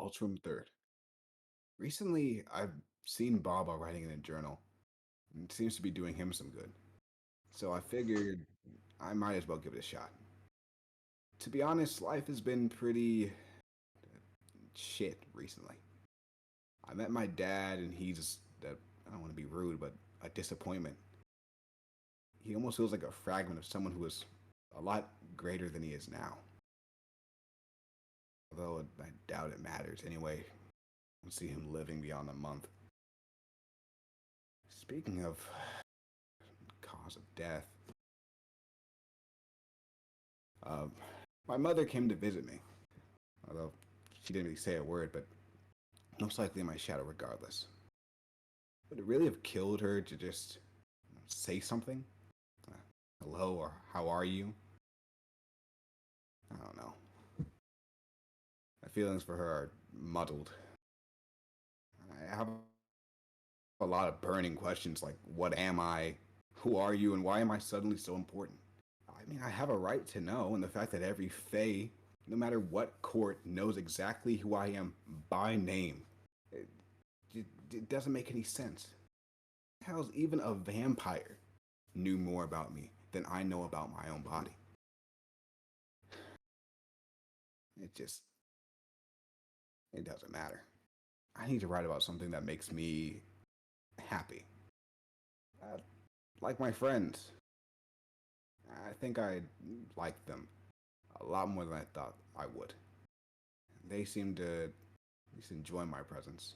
Ultram Third. Recently, I've seen Baba writing in a journal, and it seems to be doing him some good. So I figured I might as well give it a shot. To be honest, life has been pretty shit recently. I met my dad, and I don't want to be rude, but a disappointment. He almost feels like a fragment of someone who was a lot greater than he is now. Although I doubt it matters anyway. I don't see him living beyond a month. Speaking of cause of death, uh, my mother came to visit me, although she didn't really say a word, but most likely my shadow regardless. Would it really have killed her to just say something? Uh, Hello, or how are you? I don't know. My feelings for her are muddled. I have a lot of burning questions like what am I? Who are you? And why am I suddenly so important? I mean, I have a right to know, and the fact that every Fae, no matter what court, knows exactly who I am by name, it, it doesn't make any sense. Hell's even a vampire knew more about me than I know about my own body. It just, it doesn't matter. I need to write about something that makes me happy. Uh, like my friends. I think I like them a lot more than I thought I would. They seem to at least enjoy my presence.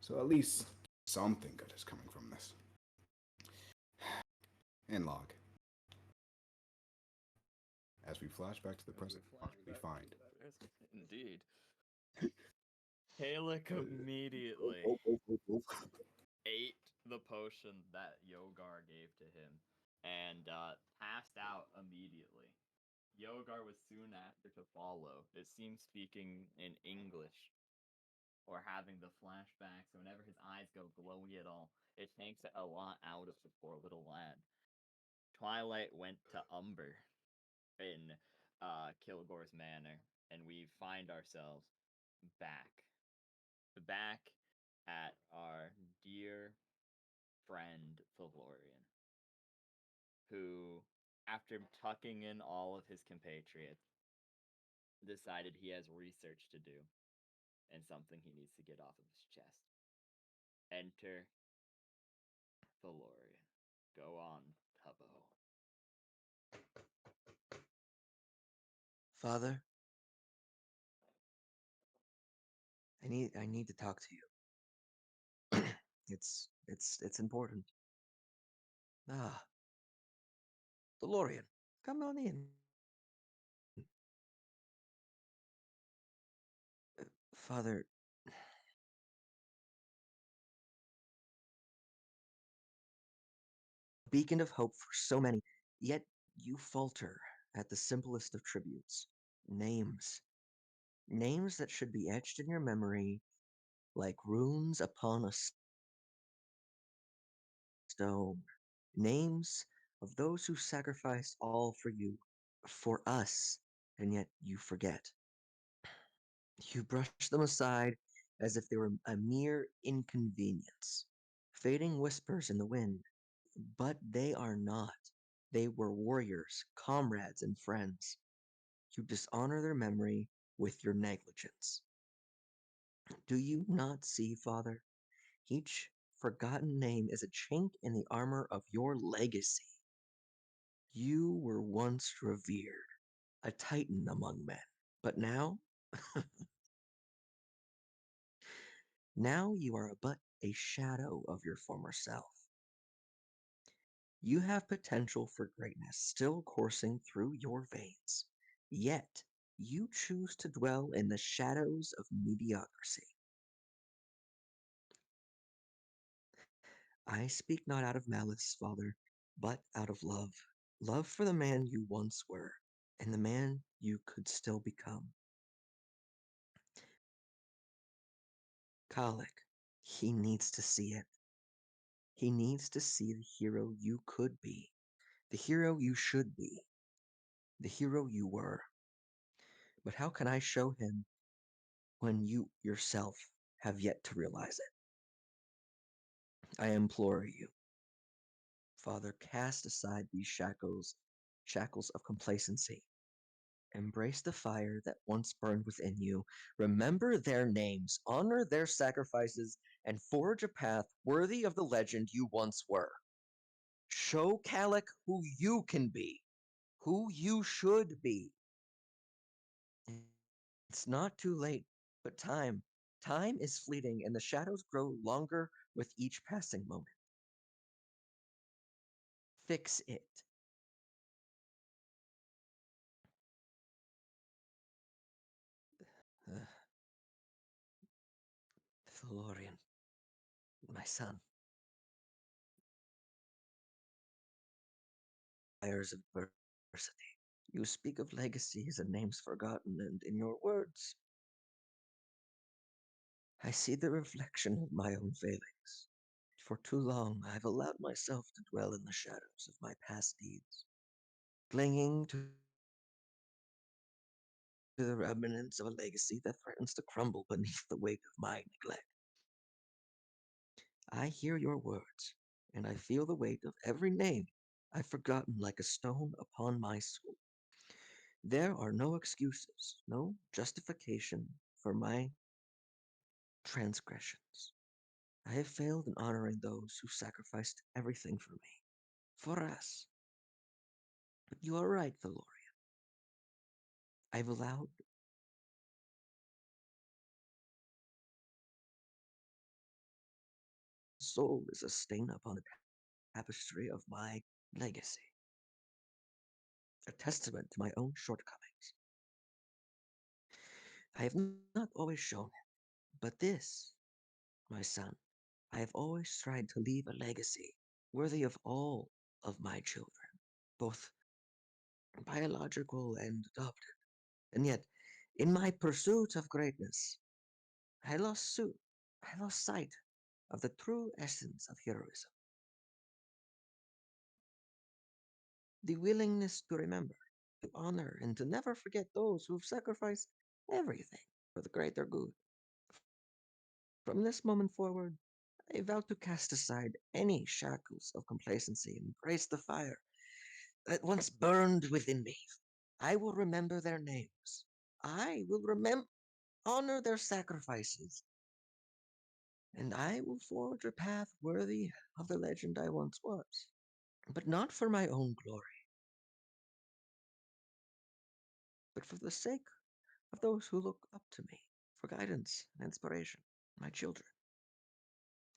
So at least something good is coming from this. And log. As we flash back to the As we present, flash we back to find. the present. Indeed. Halek immediately Oh, oh, oh, oh. ate the potion that Yogar gave to him and passed out immediately. Yogar was soon after to follow. It seems speaking in English or having the flashbacks. So whenever his eyes go glowy at all, it takes a lot out of the poor little lad. Twilight went to Umber in Kilgore's manor, and we find ourselves back. Back at our dear friend Valorian, who, after tucking in all of his compatriots, decided he has research to do and something he needs to get off of his chest. Enter Valorian. Go on, Tubbo. Father, I need to talk to you. It's important. Ah, DeLorean, come on in. Father, beacon of hope for so many, yet you falter at the simplest of tributes. Names. Names that should be etched in your memory like runes upon a stone. Names of those who sacrificed all for you, for us, and yet you forget. You brush them aside as if they were a mere inconvenience, fading whispers in the wind. But they are not. They were warriors, comrades, and friends. You dishonor their memory with your negligence. Do you not see, Father? Each forgotten name is a chink in the armor of your legacy. You were once revered, a titan among men. But now, now you are but a shadow of your former self. You have potential for greatness still coursing through your veins. Yet, you choose to dwell in the shadows of mediocrity. I speak not out of malice, Father, but out of love. Love for the man you once were, and the man you could still become. Kalik, he needs to see it. He needs to see the hero you could be, the hero you should be, the hero you were. But how can I show him when you yourself have yet to realize it? I implore you, Father, cast aside these shackles of complacency. Embrace the fire that once burned within you. Remember their names, honor their sacrifices, and forge a path worthy of the legend you once were. Show Kalik who you can be, who you should be. It's not too late, but time is fleeting, and the shadows grow longer with each passing moment. Fix it. Uh, Thalorian, my son. Fires of adversity. You speak of legacies and names forgotten, and in your words, I see the reflection of my own failings. For too long, I've allowed myself to dwell in the shadows of my past deeds, clinging to the remnants of a legacy that threatens to crumble beneath the weight of my neglect. I hear your words, and I feel the weight of every name I've forgotten like a stone upon my soul. There are no excuses, no justification for my transgressions. I have failed in honoring those who sacrificed everything for me, for us. But you are right, Thalorian. I've allowed soul is a stain upon the tapestry of my legacy, a testament to my own shortcomings. I have not always shown it, but this, my son, I have always tried to leave a legacy worthy of all of my children, both biological and adopted. And yet, in my pursuit of greatness, I I lost sight of the true essence of heroism, the willingness to remember, to honor, and to never forget those who've sacrificed everything for the greater good. From this moment forward, I vow to cast aside any shackles of complacency and embrace the fire that once burned within me. I will remember their names. I will honor their sacrifices, and I will forge a path worthy of the legend I once was. But not for my own glory, but for the sake of those who look up to me for guidance and inspiration, my children.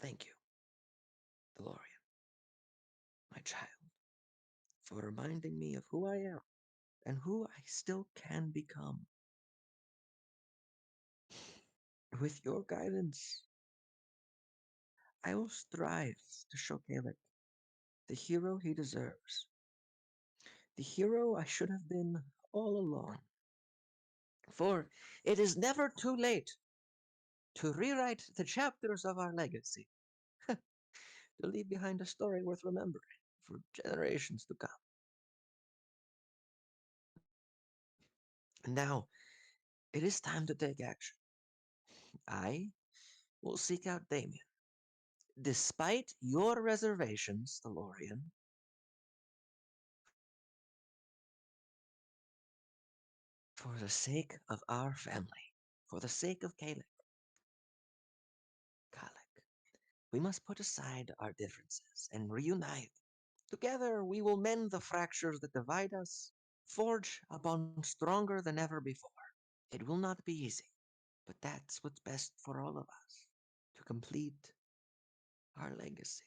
Thank you, DeLorean, my child, for reminding me of who I am and who I still can become. With your guidance, I will strive to show Caleb the hero he deserves, the hero I should have been all along. For it is never too late to rewrite the chapters of our legacy, to leave behind a story worth remembering for generations to come. And now, it is time to take action. I will seek out Damien. Despite your reservations, DeLorean, for the sake of our family, for the sake of Kalek, we must put aside our differences and reunite. Together, we will mend the fractures that divide us, forge a bond stronger than ever before. It will not be easy, but that's what's best for all of us to complete our legacy.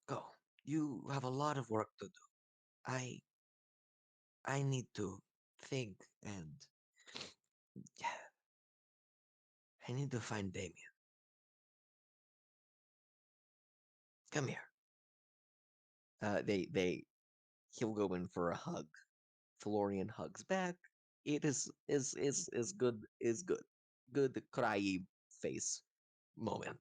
Go. You have a lot of work to do. I I need to think and yeah, I need to find Damien. Come here. They he'll go in for a hug. Florian hugs back. It is good good cryy face moment.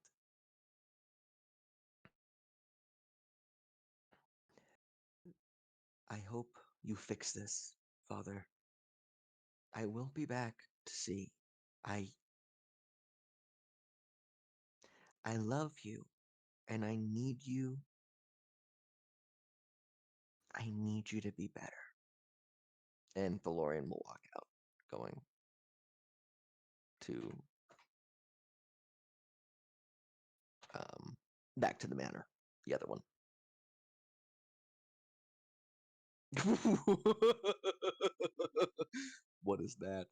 I hope you fix this, Father. I will be back to see. I I love you, and I need you to be better. And Valorian will walk out, going to back to the manor, the other one. What is that?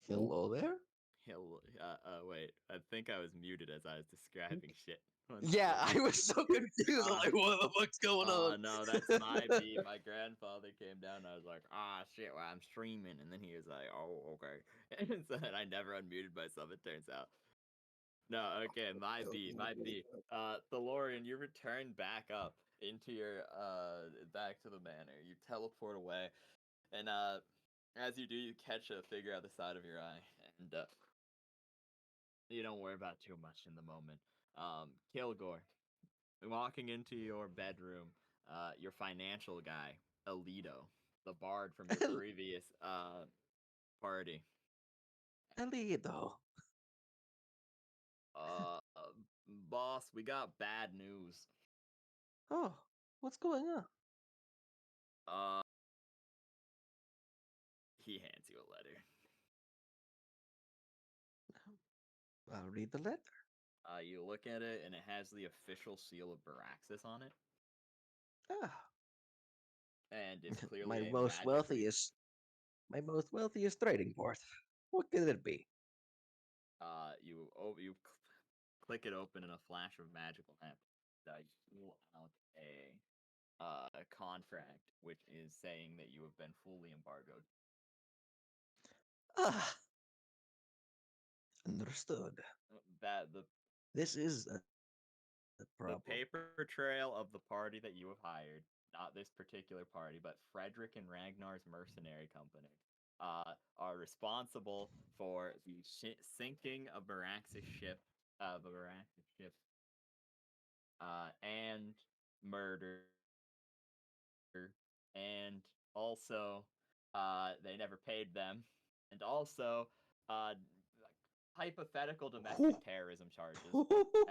Hello there? Wait. I think I was muted as I was describing shit. One Yeah, second. I was so confused. I'm like, what the fuck's going on? No, that's my B. My grandfather came down and I was like, shit, well, I'm streaming. And then he was like, oh, okay. And so then I never unmuted myself, it turns out. No, okay, my B. Thalorian, you return back up into your, back to the manor. You teleport away. And, as you do, you catch a figure out the side of your eye. And, you don't worry about too much in the moment. Kilgore, walking into your bedroom, your financial guy, Alito, the bard from your previous party. Alito. Boss, we got bad news. Oh, what's going on? He hands you a letter. I'll read the letter. You look at it, and it has the official seal of Baraxis on it. Ah, And it's clearly my a most wealthiest trading port. What could it be? You click it open, and a flash of magical happens. You pull out a contract, which is saying that you have been fully embargoed. Ah, understood. That the This is a problem. The paper trail of the party that you have hired, not this particular party, but Frederick and Ragnar's mercenary company, are responsible for the sinking of Baraxis ship, and murder, and also, they never paid them, and also, hypothetical domestic terrorism charges,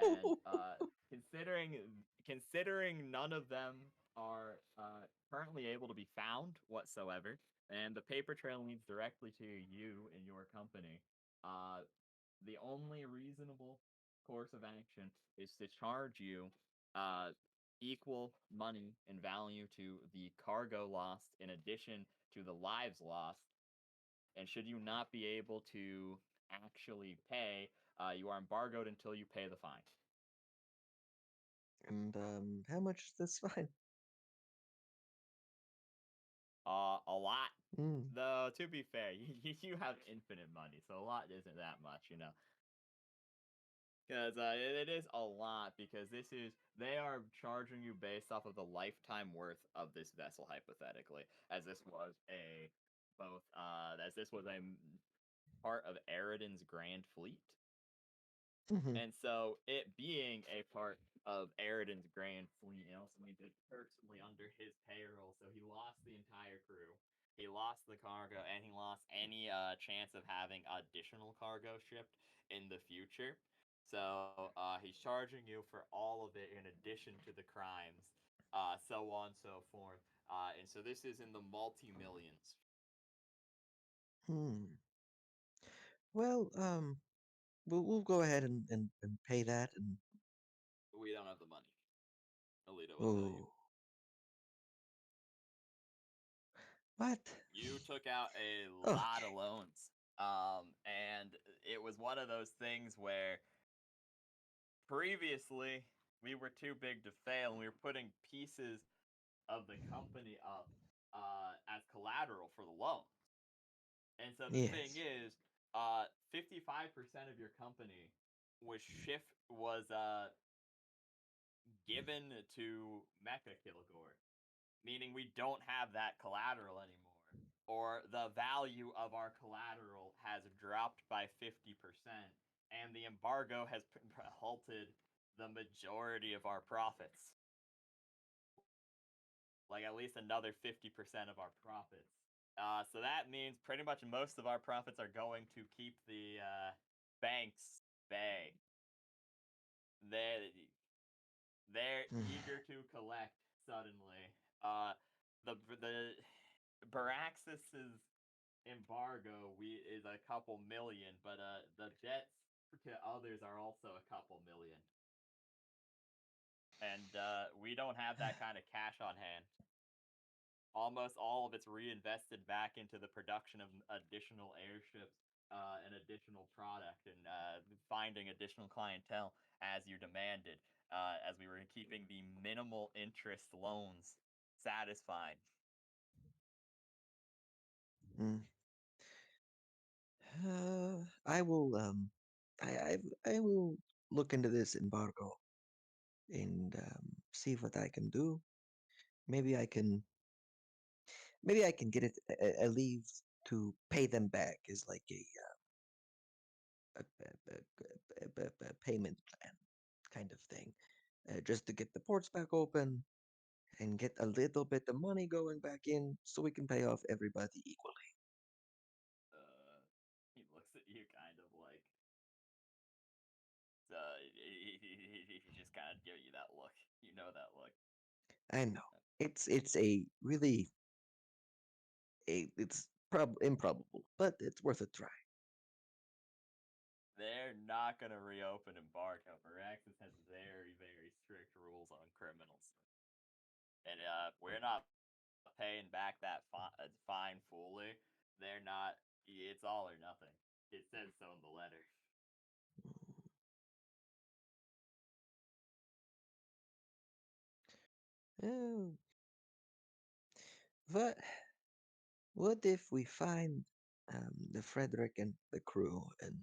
and considering none of them are currently able to be found whatsoever, and the paper trail leads directly to you and your company. The only reasonable course of action is to charge you equal money in value to the cargo lost in addition to the lives lost. And should you not be able to actually pay, you are embargoed until you pay the fine. And how much is this fine? A lot. Mm. Though, to be fair, you have infinite money, so a lot isn't that much, you know. Because it is a lot, because they are charging you based off of the lifetime worth of this vessel, hypothetically, as this was a part of Eridan's Grand Fleet. Mm-hmm. And so, it being a part of Eridan's Grand Fleet, it also means it's personally under his payroll. So he lost the entire crew, he lost the cargo, and he lost any chance of having additional cargo shipped in the future. So he's charging you for all of it in addition to the crimes, so on and so forth. And so this is in the multi-millions. Hmm. Well, we'll go ahead and pay that and We don't have the money. Alito will tell you. oh. What? You took out a lot of Okay. loans. And it was one of those things where previously we were too big to fail, and we were putting pieces of the company up as collateral for the loan. And so the thing Yes. is, 55% of your company was given to Mecha Kilgore, meaning we don't have that collateral anymore, or the value of our collateral has dropped by 50%, and the embargo has halted the majority of our profits, like at least another 50% of our profits. So that means pretty much most of our profits are going to keep the banks bay. They they're eager to collect suddenly. The Baraxis's embargo is a couple million, but the debts to others are also a couple million, and we don't have that kind of cash on hand. Almost all of it's reinvested back into the production of additional airships and additional product, and finding additional clientele as you demanded, as we were keeping the minimal interest loans satisfied. Mm. I will I will look into this embargo and see what I can do. Maybe I can maybe I can get it a leave to pay them back as like a payment plan kind of thing, just to get the ports back open and get a little bit of money going back in so we can pay off everybody equally. He looks at you kind of like, he just kind of give you that look. You know that look. I know it's a really it's improbable, but it's worth a try. They're not gonna reopen embargo. Miraxis has very, very strict rules on criminals, and we're not paying back that fine fully. They're not. It's all or nothing. It says so in the letter. Oh, but what if we find the Frederick and the crew? And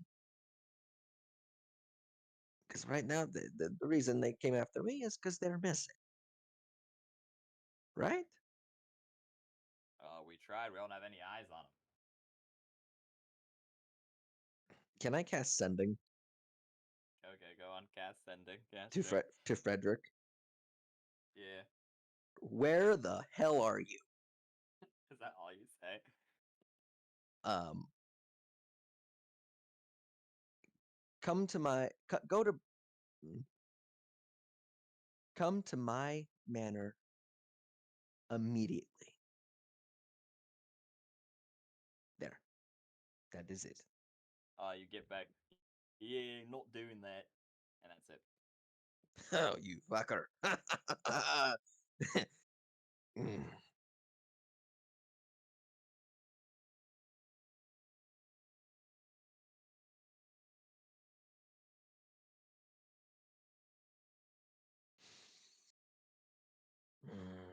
because right now the reason they came after me is because they're missing, right? We tried. We don't have any eyes on them. Can I cast sending Okay, go on. Cast sending. Yeah, sure. To Frederick? Yeah. Where the hell are you? Is that all you say? Um, come to my go to come to my manor immediately. There, that is it. You get back. Yeah, not doing that, and that's it. Oh, you fucker! Mm. Mm.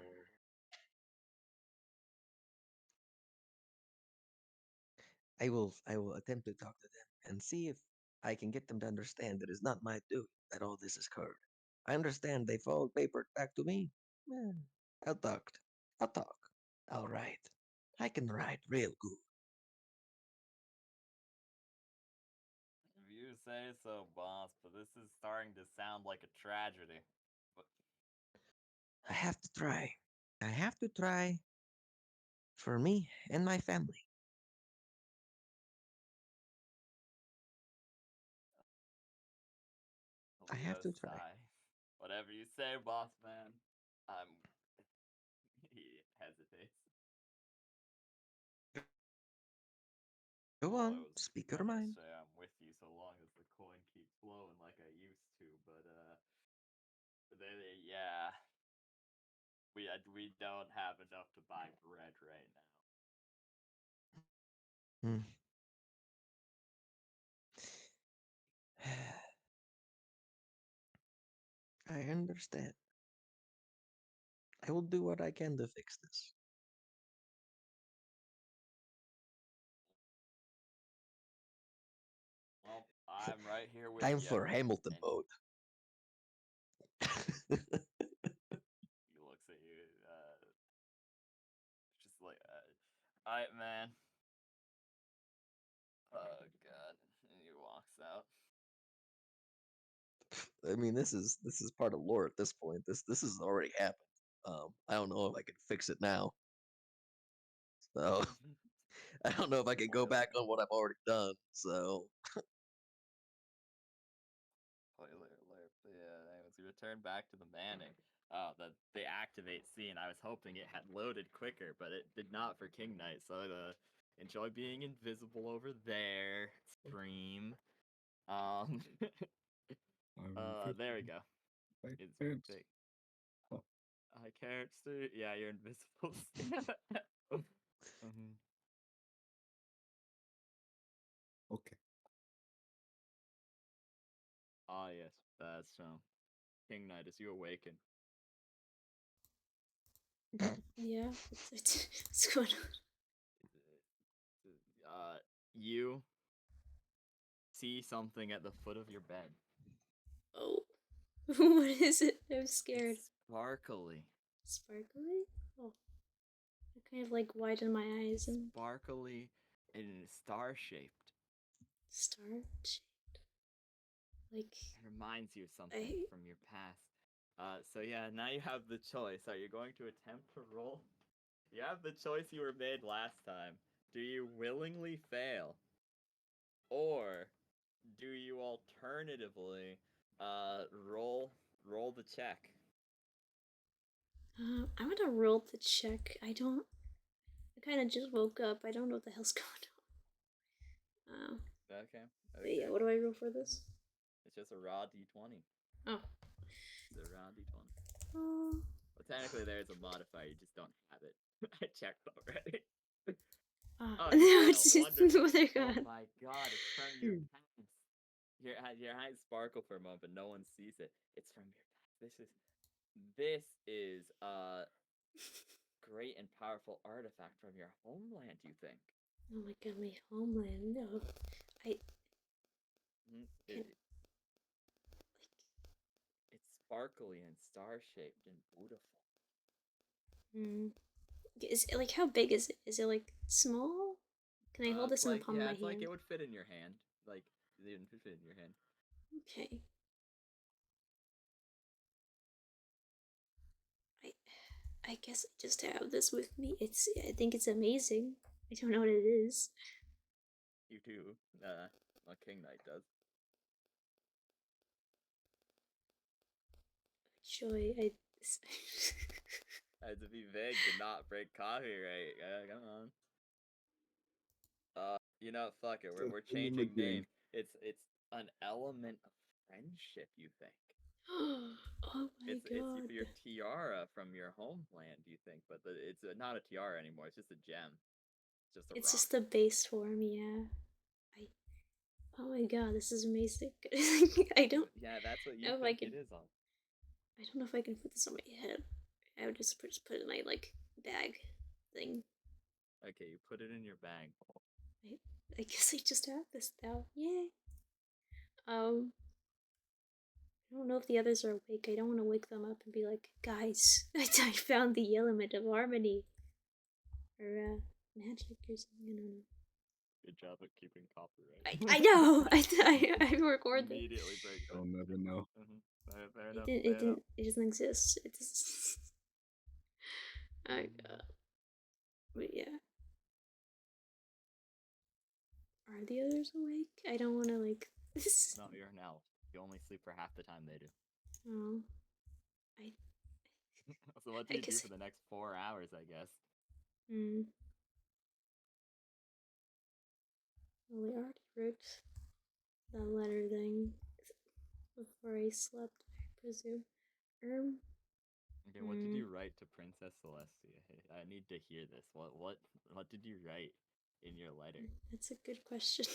I will attempt to talk to them and see if I can get them to understand that it's not my doing that all this has occurred. I understand they followed paper back to me. Eh, I'll talk. I'll talk. I'll write. I can write real good. If you say so, boss, but this is starting to sound like a tragedy. But I have to try. I have to try for me and my family. I have Leo to try. sigh. Whatever you say, boss man. I'm. He hesitates. Go Well, on, speak your gonna mind. say I'm with you so long as the coin keeps flowing like I used to, but yeah, we don't have enough to buy bread right now. Hmm. I understand. I will do what I can to fix this. I'm right here with Time you. for Hamilton And mode. he looks at you, just like, alright, man. Oh, God. And he walks out. I mean, this is part of lore at this point. This has already happened. I don't know if I can fix it now. So I don't know if I can go back on what I've already done. So Yeah, anyways, we return back to the Manning. The activate scene. I was hoping it had loaded quicker, but it did not for King Knight. So enjoy being invisible over there. Stream. There we go. It's big. Oh. I can't see. Yeah, you're invisible. Mhm. Okay. Ah, yes, that's King Knight, as you awaken, Yeah, what's going on? you see something at the foot of your bed. Oh, what is it? I'm scared. It's sparkly. Sparkly? Oh, I kind of like widen my eyes and Sparkly and star shaped. star shaped. Like It reminds you of something I from your past. So yeah, now you have the choice. Are you going to attempt to roll? You have the choice you were made last time. Do you willingly fail? Or do you alternatively roll the check? I'm gonna roll the check. I kind of just woke up. I don't know what the hell's going on. Okay. But yeah, what do I roll for this? It's just a raw d20. Oh. It's a raw d20. Oh. Well, technically there's a modifier, you just don't have it. I checked already. Oh, you no, failed. it's just Wonderful. oh my god. Oh my god, it's from your past. Your eyes sparkle for a moment, but no one sees it. It's from your past. This is great and powerful artifact from your homeland, you think? Oh my god, my homeland. No, I Mhm. can't. It's sparkly and star shaped and beautiful. Is it, like, how big is it? Is it like small? Can I hold this in the palm of my it's like hand? it would fit in your hand. Like it would fit in your hand. Okay. I guess I just have this with me. I think it's amazing. I don't know what it is. You do. Like King Knight does. Joy, Had to be vague to not break copyright. Come on. You know, fuck it. We're changing name. It's an element of friendship. You think? oh my It's god. your tiara from your homeland. You think? But it's not a tiara anymore. It's just a gem. It's just a It's rock. just the base form, yeah. Oh my god, this is amazing. I don't Yeah, that's what you know if think it is on. I don't know if I can put this on my head. I would just put it in my like bag thing. Okay, you put it in your bag. I guess I just have this now. Yay. I don't know if the others are awake. I don't want to wake them up and be like, guys, I found the element of harmony. Or, magic or something. I don't know. Good job at keeping copyright. I know! I record them. Immediately break. I'll never know. Fair enough. It doesn't exist. It doesn't. Oh god. But yeah. Are the others awake? I don't want to like. No, you're an elf. You only sleep for half the time they do. Oh. So what do you do for the next 4 hours? I guess. Well, we already wrote the letter thing before I slept, I presume. Okay, what did you write to Princess Celestia? I need to hear this. What did you write in your letter? That's a good question.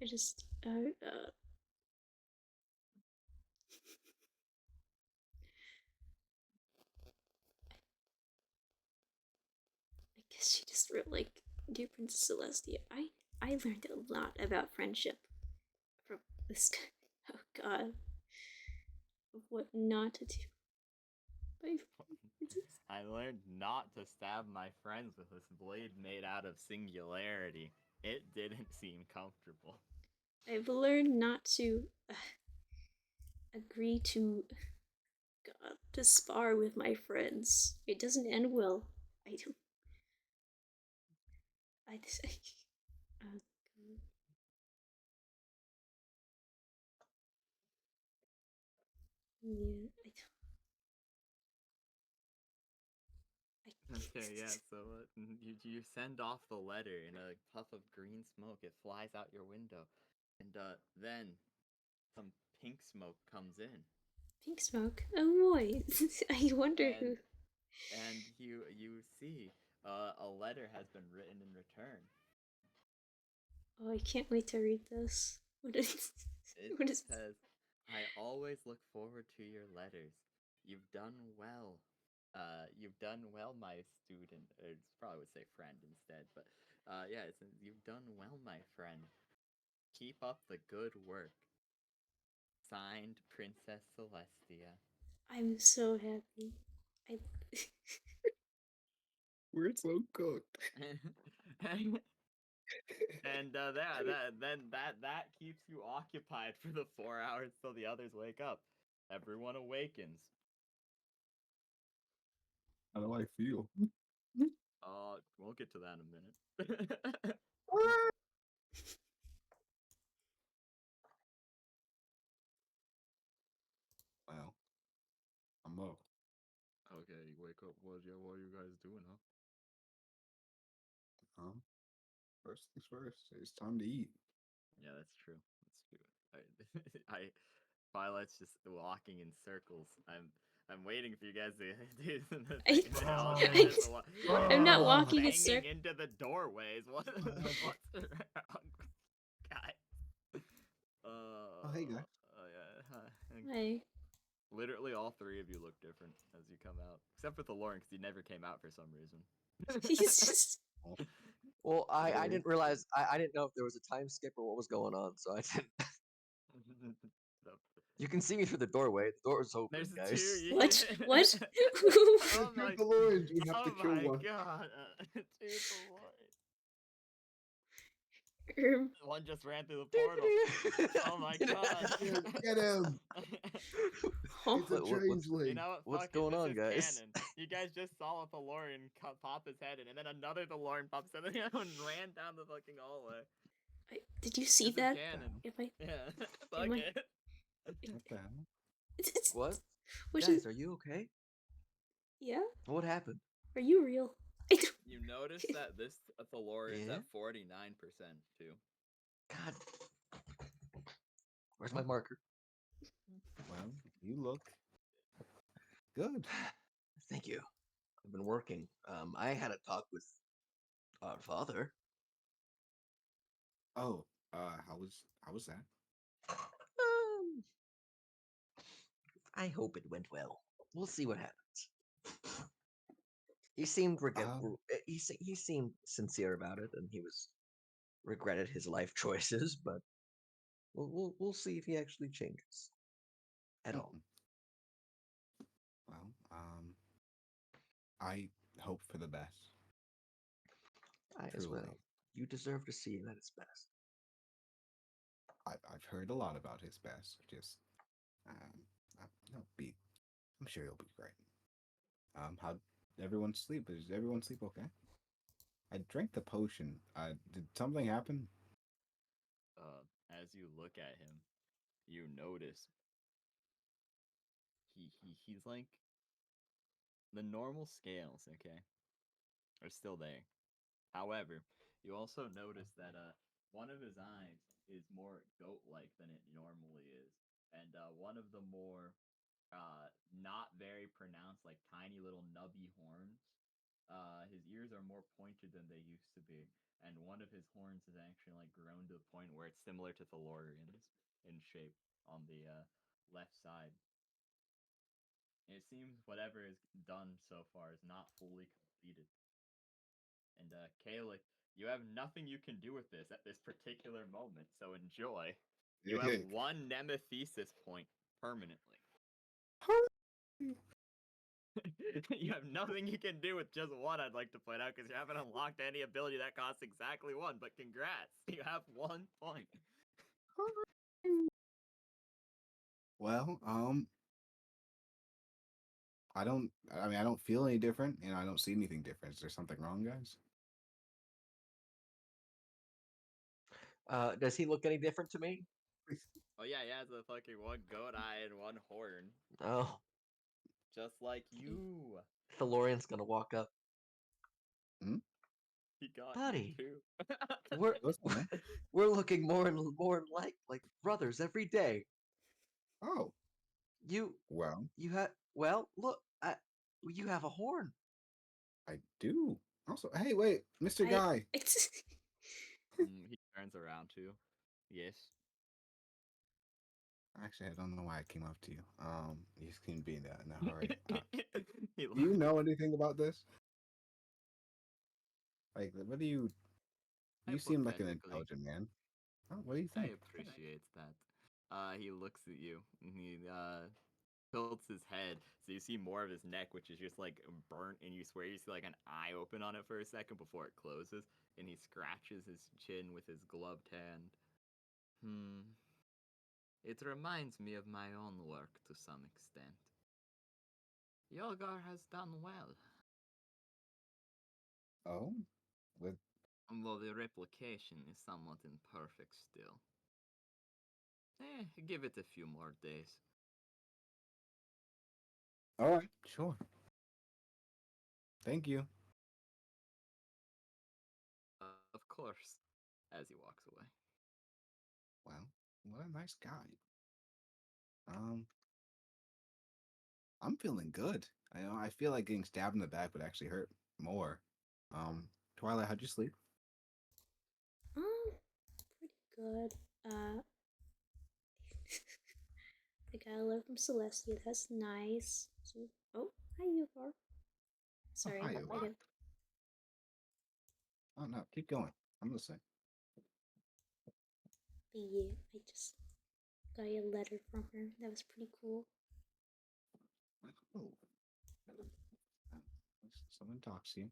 I just I guess she just wrote like, "Dear Princess Celestia, I learned a lot about friendship from this guy. Oh God, what not to do. I learned not to stab my friends with this blade made out of singularity. It didn't seem comfortable. I've learned not to agree to God to spar with my friends. It doesn't end well. I don't. I. Oh, God. Yeah, I don't. Okay, yeah, so you send off the letter in a puff of green smoke. It flies out your window. And then some pink smoke comes in. Pink smoke. Oh boy. I wonder And who. and you see a letter has been written in return. Oh, I can't wait to read this. What is? It What is? says, "I always look forward to your letters. You've done well. You've done well, my student." Or probably would say friend instead, but yeah, it says, "You've done well, my friend. Keep up the good work." Signed, Princess Celestia. I'm so happy. I. We're so cooked. And that keeps you occupied for the 4 hours till the others wake up. Everyone awakens. How do I feel? We'll get to that in a minute. Well, I'm up. Okay, you wake up. What are you guys doing, huh? First things first. It's time to eat. Yeah, that's true. That's true. I Twilight's just walking in circles. I'm waiting for you guys to do the I, thing. All I- there's a lot. I'm not Oh. walking a Banging circle. into the doorways. What's wrong, guys? Oh, hey, guys. Oh yeah. Hi. Literally, all three of you look different as you come out, except for the Lauren, because he never came out for some reason. He's just. Well, I Hello. didn't realize I didn't know if there was a time skip or what was going on, so I didn't. So, You can see me through the doorway. The door is open, there's guys. two. What? What? Oh Two my! Valorians. We have Oh to kill my one. god! Two Valorians. Um, One just ran through the portal. Oh my god! Get him! oh, It's a What's changeling. You know what? what's Fuck it, going this on, is guys? canon. You guys just saw a DeLorean pop his head in, and then another DeLorean pops in, and the other one ran down the fucking hallway. did you see This is that? canon. If I. Yeah, Am fuck I? it. What the hell? What? Which Guys, is. are you okay? Yeah? What happened? Are you real? I don't. You notice that this DeLorean's Yeah? at 49% too. God. Where's my marker? Well, you look good. Thank you. I've been working. I had a talk with our father. Oh, how was that? Um, I hope it went well. We'll see what happens. He seemed he seemed sincere about it, and he was regretted his life choices. But we'll see if he actually changes at all. Well, I hope for the best. I as Truly. well. You deserve to see him at his best. I've heard a lot about his best. Just, he'll be. I'm sure he'll be great. How everyone sleep? Is everyone sleep okay? I drank the potion. Did something happen? As you look at him, you notice he's like the normal scales, okay, are still there. However, you also notice that one of his eyes is more goat-like than it normally is, and one of the more not very pronounced, like tiny little nubby horns. His ears are more pointed than they used to be, and one of his horns is actually like grown to the point where it's similar to Thalorian's in shape on the left side. And it seems whatever is done so far is not fully completed. And Kalik, You have nothing you can do with this at this particular moment, so enjoy. You have one nemethesis point permanently. You have nothing you can do with just one, I'd like to point out, because you haven't unlocked any ability that costs exactly one, but congrats! You have 1 point. Well, I mean, I don't feel any different, and I don't see anything different. Is there something wrong, guys? Does he look any different to me? Oh yeah, he has a fucking one goat eye and one horn. Oh, Just like you. Thalorian's gonna walk up. He got Buddy, you too. we're Listen, man. we're looking more and more like brothers every day. Oh, You well, you look, you have a horn. I do. Also, hey, wait, Mr. I- Guy. He turns around too. Yes. Actually, I don't know why I came up to you. You seem to be in a hurry. He Do you know anything about this? Like, what do you? You seem like an Hypothetically, intelligent man. Oh, what do you I think? appreciate that. He looks at you and he tilts his head, so you see more of his neck, which is just like burnt, and you swear you see like an eye open on it for a second before it closes, and he scratches his chin with his gloved hand. It reminds me of my own work to some extent. Yogar has done well. Oh, with Although the replication is somewhat imperfect still. Give it a few more days. all right, sure. Thank you. Of course, as he walks away. Well, what a nice guy. I'm feeling good. I feel like getting stabbed in the back would actually hurt more. Twilight, how'd you sleep? Pretty good. I got a letter from Celestia. That's nice. So, oh, hi, Yogar. Sorry, hi, I Yogar. have Oh no, keep going. I'm listening. But yeah, I just got a letter from her. That was pretty cool. Oh, someone talks to you.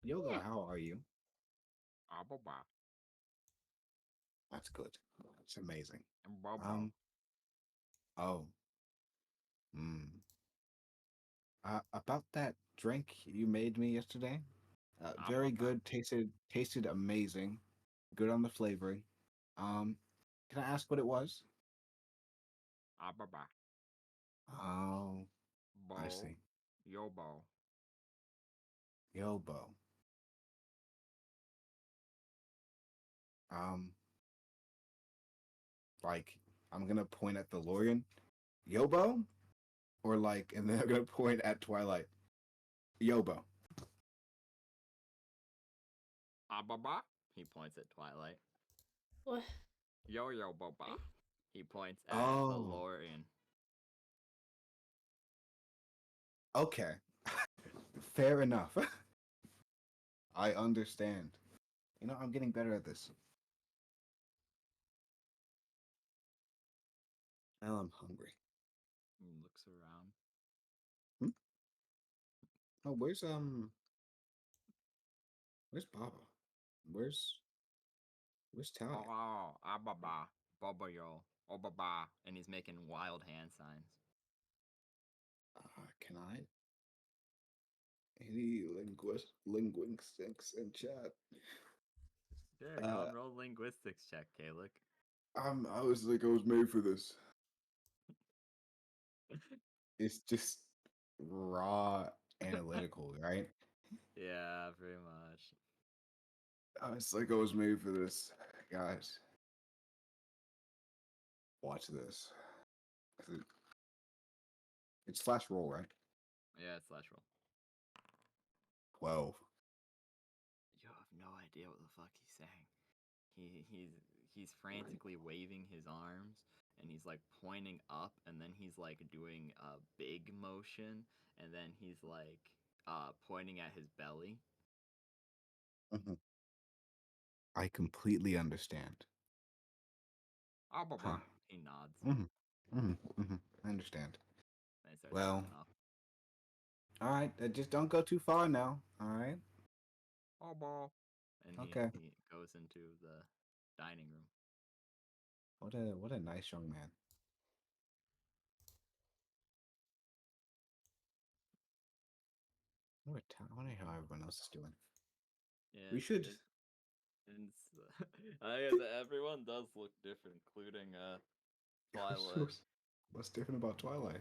Yoga, Yeah. how are you? That's good. That's amazing. Oh, about that drink you made me yesterday. Very good. Tasted amazing. Good on the flavoring. Um, can I ask what it was? Oh, I see. Yobo. Yobo. Um, like I'm gonna point at the Lorian. Yobo, or like, and then I'm gonna point at Twilight. Yobo. Ababa? He points at Twilight. What? Yo Boba. He points at the Oh, Lorian. okay. Fair enough. I understand. You know, I'm getting better at this. Now I'm hungry. He looks around. Hmm? Oh, where's Baba? Where's Talia? Oh, Ababa. Boba yo. Obaba. And he's making wild hand signs. Can I? Any linguistics in chat? Yeah, go and roll linguistics check, Kalik. I was made for this. It's just raw analytical, right? Yeah, pretty much. I was made for this, guys. Watch this. It's flash roll, right? Yeah, it's slash roll. 12. You have no idea what the fuck he's saying. He's frantically waving his arms, and he's like pointing up, and then he's like doing a big motion, and then he's like pointing at his belly. Mhm. I completely understand. Huh. He nods. I understand. And he starts Well, walking off. all right. Just don't go too far now. All right. And Okay. he goes into the dining room. What a nice young man. I wonder how everyone else is doing. Yeah, We should. everyone does look different, including What's, Twilight. what's- what's different about Twilight?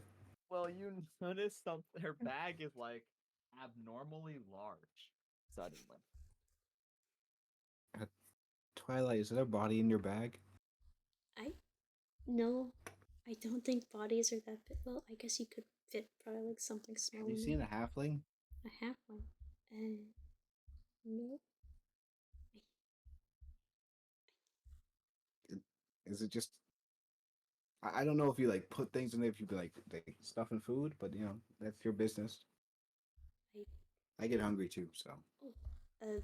Well, you notice something. Her bag is like abnormally large. Suddenly, Twilight, is there a body in your bag? I no, I don't think bodies are that big. Well, I guess you could fit probably like something small Have you in seen there. a halfling? A half one. No. Is it just? I don't know if you like put things in there if you be like stuff and food, but that's your business. I I get hungry too, so. oh,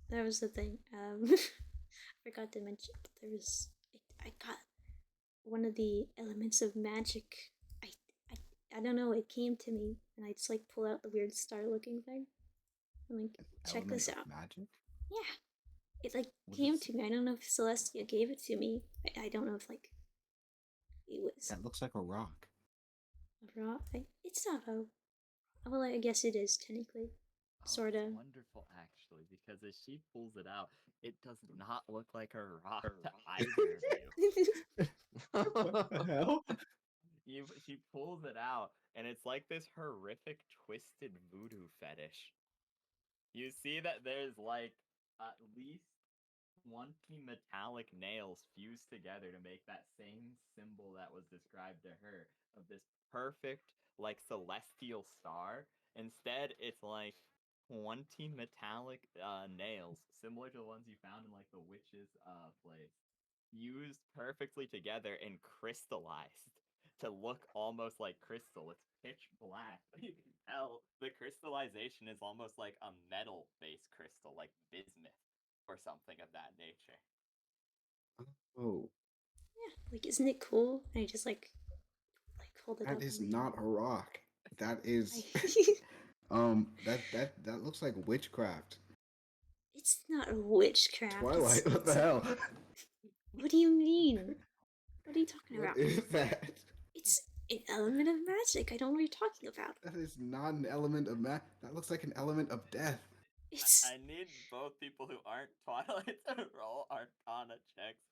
that was the thing. I forgot to mention. There was I got one of the elements of magic. I I I don't know. It came to me, and I just like pull out the weird star-looking thing. I'm like, check Element this of out. magic? Yeah, it like What came is to me. I don't know if Celestia gave it to me. I don't know if like it was that? Looks like a rock. a rock. It's not a. Well, I guess it is technically, sort it's of. wonderful actually because as she pulls it out, it does not look like a rock to either of you. What the hell? She pulls it out, and it's like this horrific twisted voodoo fetish. You see that there's like at least 20 metallic nails fused together to make that same symbol that was described to her of this perfect, like celestial star. Instead, it's like 20 metallic nails, similar to the ones you found in like the witch's place, fused perfectly together and crystallized to look almost like crystal. It's pitch black. You can tell the crystallization is almost like a metal-based crystal, like bismuth or something of that nature. Oh, Yeah, like isn't it cool? And I just like hold it that up. is I'm not a rock. That is like, that looks like witchcraft. it's not witchcraft. Twilight, what the It's hell? what do you mean? What are you talking What about? is that? It's an element of magic. I don't know what you're talking about. That is not an element of that looks like an element of death. It's I need both people who aren't Twilight to roll Arcana checks.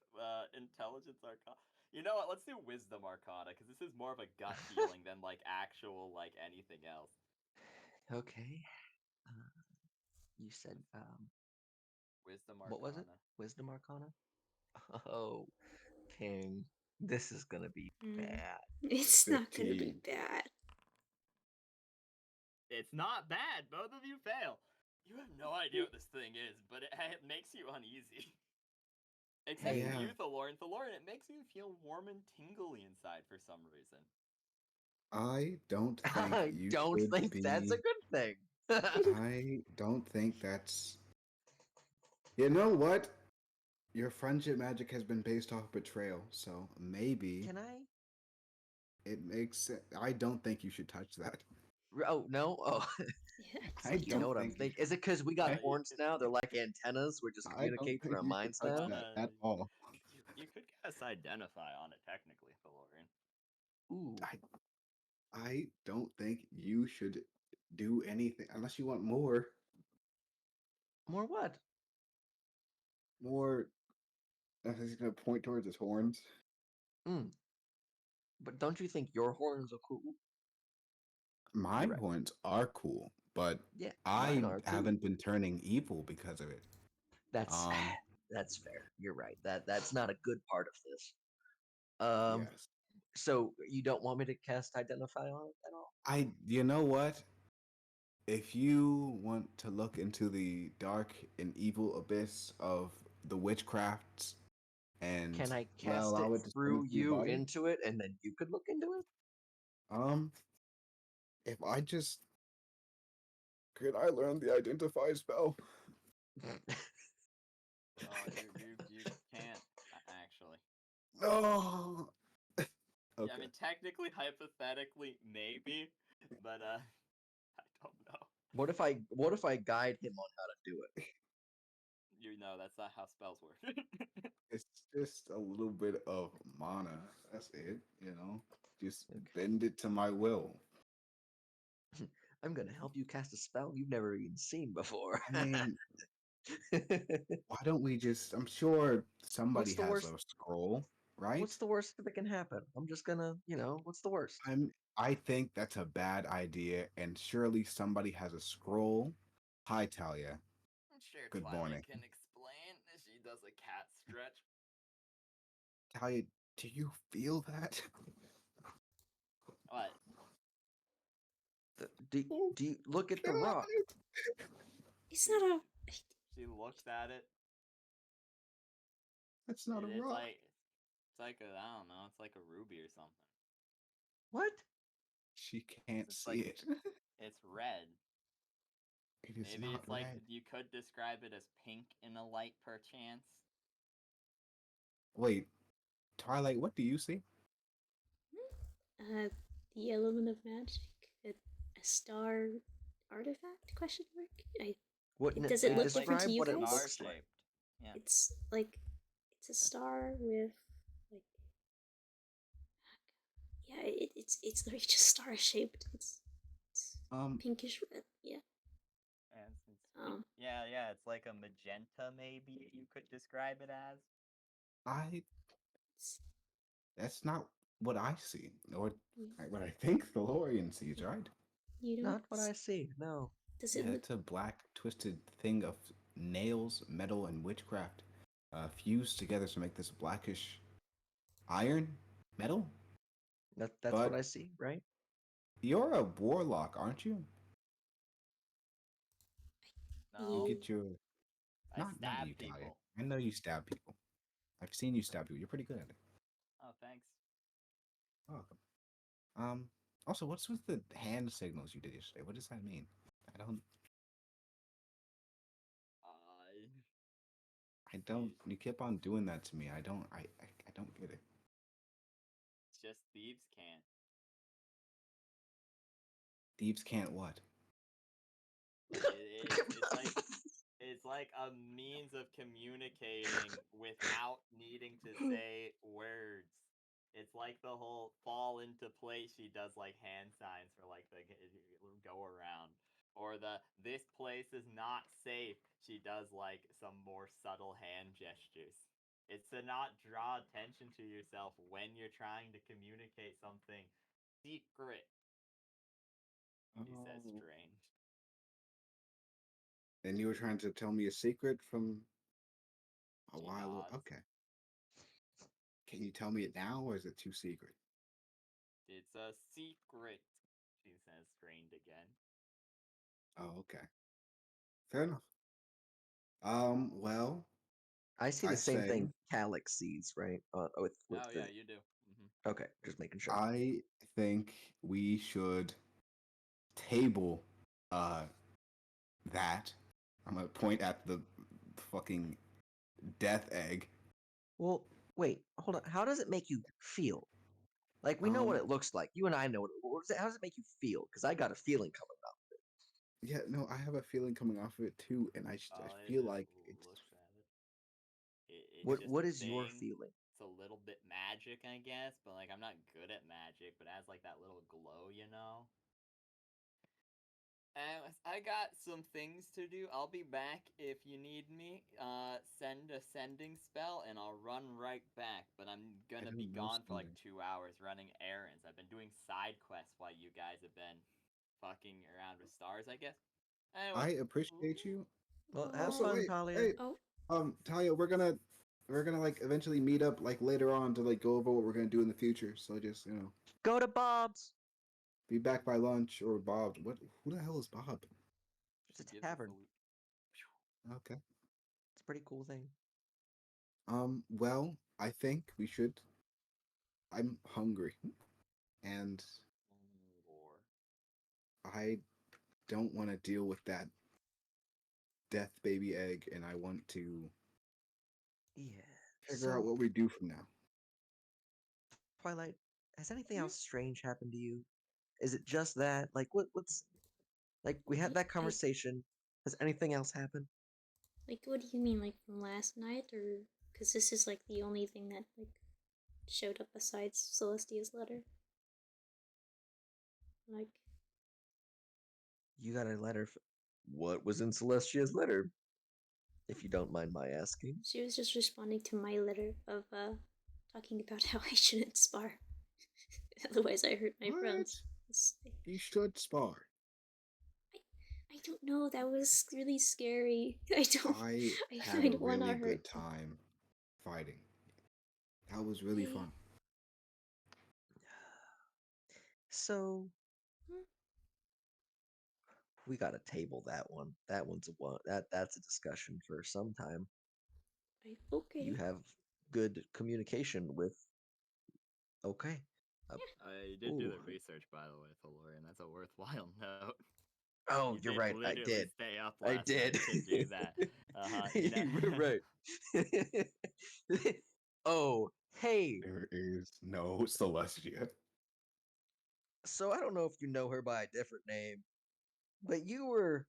Intelligence Arcana. You know what? Let's do Wisdom Arcana because this is more of a gut feeling than like actual like anything else. Okay. You said Wisdom what was it? Arcana. Wisdom Arcana? Oh, King, this is gonna be bad. it's not gonna be 15. bad. It's not bad. Both of you fail. You have no idea what this thing is, but it makes you uneasy. Except Hey, for Yeah. you, Thalorin. Thalorin, it makes you feel warm and tingly inside for some reason. I don't think I you don't should think that's a be. good thing. I don't think that's. You know what? Your friendship magic has been based off betrayal, so maybe Can I? it makes sense. I don't think you should touch that. Oh no! Oh, Yeah, I I think you know don't what I'm think you thinking. Is it because we got I, You horns could, now? They're like antennas. We're just I don't communicating through think our you should minds touch now. that at all. you could cast Identify on it, technically, Thalorin. Ooh, I don't think you should do anything unless you want more. more what? More. He's gonna point towards his horns. Mm. But don't you think your horns are cool? My You're right. horns are cool, but Yeah, mine I are too. haven't been turning evil because of it. That's Um, that's fair. You're right. That's not a good part of this. Um, yes. so you don't want me to cast Identify on it at all? You know what? If you want to look into the dark and evil abyss of the witchcrafts and Can I well, cast it allow it to spring through into your you body, into it, and then you could look into um, if I just could I learn the identify spell? it? Oh, you can't actually. No. Yeah, Okay. I mean, technically, hypothetically, maybe, but I don't know. What if I guide him on how to do it? You know, that's not how spells work. It's just a little bit of mana. That's it. Just Okay. bend it to my will. I'm gonna help you cast a spell you've never even seen before. I mean, why don't we just? I'm sure somebody What's the has worst? a scroll, right? What's the worst that can happen? I'm just gonna, what's the worst? I think that's a bad idea, and surely somebody has a scroll. Hi, Talia. I'm sure Good Twilight morning. can explain. She does a cat stretch. Talia, do you feel that? What? Do you look at the God, rock? It's not a. She looks at it. that's not a It's rock. like a, I don't know. It's like a ruby or something. What? She can't It's see like it. it's red. It is Maybe not it's like red. you could describe it as pink in a light, perchance. Wait, Twilight, what do you see? The element of magic. A star artifact? Question mark. Does it Yeah, look it's like different to describe you what it guys? looks like. star-shaped. Yeah. It's like it's a star with like yeah. It's literally just star shaped. It's Um, pinkish red. Yeah. And yeah, it's like a magenta, maybe you could describe it as. I It's, that's not what I see, or you, what I think the Lorian sees, right? you don't. Not what I see. No. Does Yeah, it look? it's a black, twisted thing of nails, metal, and witchcraft fused together to make this blackish iron metal. That's what But I see, right? you're a warlock, aren't you? You No, You, get your I not stab you, Talia. people. I know you stab people. I've seen you stab people. You're pretty good at it. Oh, thanks. Welcome. Um. Also, what's with the hand signals you did yesterday? What does that mean? I don't. I don't. You kept on doing that to me. I don't. I don't get it. It's just thieves can't. Thieves can't what? It's like a means of communicating without needing to say words. It's like the whole fall into place. She does like hand signs for like the go around, or the this place is not safe. She does like some more subtle hand gestures. It's to not draw attention to yourself when you're trying to communicate something secret. He says Oh. strange. And you were trying to tell me a secret from a She while. nods. Okay. Can you tell me it now, or is it too secret? It's a secret, she says, strained again. Oh, okay. Fair enough. Well, I see I the same say thing Calyx sees, right? With Oh, the. yeah, you do. Okay, just making sure. I think we should table uh that. I'm gonna point at the fucking death egg. Well, wait, hold on. How does it make you feel? Like we know what Um, it looks like. You and I know what does it, how does it make you feel? Because I got a feeling coming up. yeah, no, I have a feeling coming off of it too, and I It feel just like it's looks at it. It's just What a is your thing. feeling? It's a little bit magic, I guess, but like I'm not good at magic, but it has like that little glow, you know? I got some things to do. I'll be back if you need me. Send a sending spell and I'll run right back. But I'm I gonna be don't know gone for like something. 2 hours running errands. I've been doing side quests while you guys have been fucking around with stars, I guess. Anyway. I appreciate you. Well, have Also, fun, wait, Talia. hey, oh, Talia, we're gonna like eventually meet up like later on to like go over what we're gonna do in the future. So just Go to Bob's. be back by lunch or Bob. What? Who the hell is Bob? It's She a gives a tavern. salute. Okay. It's a pretty cool thing. Well, I think we should. I'm hungry, and Or I don't want to deal with that death baby egg, and I want to Yeah. Figure out So, what we do from now. Twilight, has anything Hmm? else strange happened to you? Is it just that? Like, what's like? We had Like, that conversation. Has anything else happened? what do you mean, like from last night, or because this is like the only thing that like showed up besides Celestia's letter? Like, You got a letter. What was in Celestia's letter? If you don't mind my asking. she was just responding to my letter of talking about how I shouldn't spar. Otherwise, I hurt my What? friends. You should spar. I don't know. That was really scary. I don't. I I had a don't want to really hurt good you. time fighting. That was really I- fun. So Hmm? we gotta table that one. That one's a one. That's a discussion for some time. Okay. You have good communication with. Okay. Uh, You did do ooh. the research, by the way, Thalorian. That's a worthwhile note. Oh, You you're did right. I literally did. stay up I last did. night to do that. You know. You're right. Oh, hey. There is no Celestia. So I don't know if you know her by a different name, but you were,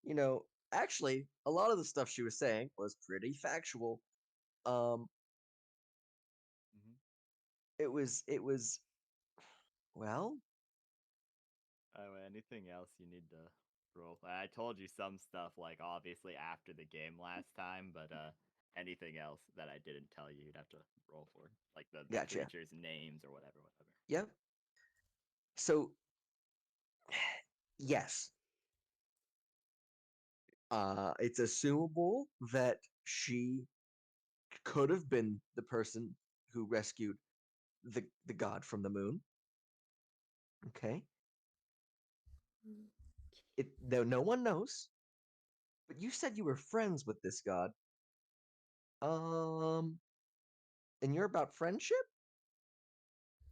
you know, actually a lot of the stuff she was saying was pretty factual. Um, Mhm. it was well, Oh, anything else you need to roll? I told you some stuff, like obviously after the game last time, but anything else that I didn't tell you, you'd have to roll for, like the gotcha. creatures' names or whatever. Yep. So yes, it's assumable that she could have been the person who rescued the god from the moon. Okay. Mm. It no one knows, but you said you were friends with this god. Um, and you're about friendship?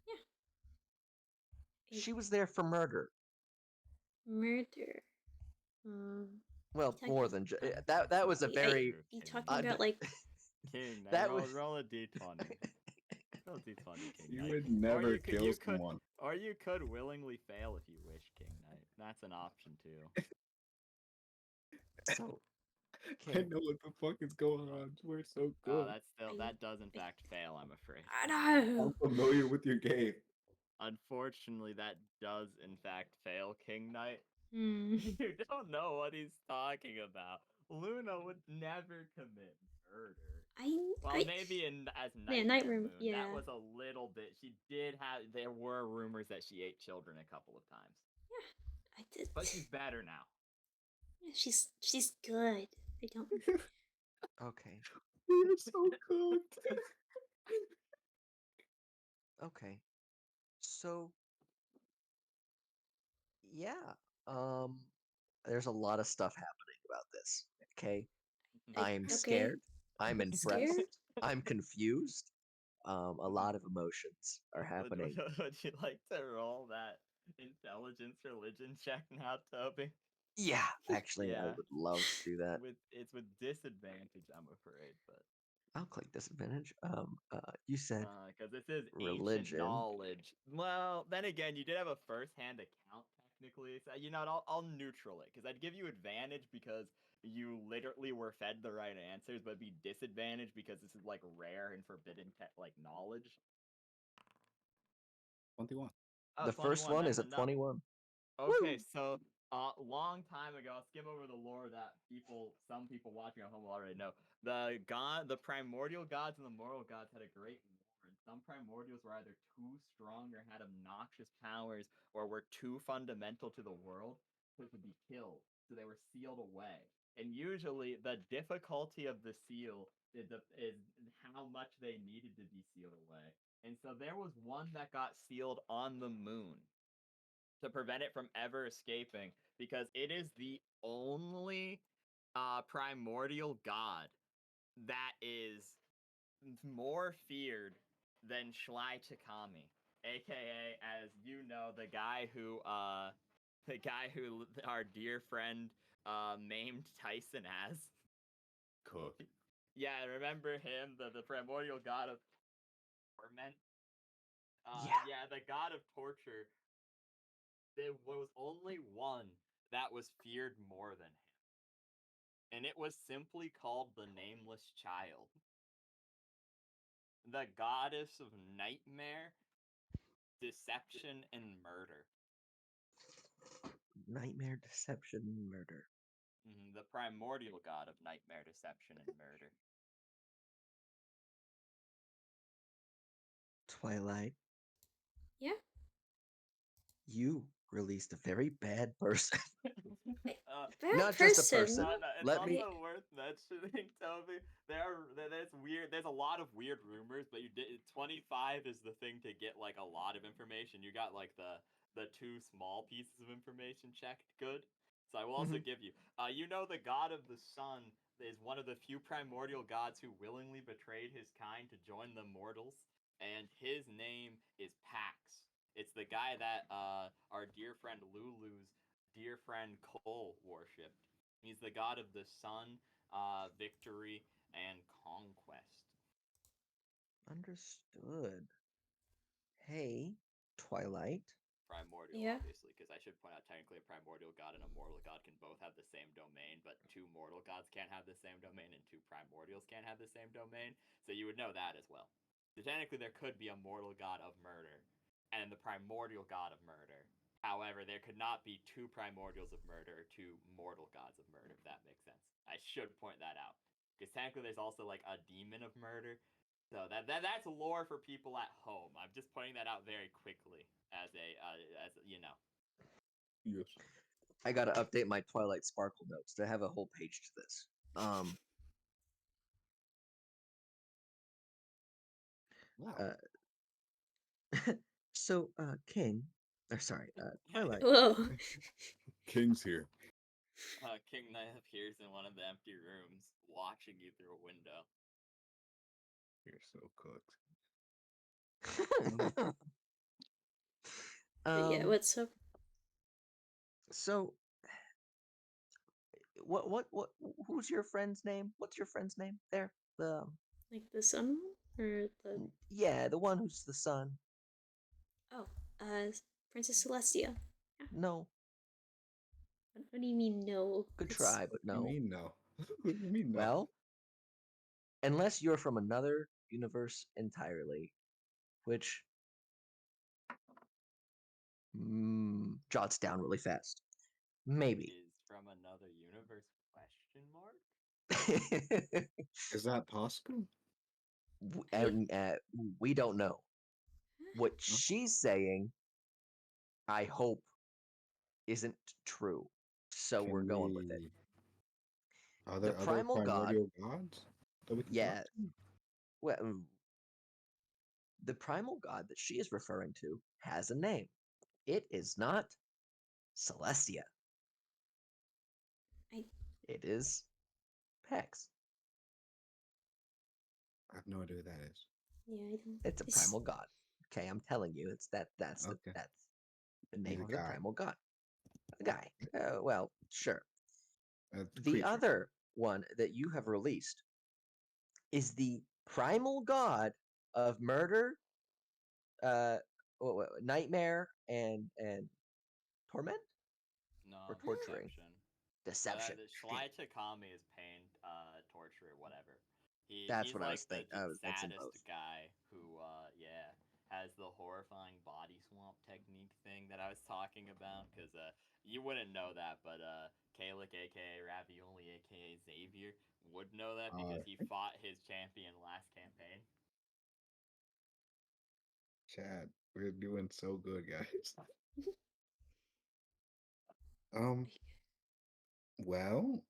Yeah. She was there for murder. Murder. Um. Well, You more talking? than That's that was a not very true, You King talking Knight. uh, about like? King Knight, that was roll a d20. Roll a d20, King You Knight. would Or never you could, kill someone. or you could willingly fail if you wish, King Knight. That's an option too. so I King. know what the fuck is going on. We're so Oh, good. that does in fact fail, I'm afraid. I know. I'm familiar with your game. Unfortunately, that does in fact fail, King Knight. Hmm. You don't know what he's talking about. Luna would never commit murder. Well, I. maybe as Yeah, Nightmare Nightmare. Moon, that Yeah. was a little bit. She did have. There were rumors that she ate children a couple of times, I did. but she's better now. Yeah, she's good. I don't. Okay. We're so good. Okay. So yeah. Um, there's a lot of stuff happening about this. Okay. I'm Okay. scared. I'm Scared? impressed. I'm confused. A lot of emotions are Would, happening. would you like to roll that intelligence religion check now, Toby? Yeah, actually, I Yeah, would love to do that. it's with disadvantage, I'm afraid, but I'll click disadvantage. You said because this is ancient religion. knowledge. Well, then again, you did have a first-hand account technically. So you know, what, I'll neutral it because I'd give you advantage because you literally were fed the right answers, but be disadvantaged because this is like rare and forbidden like knowledge. 21. Oh, The first 21, one that's is a enough. 21. Okay, Woo! so long time ago, I'll skim over the lore that some people watching at home will already know. The primordial gods and the mortal gods had a great war, and some primordials were either too strong or had obnoxious powers, or were too fundamental to the world so to be killed. So they were sealed away. And usually, the difficulty of the seal is how much they needed to be sealed away. And so there was one that got sealed on the moon to prevent it from ever escaping because it is the only primordial god that is more feared than Schlei Chikami, aka, as you know, the guy who our dear friend named Tyson as. Cook. Yeah, remember him, the primordial god of torment. Yeah. Yeah, the god of torture. There was only one that was feared more than him, and it was simply called the Nameless Child, the goddess of nightmare, deception, and murder. Nightmare, deception, murder. The primordial god of nightmare, deception, and murder. Twilight, Yeah. you released a very bad person. Bad Not just a person. person. No, it's Let me. also worth mentioning, Toby. There's weird. There's a lot of weird rumors, but you did 25 is the thing to get like a lot of information. You got like the two small pieces of information checked good. So I will also give you. You know the god of the sun is one of the few primordial gods who willingly betrayed his kind to join the mortals, and his name is Pax. It's the guy that our dear friend Lulu's dear friend Cole worshipped. He's the god of the sun, victory, and conquest. Understood. Hey, Twilight. Primordial, Yeah. obviously, because I should point out technically a primordial god and a mortal god can both have the same domain, but two mortal gods can't have the same domain, and two primordials can't have the same domain. So you would know that as well. So technically, there could be a mortal god of murder and the primordial god of murder. However, there could not be two primordials of murder or two mortal gods of murder, if that makes sense. I should point that out. Because technically, there's also like a demon of murder. So that's lore for people at home. I'm just pointing that out very quickly as you know. Yes. I gotta update my Twilight Sparkle notes to have a whole page to this. Wow. So, King, or sorry, Twilight. Whoa. King's here. King Knight appears in one of the empty rooms, watching you through a window. You're so cooked. But yeah, what's up? So, what, who's your friend's name? What's your friend's name there? The Like the sun or the yeah, the one who's the sun. oh, Princess Celestia. No, What do you mean no? good It's try, but What do no. you mean no? What do you mean no? Well, unless you're from another universe entirely, which jots down really fast. Maybe. Is from another universe? Question mark. Is that possible? And we don't know. What she's saying, I hope, isn't true. So we're going with it. Are The there other primal god. primordial gods that we can Yeah. talk to? Well, the primal god that she is referring to has a name. It is not Celestia. I It is Pex. I have no idea who that is. yeah, I don't. It's a primal god. Okay, I'm telling you, it's that's the Okay. that's the name He's a of the guy. primal god. A guy. Well, sure. A The creature. other one that you have released is the primal god of murder, nightmare, and torment No, or torturing. deception. Deception. Sly Takami is pain, torture, whatever. That's He's what I like was the thinking. I was mixing both. saddest guy who, has the horrifying body swamp technique thing that I was talking about. Because you wouldn't know that, but Kalik, aka Ravioli, aka Xavier, would know that because he fought his champion last campaign. Chad, we're doing so good, guys. Well,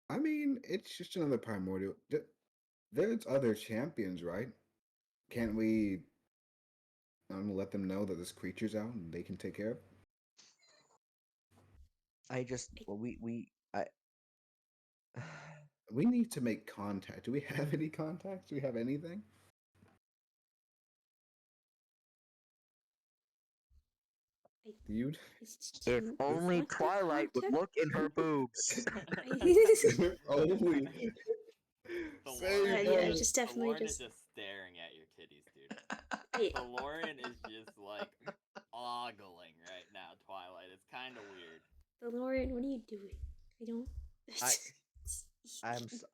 I mean, it's just another primordial. There's other champions, right? Can't we let them know that this creature's out and they can take care of it? I just We need to make contact. Do we have any contacts? Do we have anything? Dude. if only Twilight would look in her boobs. Only The Same Lauren, yeah, moment. just the definitely Lauren is just. just staring at your titties, dude. Wait, The Lauren is just like ogling right now, Twilight. It's kind of weird. DeLorean, what are you doing? I don't.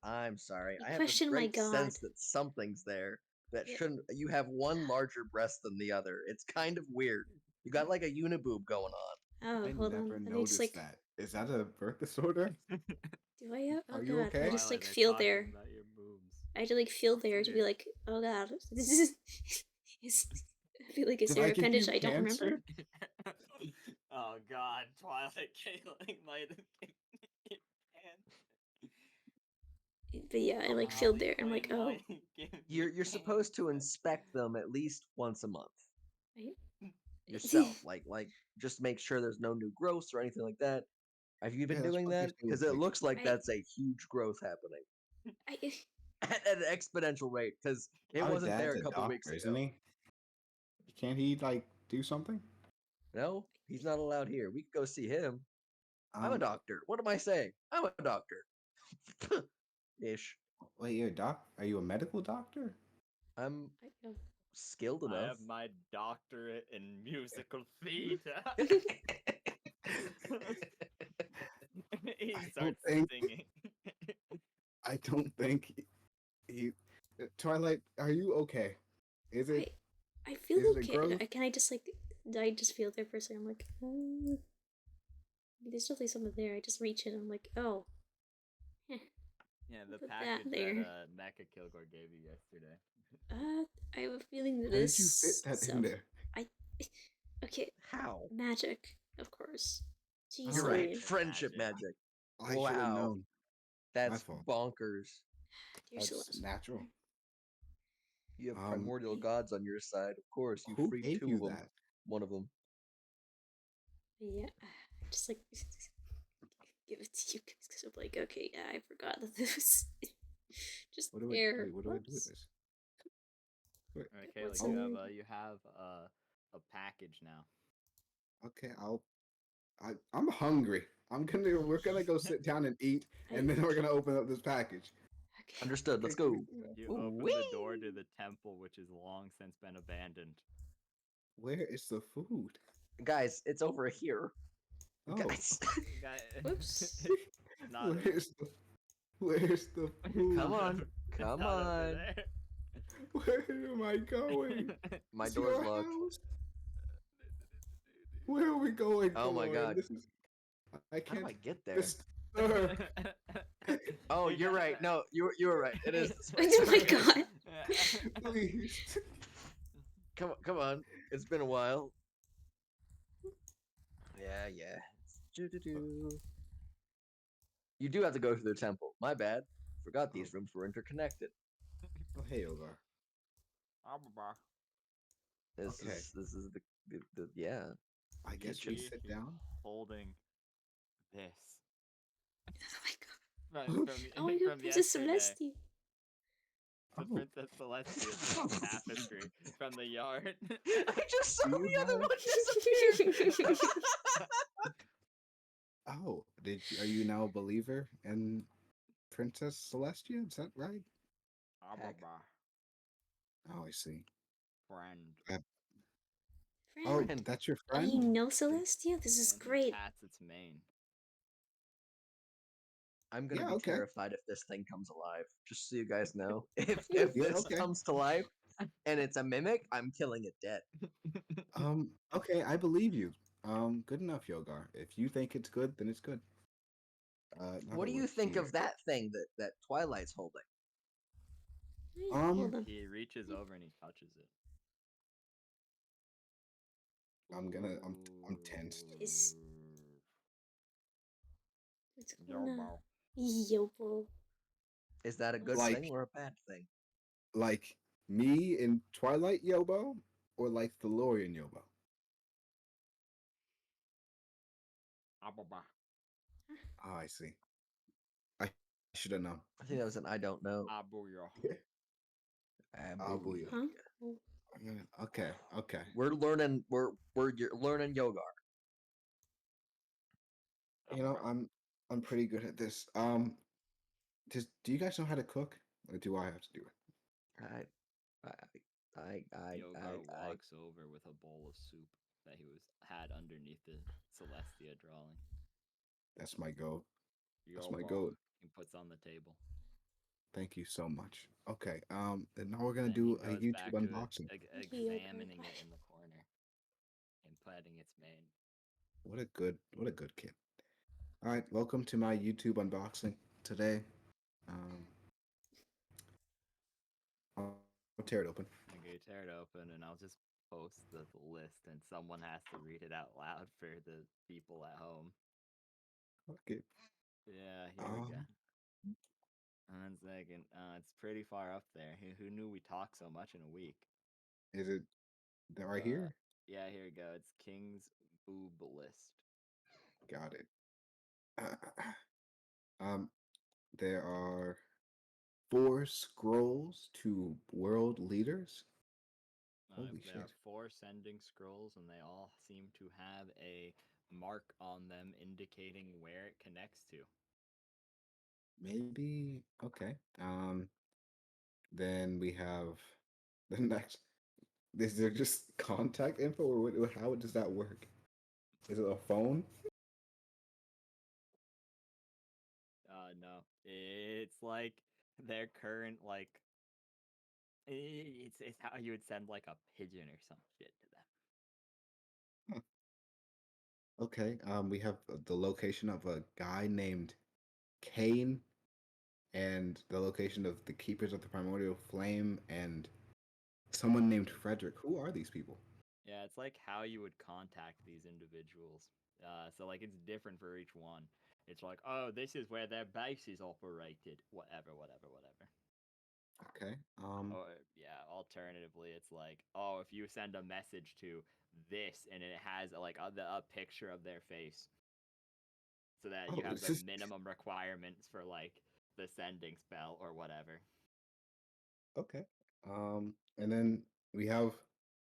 I'm sorry. You I have a question my great god. sense that something's there that Yeah. shouldn't. You have one larger breast than the other. It's kind of weird. You got like a uniboob going on. Oh, I hold on. never And I just noticed like, that. Is that a birth disorder? do I have? Oh Are you god, I okay? just like Twilight, feel they're there. talking about your boobs. I had to like feel That's there to be weird. like, oh god, this is. I feel like, is Did there I an give appendage you I don't remember? cancer? Oh God, Twilight Kaling might have given you cancer. But yeah, I like feel Holly there. I'm like, Quinn oh, might have given you You're supposed to cancer. inspect them at least once a month right? yourself. Like just make sure there's no new growths or anything like that. Have you been Yeah, that's doing what they that? say Because with it like. looks like I, that's a huge growth happening I, at an exponential rate. Because it Our wasn't there dad's a a couple weeks doctor, isn't ago. he? Can't he like do something? No, he's not allowed here. We could go see him. I'm a Um, doctor. What am I saying? I'm a doctor. Ish. wait, you're a doc? Are you a medical doctor? I'm I, skilled I enough. have my doctorate in musical theater. He I don't starts think. singing. I don't think he. Twilight, are you okay? Is I, it? I feel Is it a okay. growth? Can I just like, I just feel there for a second. I'm like, there's definitely something there. I just reach it. I'm like, oh, Yeah, the put that package that there. Mecha Kilgore gave you yesterday. I have a feeling that How did you fit this that stuff. in there? I, okay, How? magic, of course. Jeez, You're Oh, right. Lillian. Friendship magic. I should have Wow. known. My That's fault. bonkers. Dear That's Celeste. natural. You have primordial I- gods on your side. Of course, you Who freed gave 2 you of them. that? One of them. Yeah, I just like give it to you because I'm like, okay, yeah, I forgot that this was just What do I there. wait? What do I do with Whoops. this? Wait, Okay, What's like in oh, there? you have a package now. okay. I'm hungry. We're gonna go sit down and eat, and then we're gonna open up this package. Okay. Understood. Let's Okay, can we go. do that? You Ooh, open the door to the temple, which has long since been abandoned. Where is the food? guys, it's over here. Oh, Guys, Whoops. Not where's the where's the food? come on. It's Come not over on. there. Where am I going? My It's door's your locked. house. Where are we going, Oh my Lauren? god. This is. I How do can't. I get there? This, sir. Oh, You you're right. gotta- No, you were right. It is this way. Oh my Sorry. god. Please. Come on. It's been a while. Yeah. Doo-doo-doo. You do have to go through the temple. My bad. Forgot these rooms were interconnected. Oh, hey, Ogar. This Okay. is the yeah. I guess we Kitchen. sit down. Holding this Oh my god. from, Oh my god, from Princess yesterday. Celestia. The Oh. Princess Celestia's tapestry from the yard. I just saw Do you the other have- one disappear. Oh, are you now a believer in Princess Celestia? Is that right? Oh, I see. Friend. Oh, Friend. that's your Oh, you friend? know Celestia? This is And he great. pats its mane. I'm gonna Yeah, be okay. terrified if this thing comes alive. Just so you guys know, if Yeah, this okay. comes to life and it's a mimic, I'm killing it dead. Okay, I believe you. Good enough, Yogar. If you think it's good, then it's good. Now What that do you we're think here. of that thing that Twilight's holding? Hold on. He reaches over and he touches it. I'm tensed. Is what's going on? Yobo. Is that a good Like- thing or a bad thing? Like me in Twilight Yobo, or like the Lorian Yobo? Oh, I see. I should have known. I think that was an I don't know. Abuya. Huh? Okay. We're learning. You're learning Yogar. You know, I'm pretty good at this. Do you guys know how to cook? or do I have to do it? Yogar walks over with a bowl of soup that he had underneath the Celestia drawing. That's my goal. That's Your my ball goal. he puts on the table. Thank you so much. Okay. And now we're gonna Then he do a goes YouTube back to unboxing. examining it in the corner and planting its mane. What a good kid. All right, welcome to my YouTube unboxing today. Um, I'll tear it open. Okay, tear it open, and I'll just post the list, and someone has to read it out loud for the people at home. Okay. Yeah, here we go. 1 second. It's pretty far up there. Who knew we talk so much in a week? Is it right here? Yeah, here we go. It's King's Boob List. Got it. Um, there are 4 scrolls to world leaders. Holy There are shit. 4 sending scrolls, and they all seem to have a mark on them indicating where it connects to. Maybe okay. Then we have the next. Is there just contact info, or how does that work? Is it a phone? No, it's like their current it's how you would send like a pigeon or some shit to them. Okay. We have the location of a guy named Kane, and the location of the Keepers of the Primordial Flame, and someone named Frederick. Who are these people? Yeah, it's like how you would contact these individuals. So like it's different for each one. It's like, oh, this is where their base is operated. Whatever. Okay. Or yeah, alternatively, it's like, oh, if you send a message to this and it has like a picture of their face, so that you Oh, have this the is minimum requirements for like the sending spell or whatever. okay. And then we have,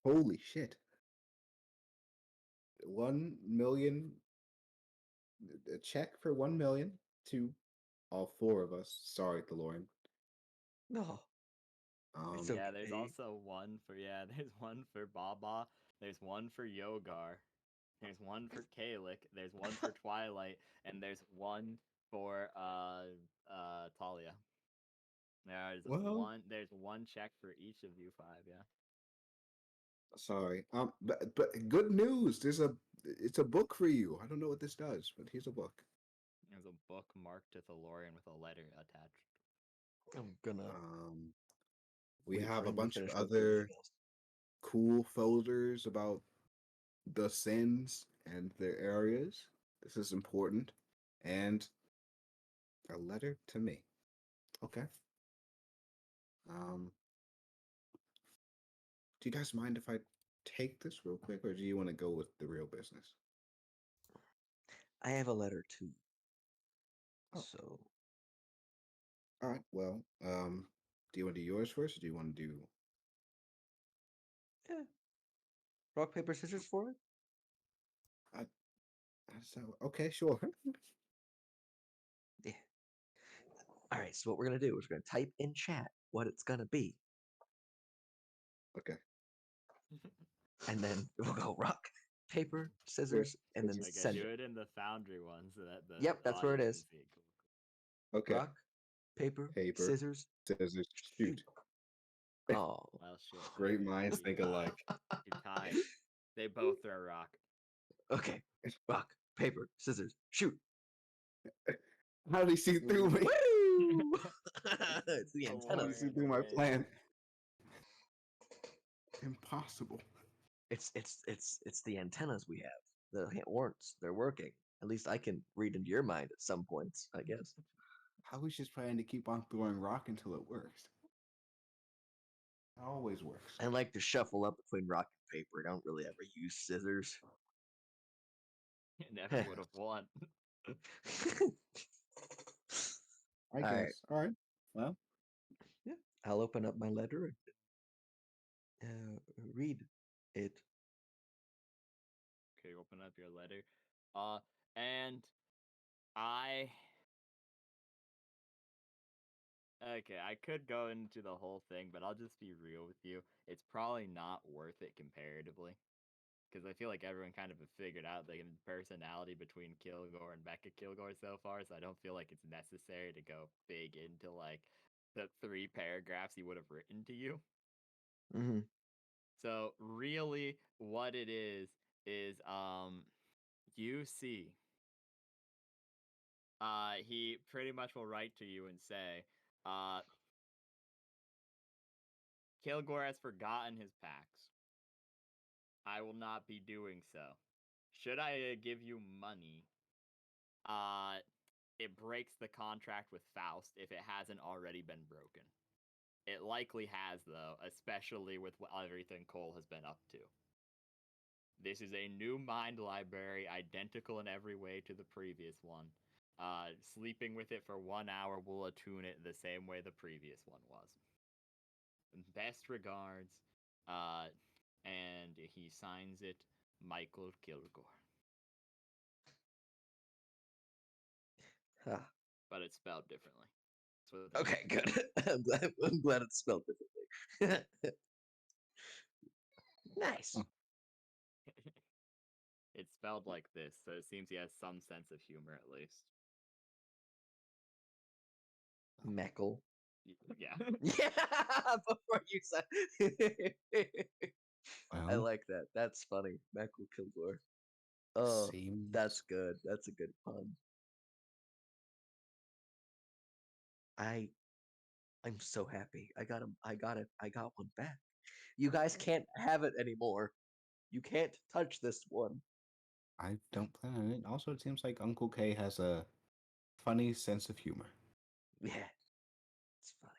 holy shit, 1 million, a check for 1 million to all 4 of us. Sorry, DeLorean. No, it's Um, Yeah, there's okay. also one for there's one for Baba, there's one for Yogar, there's one for Kalik, there's one for Twilight, and there's one for Talia. well, There's one check for each of you 5, yeah. sorry. But good news. It's a book for you. I don't know what this does, but here's a book. There's a book marked to Thalorian with a letter attached. I'm gonna We wait have for a him to bunch of finish opening other anything else. cool folders about the sins and their areas. This is important. And a letter to me. Okay. Um, do you guys mind if I take this real quick, or do you want to go with the real business? I have a letter too. Oh, So all right. Well, do you want to do yours first, or do you want to do? yeah, rock paper scissors for it. I, okay, sure. Yeah. All right. So what we're gonna do is we're gonna type in chat what it's gonna be, Okay. and then we'll go rock, paper, Here, scissors, and then scissors, Okay, send do it. it in the Foundry one so that the Yep, that's where it audience can is. see it. Cool. okay. Rock, paper, Paper, scissors, scissors, shoot. shoot. Oh. Well, shit. Great Okay, minds think alike. you tied. They both throw rock. Okay. Rock, paper, scissors, shoot. How did he see through me? Woo! It's the How did he antennas. see through my plan? Impossible. It's the antennas we have. The horns. They're working. At least I can read into your mind at some points, I guess. I was just trying to keep on throwing rock until it works. It always works. I like to shuffle up between rock and paper. I don't really ever use scissors. You never would have won. I All right. guess. All right. Well, Yeah. I'll open up my letter and read it. Okay, open up your letter. And I Okay, I could go into the whole thing, but I'll just be real with you. It's probably not worth it comparatively. Because I feel like everyone kind of figured out the personality between Kilgore and Becca Kilgore so far, so I don't feel like it's necessary to go big into like the 3 paragraphs he would have written to you. Mm-hmm. So really what it is you see he pretty much will write to you and say, Kilgore has forgotten his pacts. I will not be doing so. Should I give you money, it breaks the contract with Faust if it hasn't already been broken. It likely has, though, especially with everything Cole has been up to. This is a new mind library, identical in every way to the previous one. Sleeping with it for 1 hour will attune it the same way the previous one was. Best regards, and he signs it Michael Kilgore. Huh. But it's spelled differently. Okay, good. I'm glad it's spelled differently. Nice. It's spelled like this, so it seems he has some sense of humor at least. Meckle. Yeah. Yeah, before you said. I Well, like that. That's funny. Meckle Kilgore. Oh, seems that's good. That's a good pun. I'm so happy. I got him. I got it. I got one back. You guys can't have it anymore. You can't touch this one. I don't plan on it. Also, it seems like Uncle K has a funny sense of humor. Yeah, it's funny.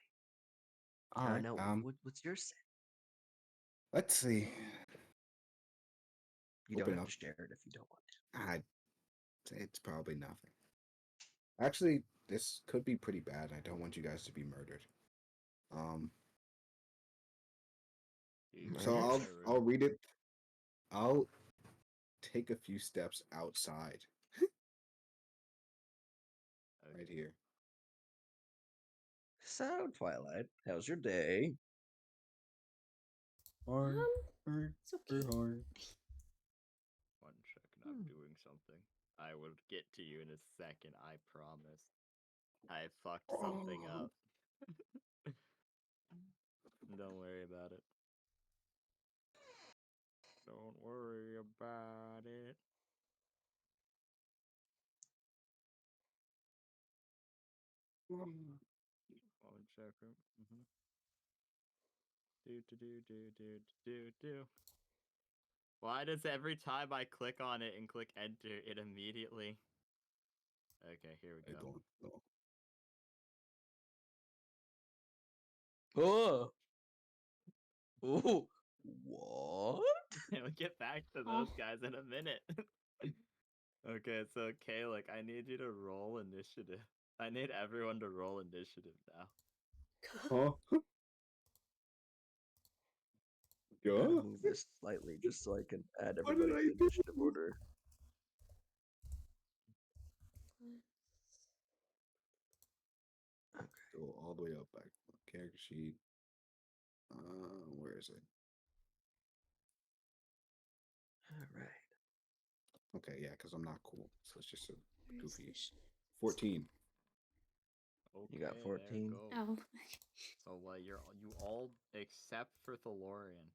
All right. No, what's your set? Let's see. You don't Open have up. to share it if you don't want to. I. It's probably nothing. Actually, this could be pretty bad. I don't want you guys to be murdered. Um. So Murdered? I'll read it. I'll take a few steps outside. Right here. So, Twilight, how's your day? Hard, It's okay. hard. 1 second, I'm doing something. I will get to you in a second, I promise. I fucked something up. Don't worry about it. Don't worry about it. One second. Do. Why does every time I click on it and click enter, it immediately... Okay, here we go. Oh! Oh! What? We'll get back to Oh. those guys in a minute. Okay, so Kalik, I need you to roll initiative. I need everyone to roll initiative now. Huh? I'm Yeah. gonna move this slightly just so I can add What did everybody I to do? initiative order. Go all the way up back. Character sheet. Where is it? All right. Okay, yeah, because I'm not cool. So it's just a Where is goofy. this? 14. Okay, You got there 14. goes. Oh. So you all except for Thalorian.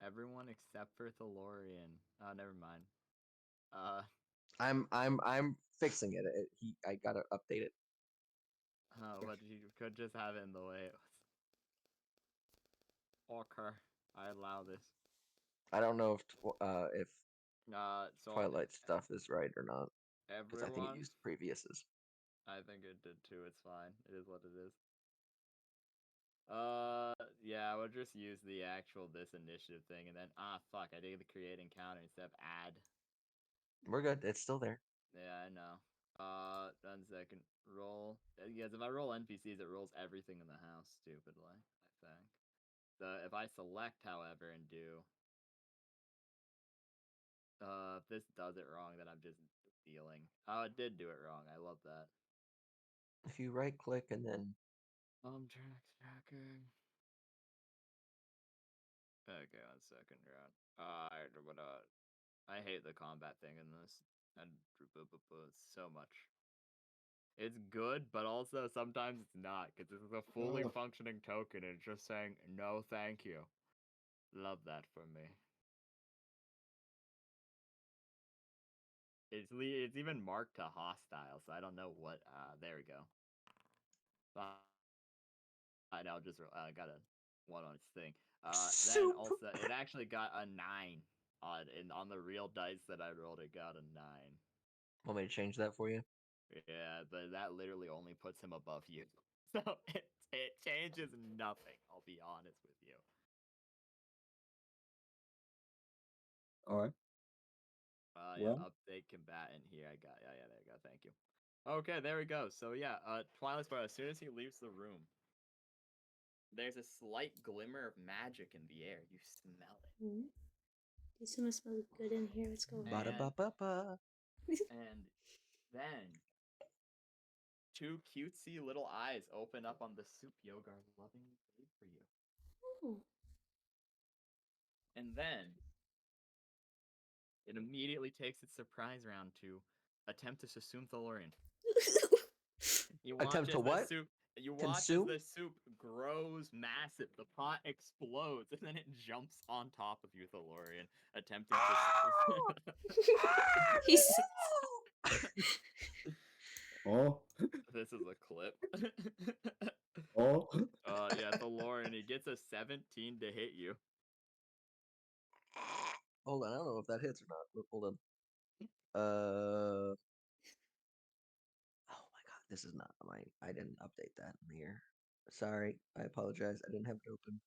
Everyone except for Thalorian. Never mind. I'm fixing it. I gotta update it. But you could just have it in the way it was. Okay, I allow this. I don't know if So Twilight stuff is right or not because I think it everyone, used previous's. I think it did too. It's fine. It is what it is. Yeah, we'll just use the actual this initiative thing, and then fuck, I did the create encounter instead of add. We're good. It's still there. Yeah, I know. 1 second. Roll. Yes, if I roll NPCs, it rolls everything in the house stupidly, I think. So if I select, however, and do... if this does it wrong, then I'm just stealing. Oh, it did do it wrong. I love that. If you right click and then Tracking. Okay, 1 second, round. I hate the combat thing in this. And so much. It's good, but also sometimes it's not, because this is a fully functioning token and it's just saying, no thank you. Love that for me. It's even marked to hostile, so I don't know what, there we go. I now just got a 1 on its thing. Then Soup. also, it actually got a 9 on the real dice that I rolled, it got a 9. Want me to change that for you? Yeah, but that literally only puts him above you. So it changes nothing, I'll be honest with you. Alright. Yeah, Well. update combatant here. I got, yeah, there you go, thank you. Okay, there we go. So yeah, Twilight Sparrow, as soon as he leaves the room, there's a slight glimmer of magic in the air. You smell it. Mm. Do someone smell good in here? What's going on? Ba-da-ba-ba-ba. And then 2 cutesy little eyes open up on the soup Yogar lovingly made for you. Oh. And then it immediately takes its surprise round to attempt to assume Thalorian. You watch Attempt as to the what? soup. You watch Consume? as the soup grows massive. The pot explodes, and then it jumps on top of you, Thalorian, attempting to. He's Oh. This is a clip. Oh. Yeah, Thalorian. He gets a 17 to hit you. Hold on, I don't know if that hits or not. Hold on. Oh my god, this is not mine. I didn't update that in here. Sorry, I apologize. I didn't have it open.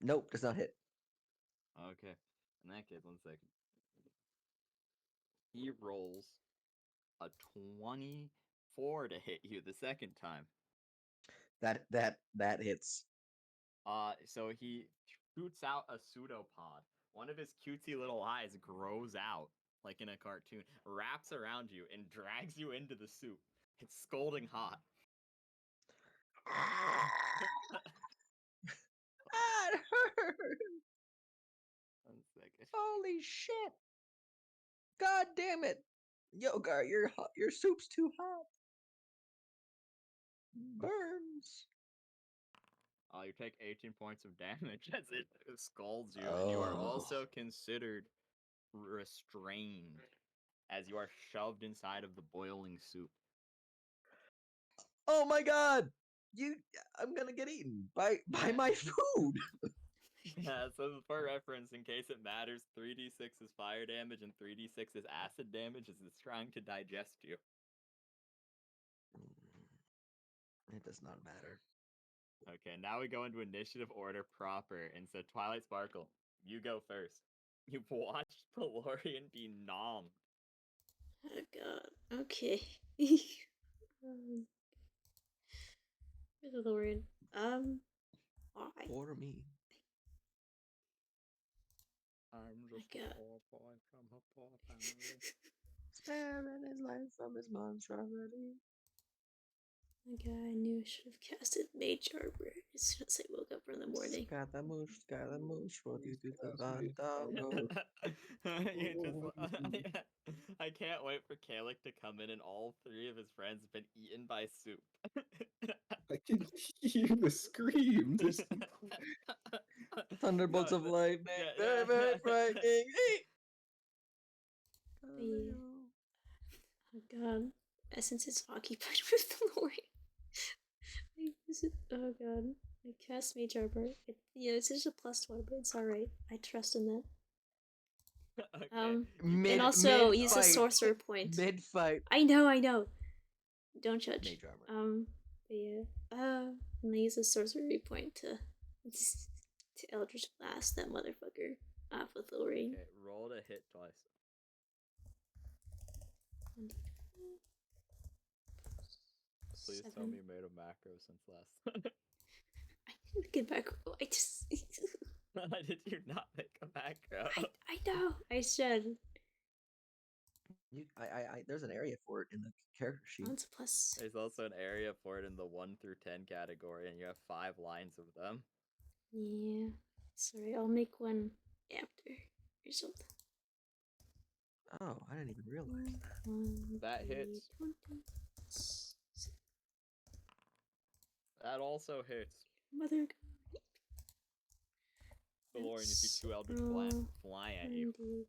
Nope, does not hit. Okay. In that case, 1 second. He rolls a 24 to hit you the second time. That hits. So he shoots out a pseudopod. One of his cutesy little eyes grows out, like in a cartoon, wraps around you, and drags you into the soup. It's scalding hot. Ah, it hurt. 1 second. Holy shit! God damn it, Yogar, your soup's too hot. Burns. You take 18 points of damage as it scalds you, and you are also considered restrained as you are shoved inside of the boiling soup. Oh my god! I'm gonna get eaten by my food. Yeah, so for reference, in case it matters, 3d6 is fire damage and 3d6 is acid damage as it's trying to digest you. It does not matter. Okay, now we go into initiative order proper, and so Twilight Sparkle, you go first. You've watched Pelorian be nommed. oh god. Okay. Good lord. Why? For me. I'm just a God. poor boy from a poor family. Sparing his life from his monster already. My god, I knew I should have casted Mage Arbor as soon as I woke up in the morning. Scaramouche, what you do to Vandago? I can't wait for Kalik to come in and all 3 of his friends have been eaten by soup. I can hear the scream. Just... Thunderbolts of lightning, yeah. very frightening. Oh god. Essence is occupied with the Lord. Oh god. I cast Mage Arbor. It's just a +1, but it's alright. I trust in that. Okay. And also use a sorcerer point. Mid-fight. I know. Don't judge. Mage Armor. But yeah. I'm gonna use a sorcery point to Eldritch Blast that motherfucker off with Lorraine. Okay, roll to hit twice. Please tell me you made a macro since last. I didn't get back. I just. Did you not make a macro? I know. I should. There's an area for it in the character sheet. That's a plus. There's also an area for it in the 1 through 10 category, and you have 5 lines of them. Yeah. Sorry, I'll make one after or something. Oh, I didn't even realize that. That hits. 20. That also hits. Mother. DeLorean, you see That's 2 eldritch fly at you. 90.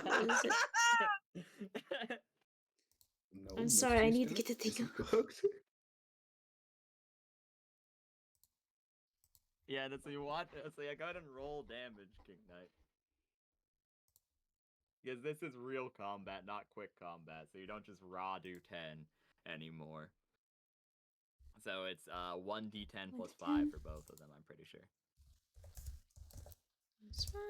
What is it? No, I'm sorry, I mystery need to stuff get the thing isn't up. cooked. Yeah, that's so you want. So yeah, go ahead and roll damage, King Knight. Because this is real combat, not quick combat. So you don't just raw do 10 anymore. So it's 1d10 plus 5 for both of them, I'm pretty sure. That's 5.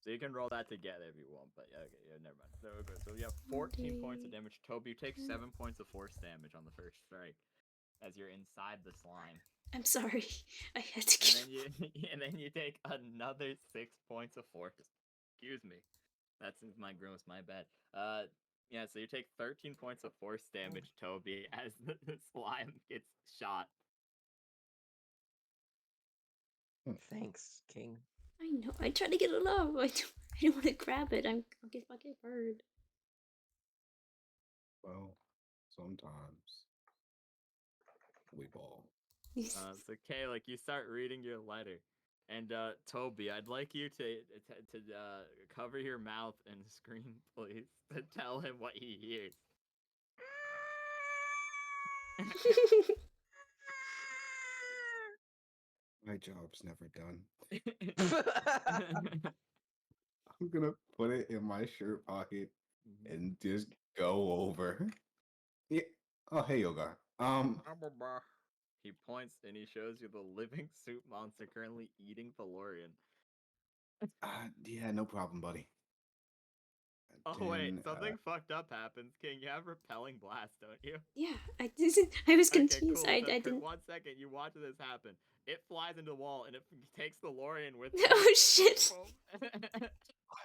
So you can roll that together if you want, but yeah, okay, yeah, never mind. So, okay, so you have 14 points of damage. Toby, you take 7 points of force damage on the first strike as you're inside the slime. I'm sorry. I had to get. And then you take another 6 points of force. Excuse me. That's my gross, my bad. Yeah, so you take 13 points of force damage, Toby, as the slime gets shot. Thanks, King. I know. I tried to get it up. I don't want to grab it. I'll get burned. Well, sometimes we ball. So Kay, like you start reading your letter, and Toby, I'd like you to cover your mouth and scream, please, to tell him what he hears. My job's never done. I'm gonna put it in my shirt pocket and just go over. Yeah. Oh, hey, Yogar. He points and he shows you the living soup monster currently eating Valorian. Yeah, no problem, buddy. Oh wait, something fucked up happens. King, you have repelling blast, don't you? Yeah, I was confused. Okay, cool. I For didn't. 1 second, you watch this happen. It flies into the wall and it takes the Lorian with Oh it. shit!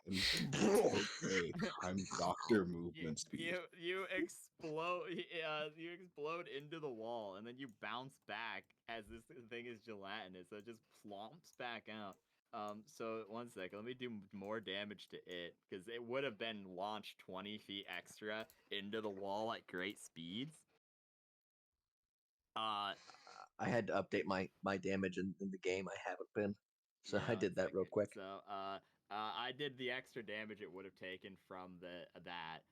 Okay, I'm Doctor Movement Speed. You explode. You explode into the wall, and then you bounce back as this thing is gelatinous, so it just plumps back out. So 1 second, let me do more damage to it because it would have been launched 20 feet extra into the wall at great speeds. I had to update my damage in the game. I haven't been, so Yeah, I did that real quick. So, I did the extra damage it would have taken from that.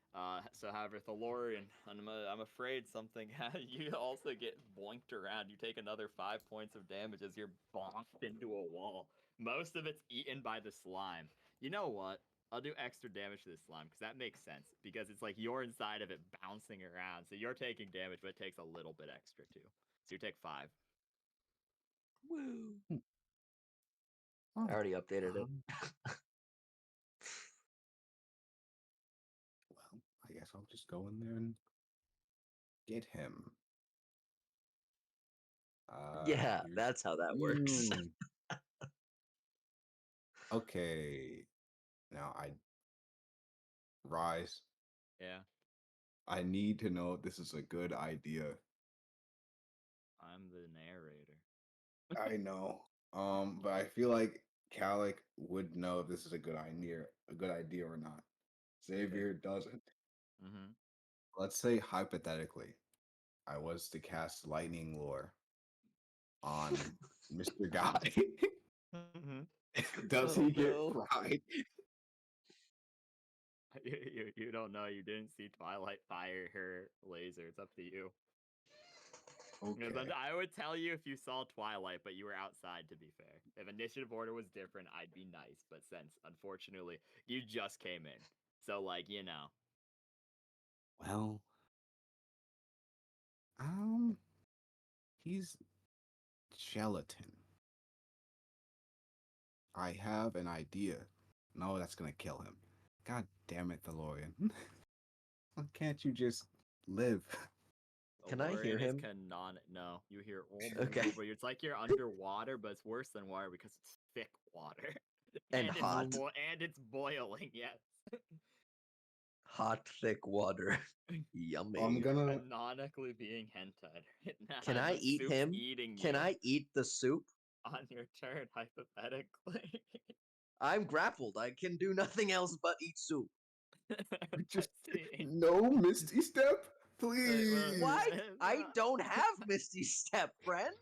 So, however, Thalorian, I'm afraid something. You also get boinked around. You take another 5 points of damage as you're bonked into a wall. Most of it's eaten by the slime. You know what? I'll do extra damage to this slime because that makes sense. Because it's like you're inside of it bouncing around, so you're taking damage, but it takes a little bit extra too. So you take 5. Woo! I already updated it. Well, I guess I'll just go in there and get him. Yeah, that's how that works. Okay. Now I rise. Yeah. I need to know if this is a good idea. I'm the narrator. I know. But I feel like Calic would know if this is a good idea or not. Xavier doesn't. Mm-hmm. Let's say hypothetically, I was to cast Lightning Lore on Mr. Guy. Does he get fried? You don't know. You didn't see Twilight fire her laser. It's up to you. Okay. I would tell you if you saw Twilight, but you were outside, to be fair. If initiative order was different, I'd be nice. But since, unfortunately, you just came in. So, like, you know. Well, he's gelatin. I have an idea. No, that's gonna kill him. God damn it, DeLorean. Why can't you just live? Can I hear him? No, you hear Okay. but it's like you're underwater, but it's worse than water because it's thick water. And hot. And it's boiling, yes. Hot, thick water. Yummy. I'm gonna. Canonically being hentai right now. Can I The eat soup's him? Eating Can you I eat the soup? on your turn, hypothetically. I'm grappled. I can do nothing else but eat soup. Just I see. no Misty Step, Wait, well, please. Why? it's, I don't have Misty Step, friend.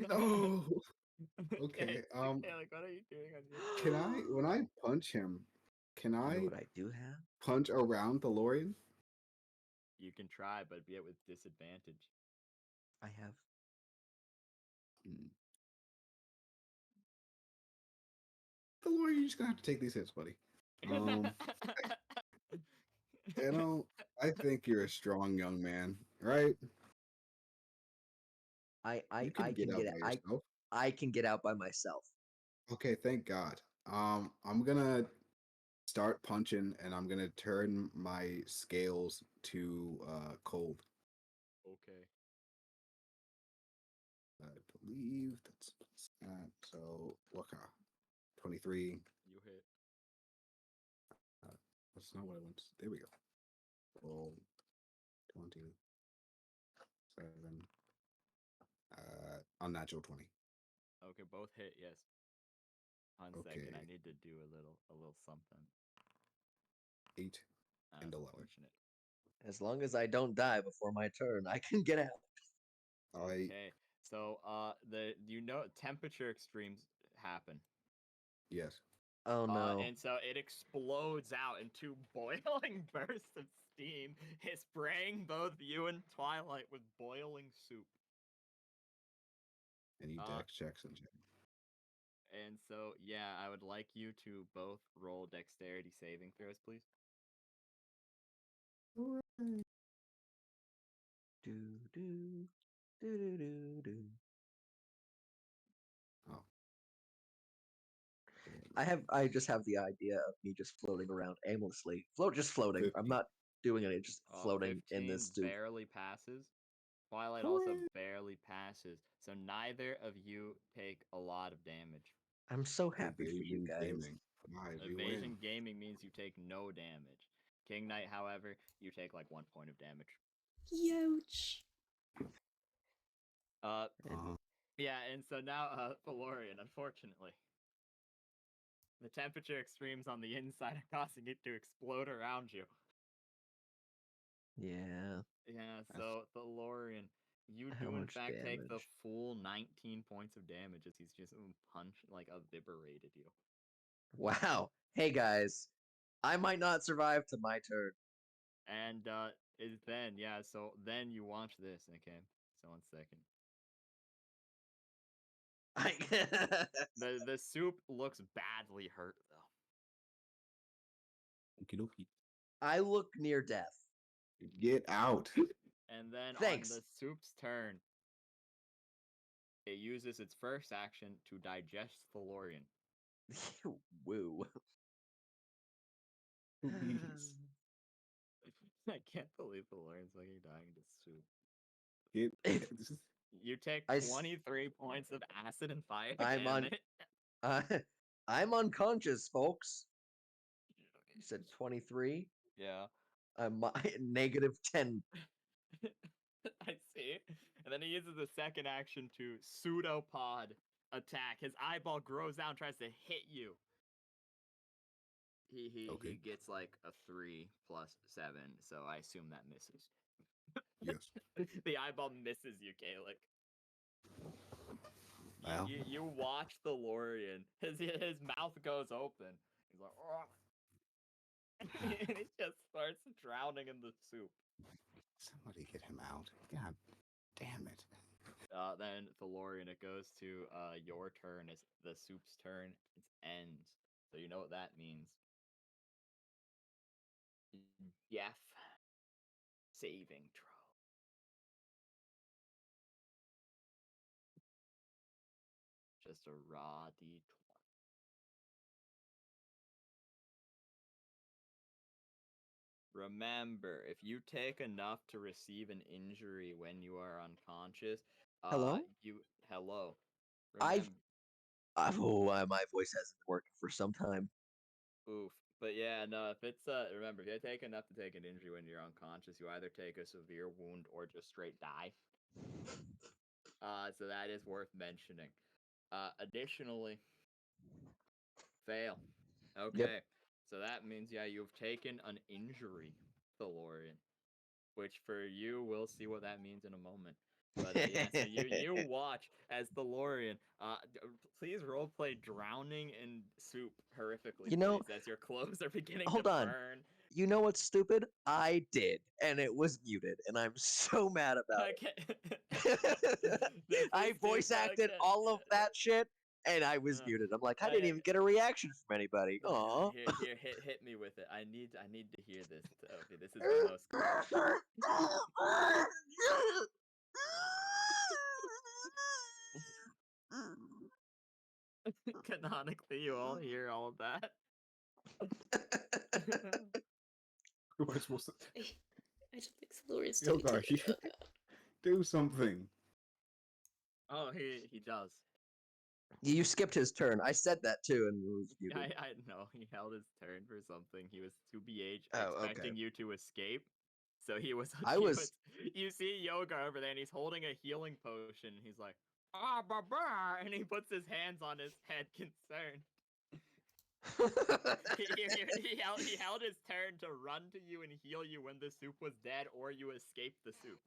No. Okay, Okay. okay, like what are you doing on your Can I when I punch him? Can You know I what I do have? punch around the Lorian? You can try, but be it with disadvantage. I have. Hmm. The Lorian, you're just gonna have to take these hits, buddy. You know, I think you're a strong young man, right? You I can get can out get by I yourself. I can get out by myself. Okay, thank God. I'm gonna start punching, and I'm gonna turn my scales to cold. Okay. I believe that's that. So what? 23. You hit. That's not what I want. There we go. Roll 27. Unnatural 20. Okay, both hit, yes. 1 second, I Okay, need to do a little something. 8 and That's 11. unfortunate. As long as I don't die before my turn, I can get out. I Okay. So temperature extremes happen. yes. Oh no. And so it explodes out into boiling bursts of steam, spraying both you and Twilight with boiling soup. Any Uh, dex checks and check. and so yeah, I would like you to both roll dexterity saving throws, please. Do do do do do do. Oh, I just have the idea of me just floating around aimlessly. Just floating. I'm 50. not doing any, just floating in 15 this soup. barely passes. Twilight also Hooray. barely passes. So neither of you take a lot of damage. I'm so happy for you Evasion guys. gaming. Nice, we win. Evasion gaming means you take no damage. King Knight, however, you take like 1 point of damage. Youch. Uh, Yeah, and so now, Valorian, unfortunately. The temperature extremes on the inside are causing it to explode around you. Yeah. Yeah, so Valorian, you How do in much fact take the damage? full 19 points of damage as he's just eviscerated you. Wow. Hey guys, I might not survive to my turn. And so then you watch this, okay? So 1 second. The soup looks badly hurt though. okie dokie. I look near death. Get out. And then Thanks. on the soup's turn, it uses its first action to digest Thalorian. Woo. Please. I can't believe Thalorian's fucking dying to soup. This is You take I s- 23 points of acid and fire I'm on- damage. I'm unconscious, folks. You said 23? Yeah. I'm -10. I see. And then he uses the second action to pseudopod attack. His eyeball grows out and tries to hit you. Okay. He gets like a 3 plus 7, so I assume that misses. yes. The eyeball misses you, Kalik. Well, You watch the Lorian. His mouth goes open. He's like, "Ugh." And he just starts drowning in the soup. somebody get him out. God damn it. Then Thalorian, it goes to your turn. It's the soup's turn. It ends. So you know what that means. Jeff saving throw. Just a raw d20. Remember, if you take enough to receive an injury when you are unconscious, Hello? hello. I've Remember, my voice hasn't been working for some time. oof. But yeah, no, if it's remember, if you take enough to take an injury when you're unconscious, you either take a severe wound or just straight die. So that is worth mentioning. Additionally, fail. Okay. So that means you've taken an injury, Thalorian. Which for you, we'll see what that means in a moment. But yeah, so you watch as Thalorian. Please roleplay drowning in soup horrifically, You know, please, as your clothes are beginning hold to on. burn. You know what's stupid? I did, and it was muted, and I'm so mad about Okay. it. This I is voice super acted okay. all of that shit, and I was muted. I'm like, I didn't even get a reaction from anybody. Aw. Here, hit me with it. I need to hear this. Okay, this is the most. Canonically, you all hear all of that. Who am I supposed to I don't think Lori's Yo, talking to guys, me. Oh god. do something? Oh, he does. You skipped his turn. I said that too, and it was muted. I know he held his turn for something. He was too BH Oh, okay. expecting you to escape. So he was. I was- You see Yoga over there, and he's holding a healing potion. He's like, ah, bah, and he puts his hands on his head, concerned. He held his turn to run to you and heal you when the soup was dead, or you escaped the soup.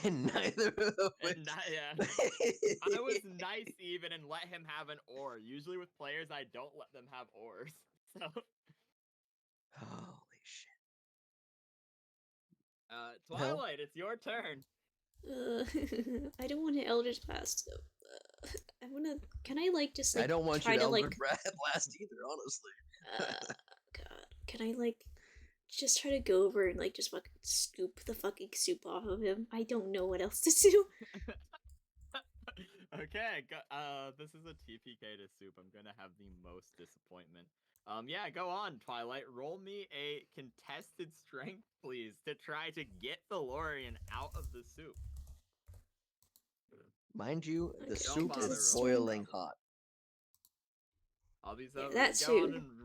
And neither of which. I was nice even and let him have an ore. Usually with players, I don't let them have ores. So. Holy shit. Twilight, it's your turn. I don't want to Eldritch Blast. I wanna. Can I like just like? I don't want try you to to like. Eldritch Blast either, honestly. God, can I like just try to go over and like just fucking scoop the fucking soup off of him? I don't know what else to do. Okay, this is a TPK to soup. I'm gonna have the most disappointment. Yeah, go on, Twilight. Roll me a contested strength, please, to try to get the Lorian out of the soup. Mind you, the Okay, soup is contested boiling strength. hot. I'll be Yeah, so that go on too. and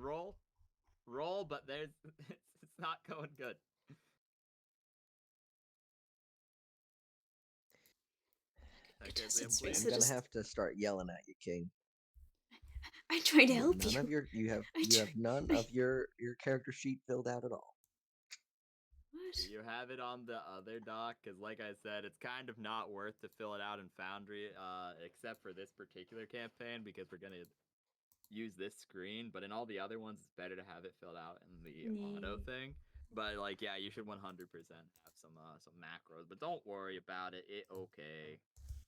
roll, but there's it's not going good. Okay, Contested Liam, strength. I'm please. So gonna just have to start yelling at you, King. I'm trying to help None you. of your you have none of your character sheet filled out at all. What? You have it on the other doc, because like I said, it's kind of not worth to fill it out in Foundry, except for this particular campaign, because we're going to use this screen, but in all the other ones, it's better to have it filled out in the auto thing. But, like, yeah, you should 100% have some macros, but don't worry about it. Okay.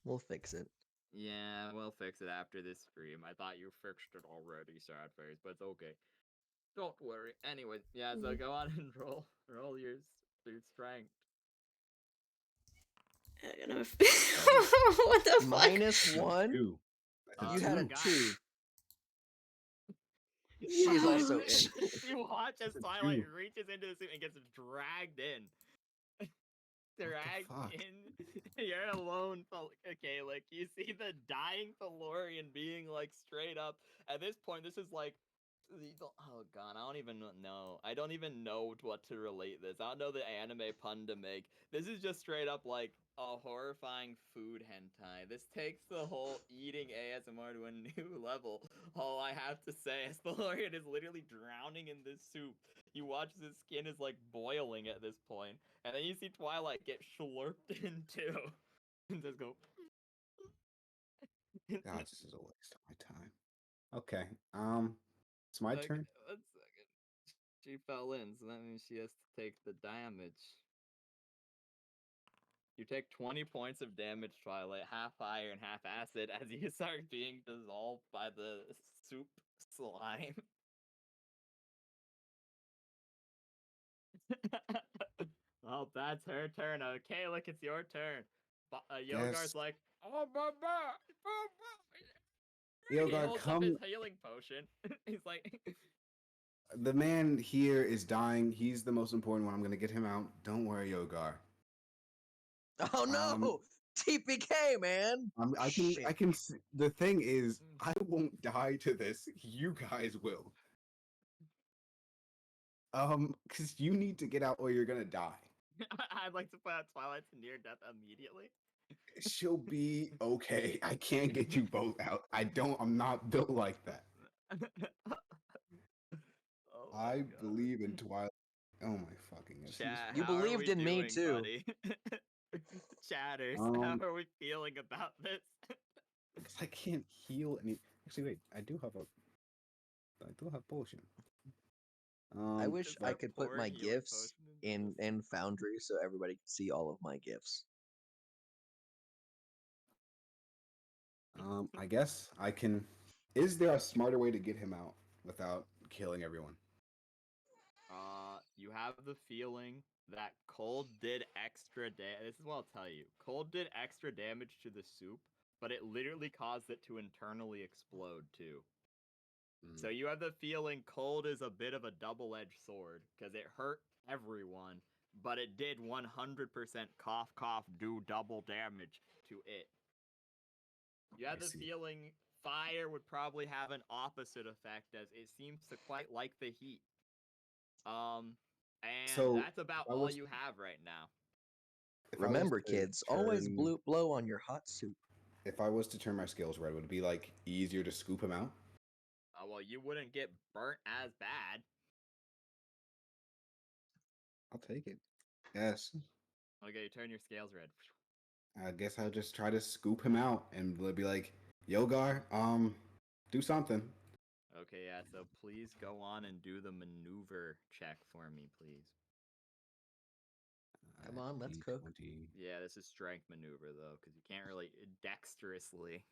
We'll fix it. Yeah, we'll fix it after this stream. I thought you fixed it already, sad face, but it's okay. Don't worry. Anyway, yeah, so go on and roll your strength. I don't know if... What the fuck? -1. Two. You had a God. 2. She's She's also in. You watch as Twilight reaches into the suit and gets dragged in. Dragged in. You're alone. Okay, like you see the dying Thalorian being like straight up. At this point, this is like, oh god, I don't even know. I don't even know what to relate this. I don't know the anime pun to make. This is just straight up like a horrifying food hentai. This takes the whole eating ASMR to a new level. All I have to say is Thalorian is literally drowning in this soup. You watch his skin is like boiling at this point, and then you see Twilight get slurped into, and just go. God, this is a waste of my time. Okay, it's my turn. 1 second. She fell in, so that means she has to take the damage. You take 20 points of damage, Twilight, half fire and half acid, as you start being dissolved by the soup slime. Well, that's her turn. Okay, look, it's your turn. Yogar's Yes. like, oh, baba. He Yogar, holds up come. his healing potion. He's like, The man here is dying. He's the most important one. I'm gonna get him out. Don't worry, Yogar. Oh no! TPK, man. I Shit. can. The thing is, I won't die to this. You guys will. Because you need to get out or you're gonna die. I'd like to put out Twilight's near death immediately. She'll be okay. I can't get you both out. I'm not built like that. Oh my I God. believe in Twilight. Oh my fucking goodness. Chat, You how are believed we in me doing, too. buddy? Chatters, how are we feeling about this? Because I can't heal any. Actually, wait. I do have potion. I wish Just I start could put my pouring healing gifts potion into in Foundry so everybody could see all of my gifts. I guess I can. Is there a smarter way to get him out without killing everyone? You have the feeling that cold did extra damage. This is what I'll tell you. Cold did extra damage to the soup, but it literally caused it to internally explode too. So you have the feeling cold is a bit of a double-edged sword because it hurt everyone, but it did 100% cough do double damage to it. You have I the see. feeling fire would probably have an opposite effect as it seems to quite like the heat. And So, that's about if I all was- you have right now. If I was Remember, to kids, always turn- blow on your hot soup. If I was to turn my skills red, would it be like easier to scoop him out? Well, you wouldn't get burnt as bad. I'll take it. Yes. Okay, you turn your scales red. I guess I'll just try to scoop him out and we'll be like, Yogar, do something. Okay, yeah, so please go on and do the maneuver check for me, please. Come on, let's cook. D20. Yeah, this is strength maneuver, though, because you can't really dexterously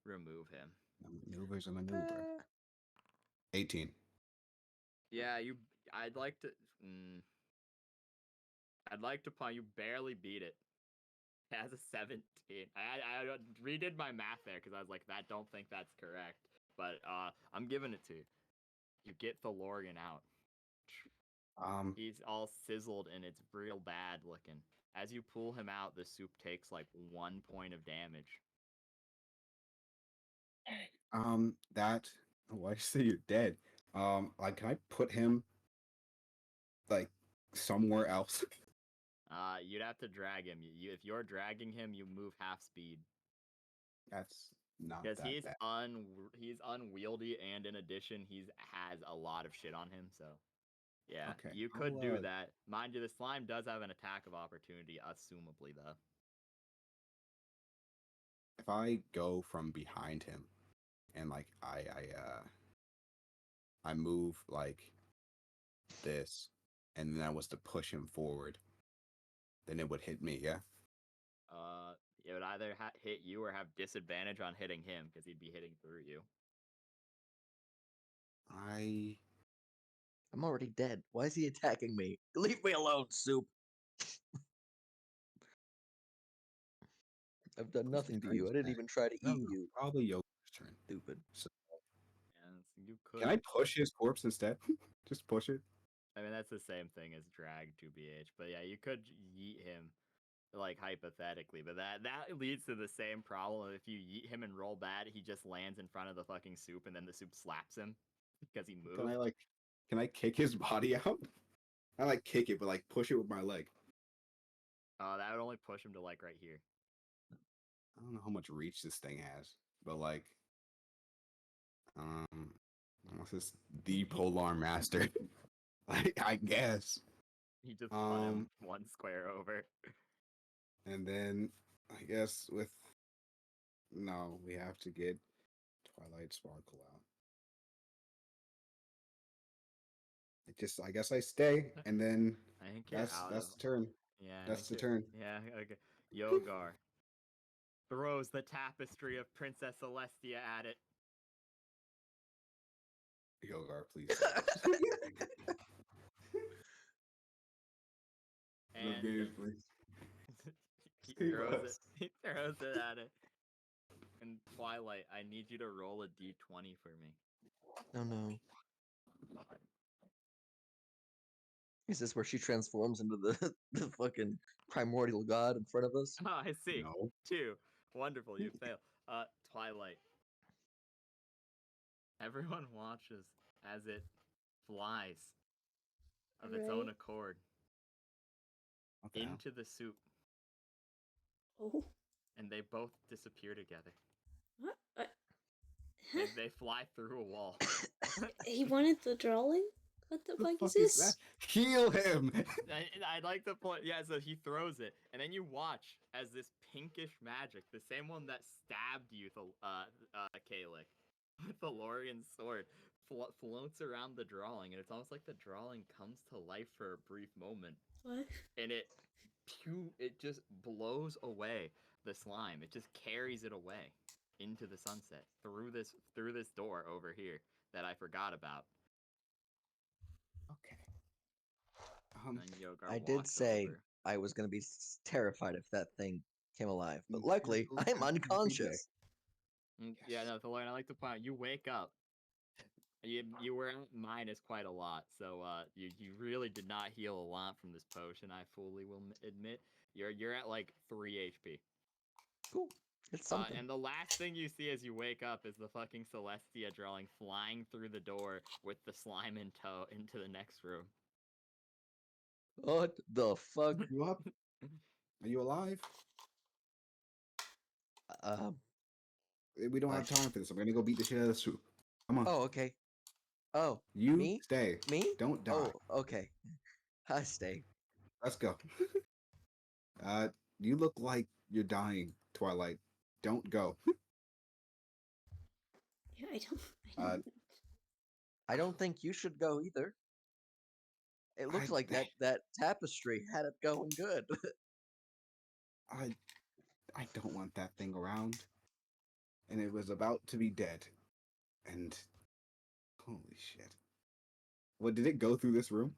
remove him. A maneuver's a maneuver. 18. Yeah, I'd like to... I'd like to point you barely beat it. It has a 17. I redid my math there, because I was like, don't think that's correct. But I'm giving it to you. You get the Lorgan out. He's all sizzled and it's real bad looking. As you pull him out, the soup takes like 1 point of damage. Why you say you're dead? Like, can I put him like somewhere else? You'd have to drag him. If you're dragging him, you move half speed. That's not Because that bad. he's unwieldy, and in addition, has a lot of shit on him. So, yeah, Okay, you could I'll, do that. Mind you, the slime does have an attack of opportunity, assumably though. If I go from behind him and like I move like this, and then I was to push him forward, then it would hit me. Yeah. It would either hit you or have disadvantage on hitting him because he'd be hitting through you. I'm already dead. Why is he attacking me? Leave me alone, soup. I've done nothing to you. I didn't even try to eat you. Probably Yoga's turn. Stupid. So, And you could. can I push his corpse instead? Just push it. I mean, that's the same thing as drag 2BH, but yeah, you could yeet him, like hypothetically, but that leads to the same problem. If you yeet him and roll bad, he just lands in front of the fucking soup, and then the soup slaps him because he moved. Can I kick his body out? I like kick it, but like push it with my leg. That would only push him to like right here. I don't know how much reach this thing has, but like, what's this? The Polar Master. I guess. He just put him 1 square over. And then I guess we have to get Twilight Sparkle out. I guess I stay, and then I think you're out that's of... the turn. Yeah, That's the turn. Yeah, okay. Yogar throws the tapestry of Princess Celestia at it. Yogar, please. And please. he throws it at it. And Twilight, I need you to roll a d20 for me. Oh no. Is this where she transforms into the fucking primordial god in front of us? Oh, I see. No. 2. Wonderful, you fail. Twilight. Everyone watches as it flies of its own Right. accord What the hell? into the soup, Oh. and they both disappear together. What? Huh? They fly through a wall. He wanted the drawing? What the The fuck fuck is is that? this? Heal him! I'd like to point. Yeah, so he throws it, and then you watch as this pinkish magic, the same one that stabbed you, Kalik, with the Lorian sword, floats around the drawing, and it's almost like the drawing comes to life for a brief moment, What? and it just blows away the slime. It just carries it away into the sunset through this door over here that I forgot about. Okay. And then Yogar I did walks say over. I was going to be terrified if that thing came alive, but You luckily do I'm that every day. unconscious. Yeah, Yes. no, the line I like to point out, you wake up. You were at minus quite a lot, so you really did not heal a lot from this potion. I fully will admit you're at like 3 HP. Cool. It's something. And the last thing you see as you wake up is the fucking Celestia drawing flying through the door with the slime in tow into the next room. What the fuck? You up? Are you alive? Um. We don't have I- time for this. I'm gonna go beat the shit out of the soup. Come on. Oh, okay. Oh, You me? stay. Me? Don't die. Oh, okay. I stay. Let's go. You look like you're dying, Twilight. Don't go. Yeah, I Uh, don't. I don't think you should go either. It looks I- like that tapestry had it going good. I don't want that thing around. And it was about to be dead. And holy shit. What, did it go through this room?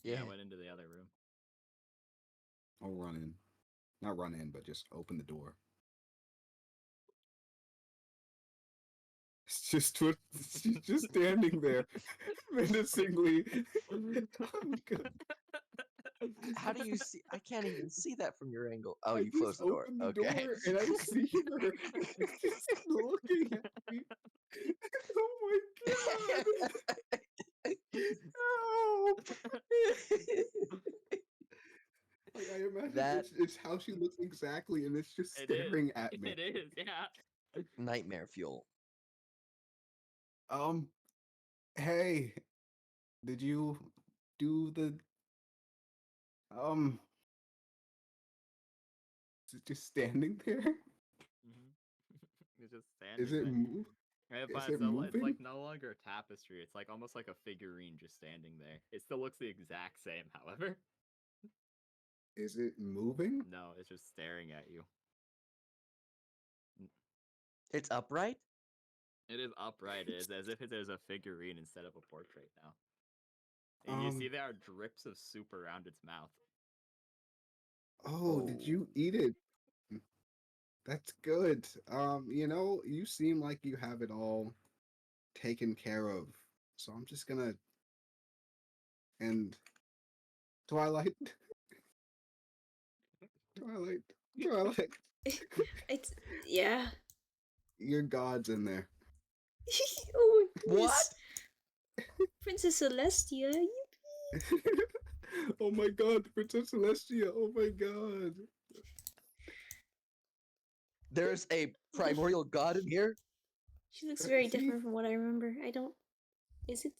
Yeah, Yeah. I went into the other room. I'll run in. Not run in, but just open the door. She's just standing there menacingly. I'm good. How do you see? I can't even see that from your angle. Oh, I you just closed the door. opened the Okay. door and I see her just looking at me. Oh my god! Help! Like I imagine That it's how she looks exactly, and it's just It is. staring at me. It is, yeah. nightmare fuel. Hey, did you do the is it just standing there? It's just standing Is it there. move? But Is it it's moving? like no longer a tapestry. It's like almost like a figurine just standing there. It still looks the exact same, however. Is it moving? No, it's just staring at you. It's upright. It is upright. It is as if it is a figurine instead of a portrait now. And you see there are drips of soup around its mouth. Oh, did you eat it? That's good. You seem like you have it all taken care of. So I'm just gonna end Twilight. Twilight. Twilight. It's yeah. Your god's in there. Oh my What? goodness. Princess Celestia. Oh my god, Princess Celestia. Oh my god. There's a primordial god in here. She looks very See? different from what I remember. I don't. Is it?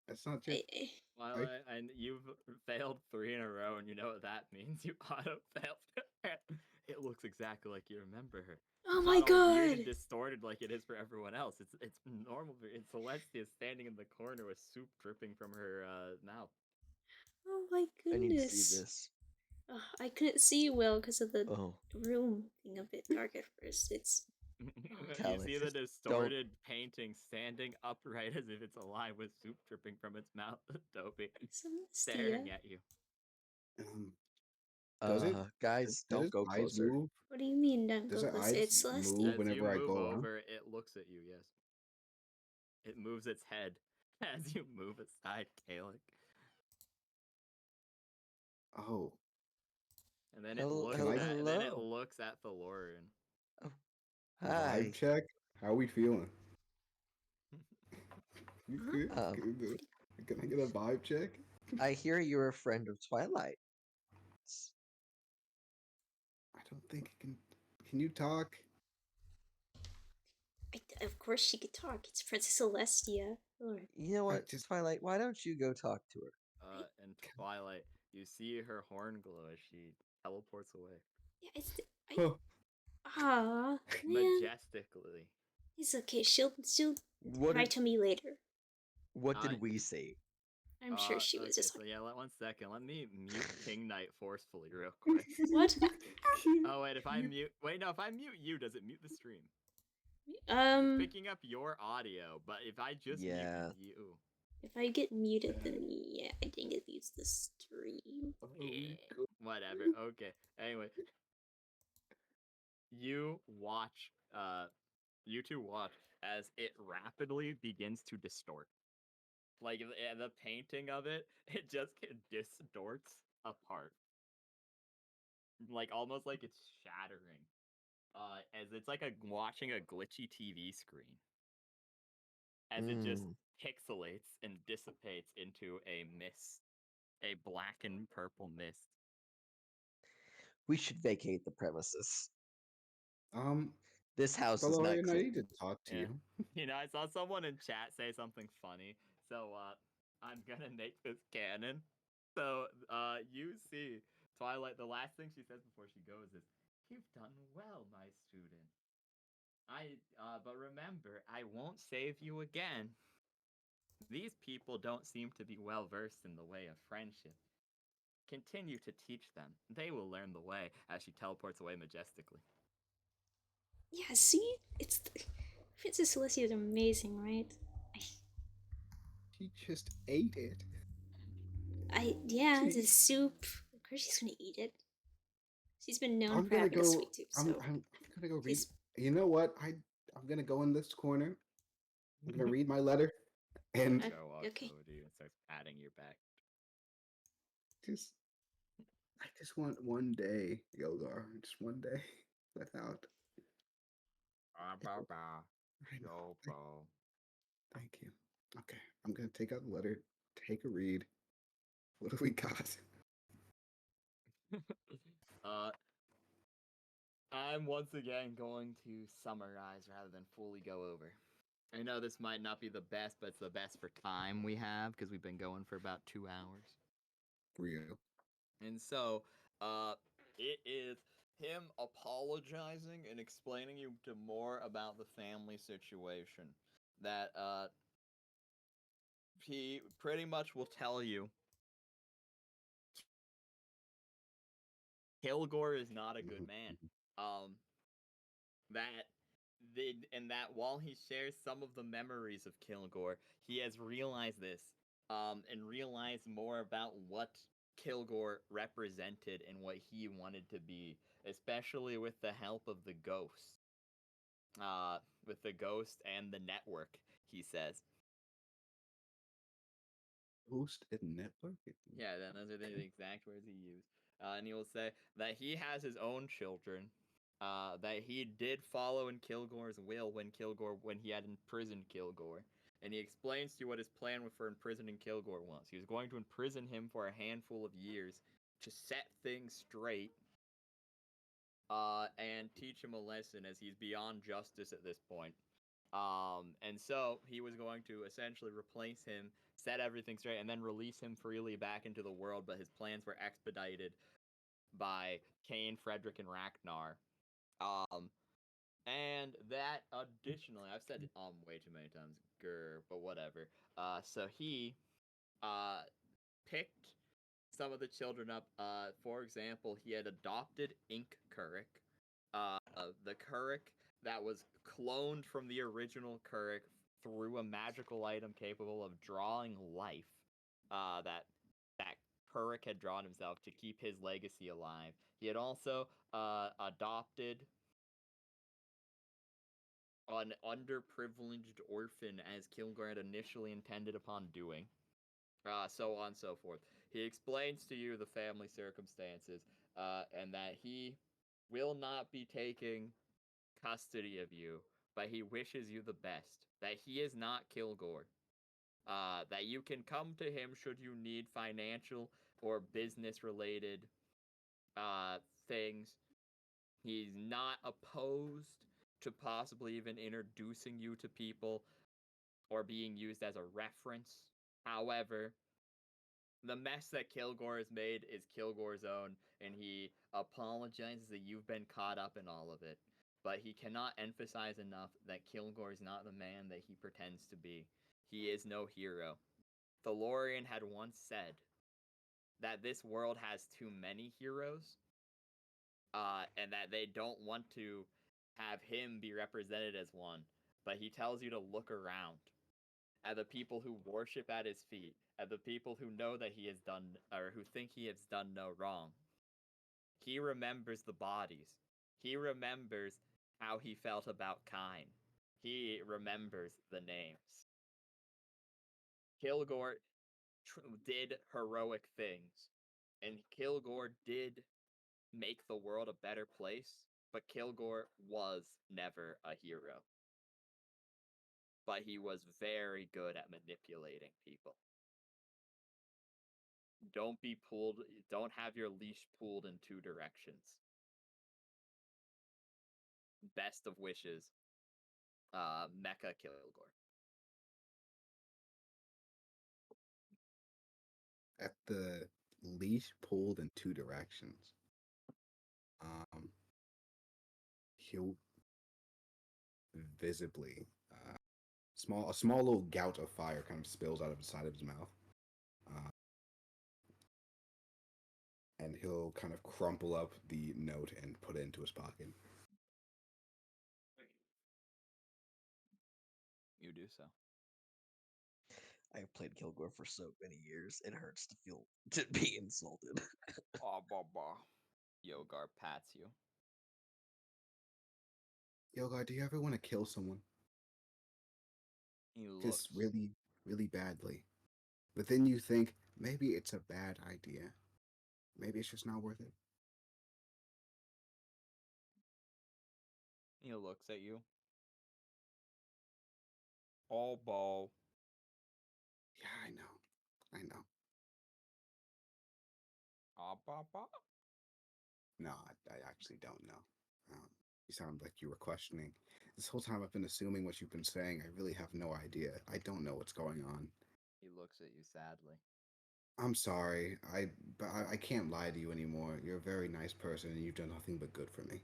That's not just Well, and you've failed 3 in a row, and you know what that means. You auto failed. It looks exactly like you remember her. Oh It's my not all weird and god! distorted like it is for everyone else. It's normal. It's Celestia standing in the corner with soup dripping from her mouth. Oh my I need to see goodness. this. I couldn't see well because of the Oh, room being a bit dark at first. It's You see Calix, the don't. distorted painting standing upright as if it's alive with soup dripping from its mouth, Dopey, staring Celestia. at you. Does it? Guys, Does don't its go eyes closer. move? What do you mean, don't Does go it close? eyes It's move Celestia. As whenever you I move go around? over, it looks at you, yes. It moves its head as you move aside, Kalik. Oh, And then Hello, and then it hello. looks at Thalorian. Oh, vibe hi. check. How are we feeling? You Huh? good? Good. Can I get a vibe check? I hear you're a friend of Twilight. I don't think it can. Can you talk? Of course she could talk. It's Princess Celestia. Or You know I what, just. Twilight? Why don't you go talk to her? In Twilight, you see her horn glow as she teleports away. yeah, it's I. Oh, Ah, man, Majestically. it's okay. She'll What cry did to me later. what Uh, did we say? I'm sure she was okay, just so like, yeah, 1 second. Let me mute King Knight forcefully real quick. what? Oh wait, if I mute if I mute you, does it mute the stream? It's Um, picking up your audio, but if I just Yeah. mute you, if I get muted, then yeah, I think it mutes the stream. Oh, whatever. Okay. Anyway, you watch you two watch as it rapidly begins to distort. Like the painting of it, it just distorts apart. Like almost like it's shattering. As it's like watching a glitchy TV screen. As it just Mm. pixelates and dissipates into a mist, a black and purple mist. We should vacate the premises. Um, This house is not Valorian, I need to clean. talk to Yeah. you. You know, I saw someone in chat say something funny, so I'm gonna make this canon. So you see Twilight. The last thing she says before she goes is, "You've done well, my student. But remember, I won't save you again. These people don't seem to be well versed in the way of friendship. Continue to teach them. They will learn the way." As she teleports away majestically. Yeah, see, Princess Celestia is amazing, right? She just ate it. Yeah, She, the soup. Of course, she's gonna eat it. She's been known I'm for gonna having a go. sweet tooth, so I'm gonna go read. please. You know what? I'm gonna go in this corner. I'm gonna read my letter, and Go walks Okay. over to you and starts patting your back. just I just want one day, Yogar. Just one day without. I know. Thank you. Okay, I'm gonna take out the letter, take a read. What do we got? uh, I'm once again going to summarize rather than fully go over. I know this might not be the best, but it's the best for time we have because we've been going for about 2 hours. Real. And so, it is him apologizing and explaining you to more about the family situation. That he pretty much will tell you Kilgore is not a good man. That and that while he shares some of the memories of Kilgore, he has realized this, and realized more about what Kilgore represented and what he wanted to be, especially with the help of the ghost. With the ghost and the network, he says. Host and network. Yeah, those are the exact words he used. And he will say that he has his own children. That he did follow in Kilgore's will when he had imprisoned Kilgore. And he explains to you what his plan for imprisoning Kilgore was. He was going to imprison him for a handful of years to set things straight. And teach him a lesson as he's beyond justice at this point. And so he was going to essentially replace him, set everything straight, and then release him freely back into the world. But his plans were expedited by Cain, Frederick, and Ragnar. And that additionally, I've said way too many times, grr, but whatever. So he picked some of the children up. For example, he had adopted Ink Kuruk, the Kuruk that was cloned from the original Kuruk through a magical item capable of drawing life. That Kuruk had drawn himself to keep his legacy alive. He had also adopted an underprivileged orphan as Kilgore had initially intended upon doing. So on and so forth. He explains to you the family circumstances, and that he will not be taking custody of you, but he wishes you the best. That he is not Kilgore. that you can come to him should you need financial or business related things. He's not opposed to possibly even introducing you to people or being used as a reference. However, the mess that Kilgore has made is Kilgore's own, and he apologizes that you've been caught up in all of it. But he cannot emphasize enough that Kilgore is not the man that he pretends to be. He is no hero. Thalorian had once said that this world has too many heroes, and that they don't want to have him be represented as one. But he tells you to look around at the people who worship at his feet, at the people who know that he has done, or who think he has done no wrong. He remembers the bodies. He remembers how he felt about Kine. He remembers the names. Kilgore did heroic things, and Kilgore did make the world a better place, but Kilgore was never a hero. But he was very good at manipulating people. Don't have your leash pulled in two directions. Best of wishes, Mecha Kilgore. At the leash pulled in two directions. He'll visibly a small little gout of fire kind of spills out of the side of his mouth. And he'll kind of crumple up the note and put it into his pocket. You do so. I have played Kilgore for so many years. It hurts to be insulted. Oh, bah. Yogar pats you. Yogar, do you ever want to kill someone? He looks. Just really, really badly. But then you think, maybe it's a bad idea. Maybe it's just not worth it. He looks at you. Oh, ball. Yeah, I know. Ah, bah. No, I actually don't know. You sound like you were questioning. This whole time I've been assuming what you've been saying. I really have no idea. I don't know what's going on. He looks at you sadly. I'm sorry. But I can't lie to you anymore. You're a very nice person, and you've done nothing but good for me.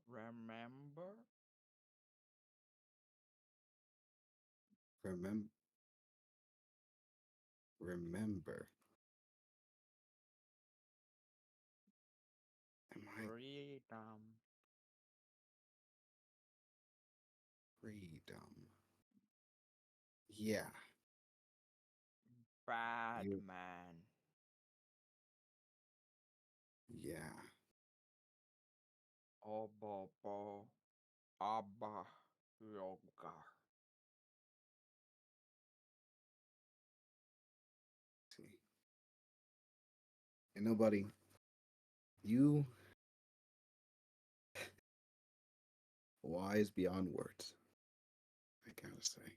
Remember? Remember. Am I freedom? Yeah. Bad You- man. Yeah. Oh, bah. Abba. Yoga. See. And nobody. You. Wise beyond words. I gotta say.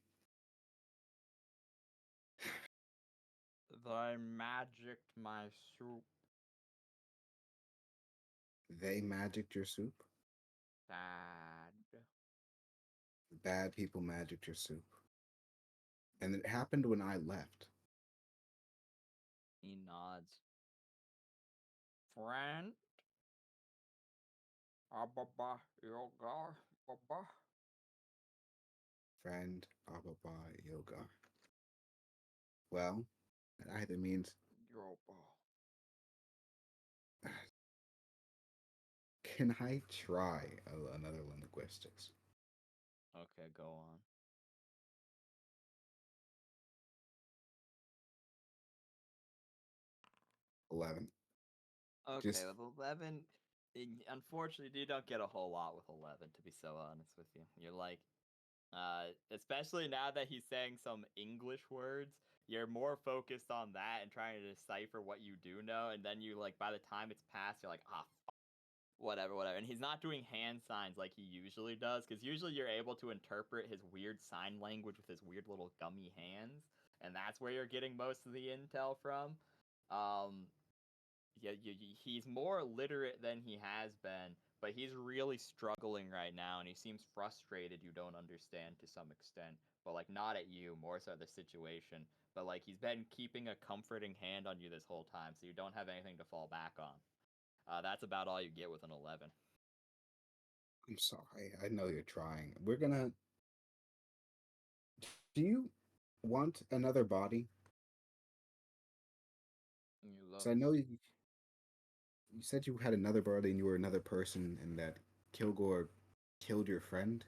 Thy magicked my soup. They magicked your soup? Sad. Bad people magicked your soup. And it happened when I left. He nods. Friend? Abba. Yoga. Baba. Friend, Ababa, Yoga. Well, that either means Yoba. can I try another linguistics? Okay, go on. 11. Okay, Just- with 11, unfortunately, you don't get a whole lot with 11, to be so honest with you. You're like, especially now that he's saying some English words, you're more focused on that and trying to decipher what you do know, and then you, like, by the time it's passed, you're like, ah, fuck. whatever. And he's not doing hand signs like he usually does, because usually you're able to interpret his weird sign language with his weird little gummy hands, and that's where you're getting most of the intel from. Um, yeah, he's more literate than he has been, but he's really struggling right now, and he seems frustrated you don't understand to some extent. But like not at you, more so the situation. But like he's been keeping a comforting hand on you this whole time, so you don't have anything to fall back on. That's about all you get with an 11. I'm sorry. I know you're trying. We're gonna. Do you want another body? You Because I know you said you had another body and you were another person, and that Kilgore killed your friend.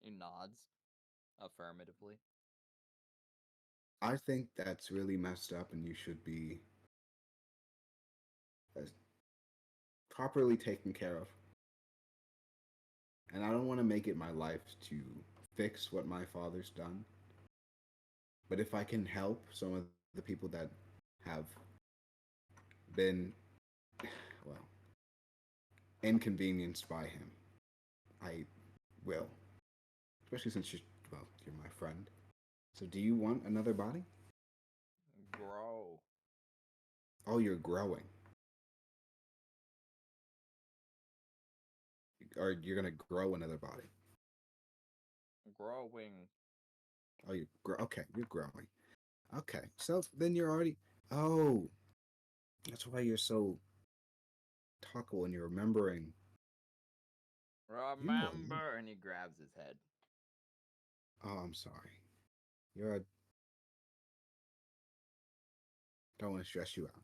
He nods affirmatively. I think that's really messed up, and you should be uh, properly taken care of. And I don't want to make it my life to fix what my father's done. But if I can help some of the people that have been, well, inconvenienced by him, I will. Especially since you're my friend. So do you want another body? Grow. Oh, you're growing. Or you're gonna grow another body. Growing. Oh, okay, you're growing. Okay, so then you're already. Oh, that's why you're so talkable and you're remembering. You know a lot. Remember, and he grabs his head. Oh, I'm sorry. You're a. Don't want to stress you out.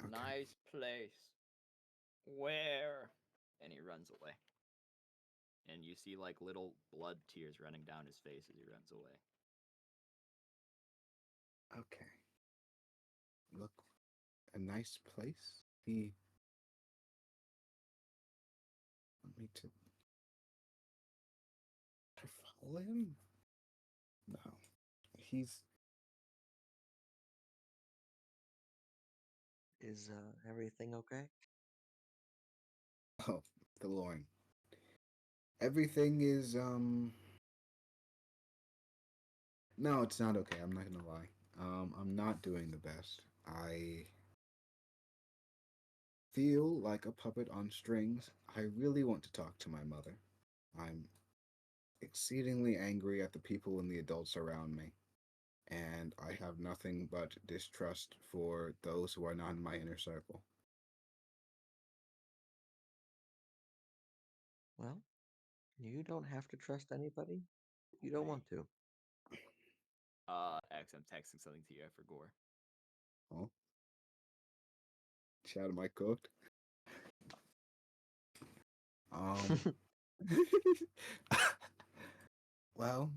Okay. Nice place. Where? And he runs away. And you see like little blood tears running down his face as he runs away. Okay. Look, a nice place. He want me to follow him? No. He's Is everything okay? oh the loin. Everything is no, it's not okay. I'm not gonna lie. I'm not doing the best. I feel like a puppet on strings. I really want to talk to my mother. I'm exceedingly angry at the people and the adults around me, and I have nothing but distrust for those who are not in my inner circle. Well, you don't have to trust anybody. You don't want to. X, I'm texting something to you for Gore. Oh, shout am I cooked? Um, well,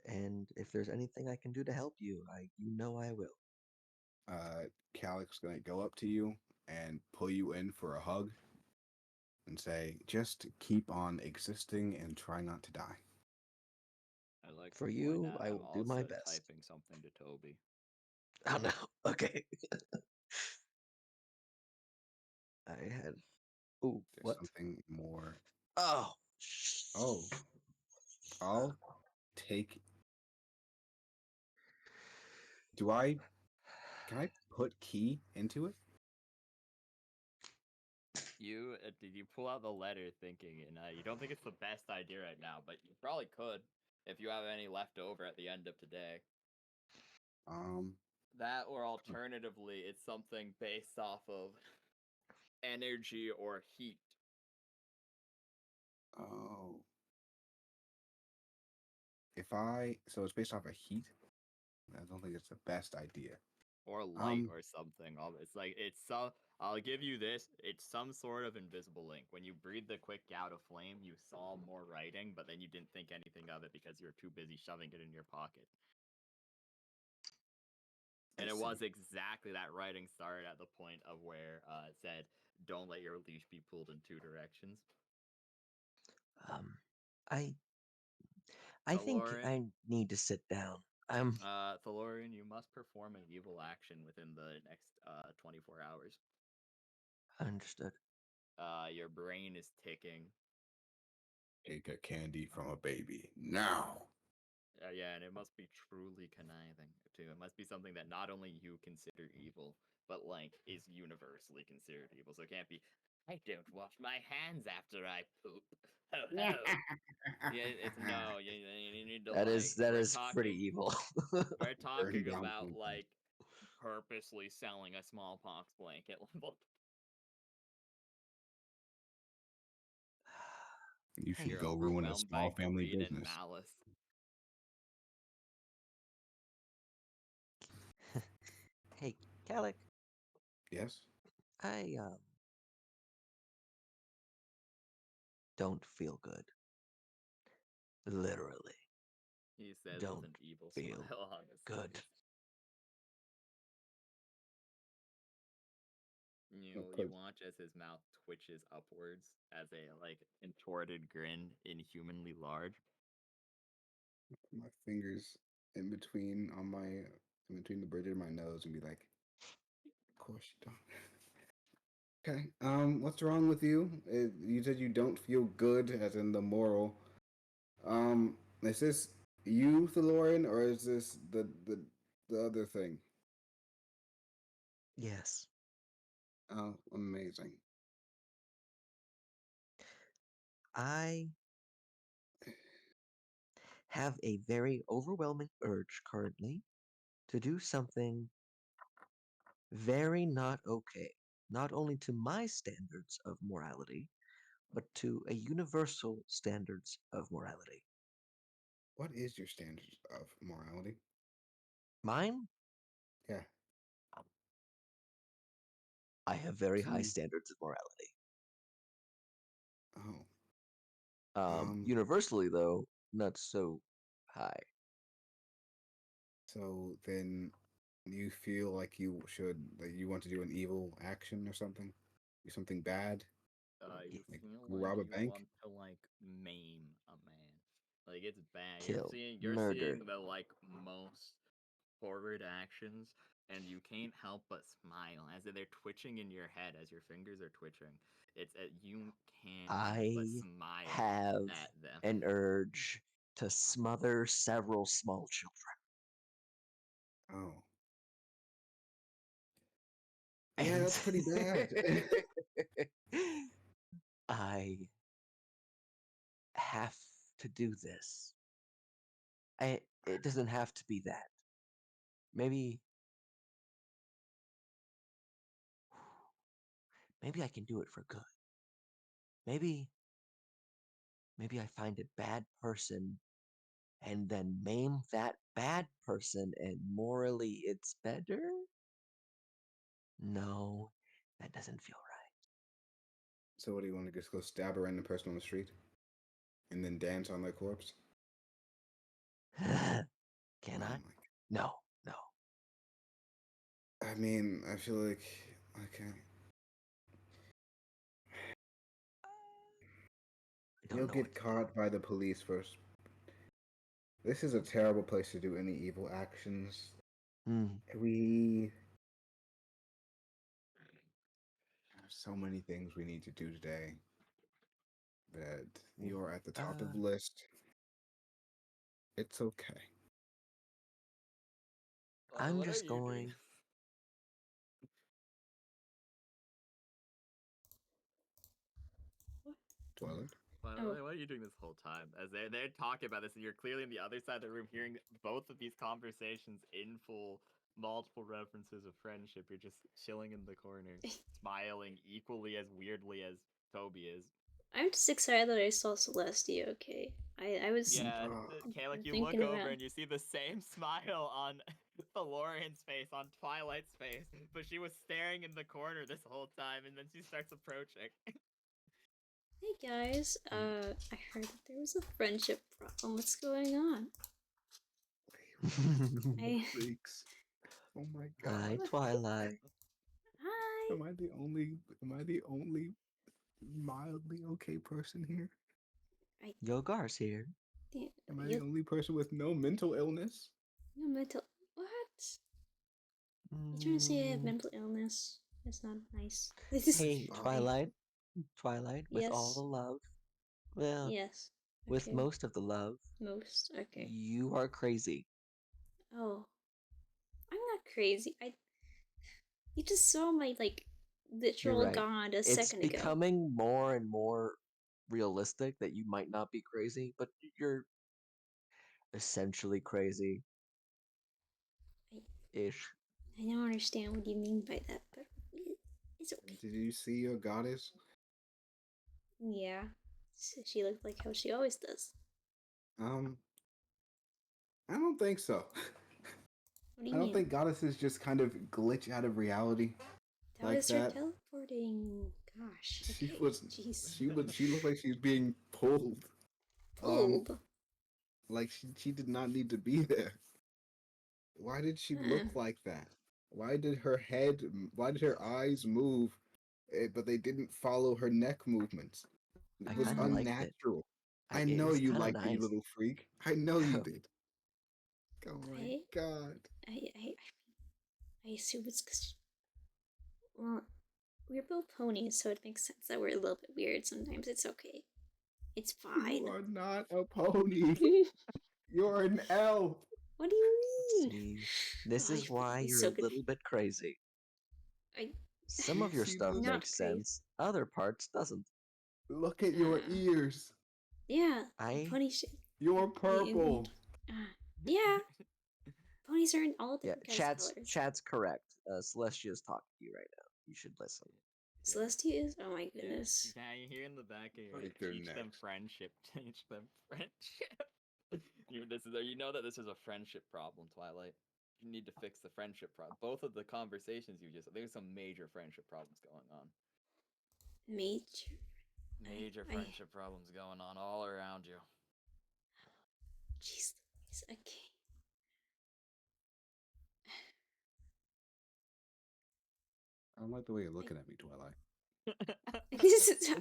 And if there's anything I can do to help you, you know I will. Calic's gonna go up to you and pull you in for a hug and say, just keep on existing and try not to die. I'd like For to point you, out I I'm will do my also best. typing something to Toby. Oh no. Okay. I had. Ooh, There's what? something more. Oh. Oh, I'll take. Do I? Can I put key into it? Did you pull out the letter thinking, and you don't think it's the best idea right now, but you probably could if you have any left over at the end of today. Um. That, or alternatively, it's something based off of energy or heat. Oh. So it's based off of heat. I don't think it's the best idea. Or light or something. It's like I'll give you this. It's some sort of invisible link. When you breathe the quick gout of flame, you saw more writing, but then you didn't think anything of it because you were too busy shoving it in your pocket. And it was exactly that writing started at the point of where it said, "Don't let your leash be pulled in two directions." Um, I I think Lauren, I need to sit down. I'm Thalorian, you must perform an evil action within the next 24 hours. understood. Your brain is ticking. Take a candy from a baby now. Yeah, and it must be truly conniving too. It must be something that not only you consider evil, but like is universally considered evil. So it can't be. I don't wash my hands after I poop. Ho ho. Yeah, it's no. You need to That like. is pretty evil. We're Burn talking down about something. like purposely selling a smallpox blanket level. You Hey, should You're go ruin a overwhelmed by small family greed and business. malice. hey, Calic, Yes? I don't feel good. Literally, He says with don't an evil feel smile on his good. face. Of You course. watch as his mouth twitches upwards as a like contorted grin, inhumanly large. My fingers in between in between the bridge of my nose and be like, of course you don't. Okay. What's wrong with you? You said you don't feel good, as in the moral. Is this you, Thalorian, or is this the other thing? Yes, Oh, amazing. I have a very overwhelming urge currently to do something very not okay, not only to my standards of morality, but to a universal standards of morality. What is your standard of morality? Mine, Yeah. I have very high Seems. standards of morality. Oh. Universally, though, not so high. So then, you feel like that you want to do an evil action or something, do something bad, You Y- like feel like rob a you bank. want to like maim a man. Like it's bad. Kill, You're murder. seeing the like most forward actions, and you can't help but smile as they're twitching in your head as your fingers are twitching. You can't help but I smile have at them. an urge to smother several small children. Oh, yeah, And that's pretty bad. I have to do this. It doesn't have to be that. Maybe maybe I can do it for good. Maybe maybe I find a bad person and then maim that bad person and morally it's better? No, that doesn't feel So what do you want to just go stab a random person on the street and then dance on their corpse? right. Can Oh I? my! No, no. I mean, I feel like okay, I don't you'll know what get to do. caught by the police first. This is a terrible place to do any evil actions. Hmm. We have so many things we need to do today that you're at the top of Uh, the list. It's okay. I'm What are just you doing? going. What? Toilet. Oh, What are you doing this whole time? As they're talking about this, and you're clearly on the other side of the room, hearing both of these conversations in full, multiple references of friendship. You're just chilling in the corner, smiling equally as weirdly as Toby is. I'm just excited that I saw Celestia. Okay, I was Yeah, Oh, Kayla, you look thinking over about. and you see the same smile on Thalorian's face, on Twilight's face, but she was staring in the corner this whole time, and then she starts approaching. Hey guys, I heard that there was a friendship problem. What's going on? I freaks. Oh my Hi, god. Twilight. hi. Am I the only mildly okay person here? I Yogar's here. you, Am I the you only person with no mental illness? No mental. What? You trying to say I have Mm, mental illness? That's not nice. This is Hey, Fine. Twilight, with all the yes, love, well, yes. with Okay, most of the love, most. Okay. you are crazy. Oh, I'm not crazy. You just saw my like You're literal right. god a It's second ago. becoming more and more realistic that you might not be crazy, but you're essentially crazy I, ish. I don't understand what you mean by that, but it's okay. Did you see your goddess? Yeah, she looked like how she always does. Um, I don't think so. What do I you don't mean? think goddesses just kind of glitch out of reality That like was her that. teleporting. Gosh. She Okay. was, Jeez. she looked like she was being pulled. Um, Pulled. like she did not need to be there. Why did she Uh-uh. look like that? Why did her eyes move, but they didn't follow her neck movements? I It was kind of liked it. unnatural. I It know was you kind of liked it, you nice. little freak. I know you did. Oh my I, god. I assume it's because, well, we're both ponies, so it makes sense that we're a little bit weird sometimes. It's okay. It's You fine. are not a pony. You're an elf. What do you mean? See, this Oh, is why it's you're so a good. little bit crazy. I Some of your See stuff this? not makes crazy. sense, other parts doesn't. Look at your ears. Yeah, I, pony shit. You're You, purple. yeah, ponies are in all yeah, different kinds of colors. chat's correct. Celestia's talking to you right now. You should listen. Celestias? Oh my Yeah, goodness. yeah, you hear in the back of your head, Break their teach them necks. friendship, teach them friendship. You know that this is a friendship problem, Twilight. You need to fix the friendship problem. Both of the conversations you just, there's some major friendship problems going on. Major. Major I friendship problems going on all around you. jeez Louise, okay. I don't like the way you're looking at me, Twilight.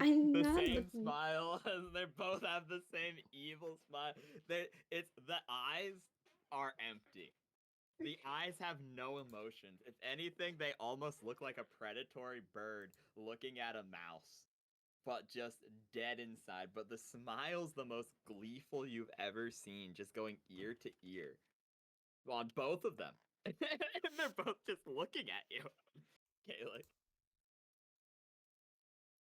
I'm The not same looking. smile. They both have the same evil smile. It's the eyes are empty. The eyes have no emotions. If anything, they almost look like a predatory bird looking at a mouse, but just dead inside. But the smile's the most gleeful you've ever seen, just going ear to ear on both of them. And they're both just looking at you. Kayla.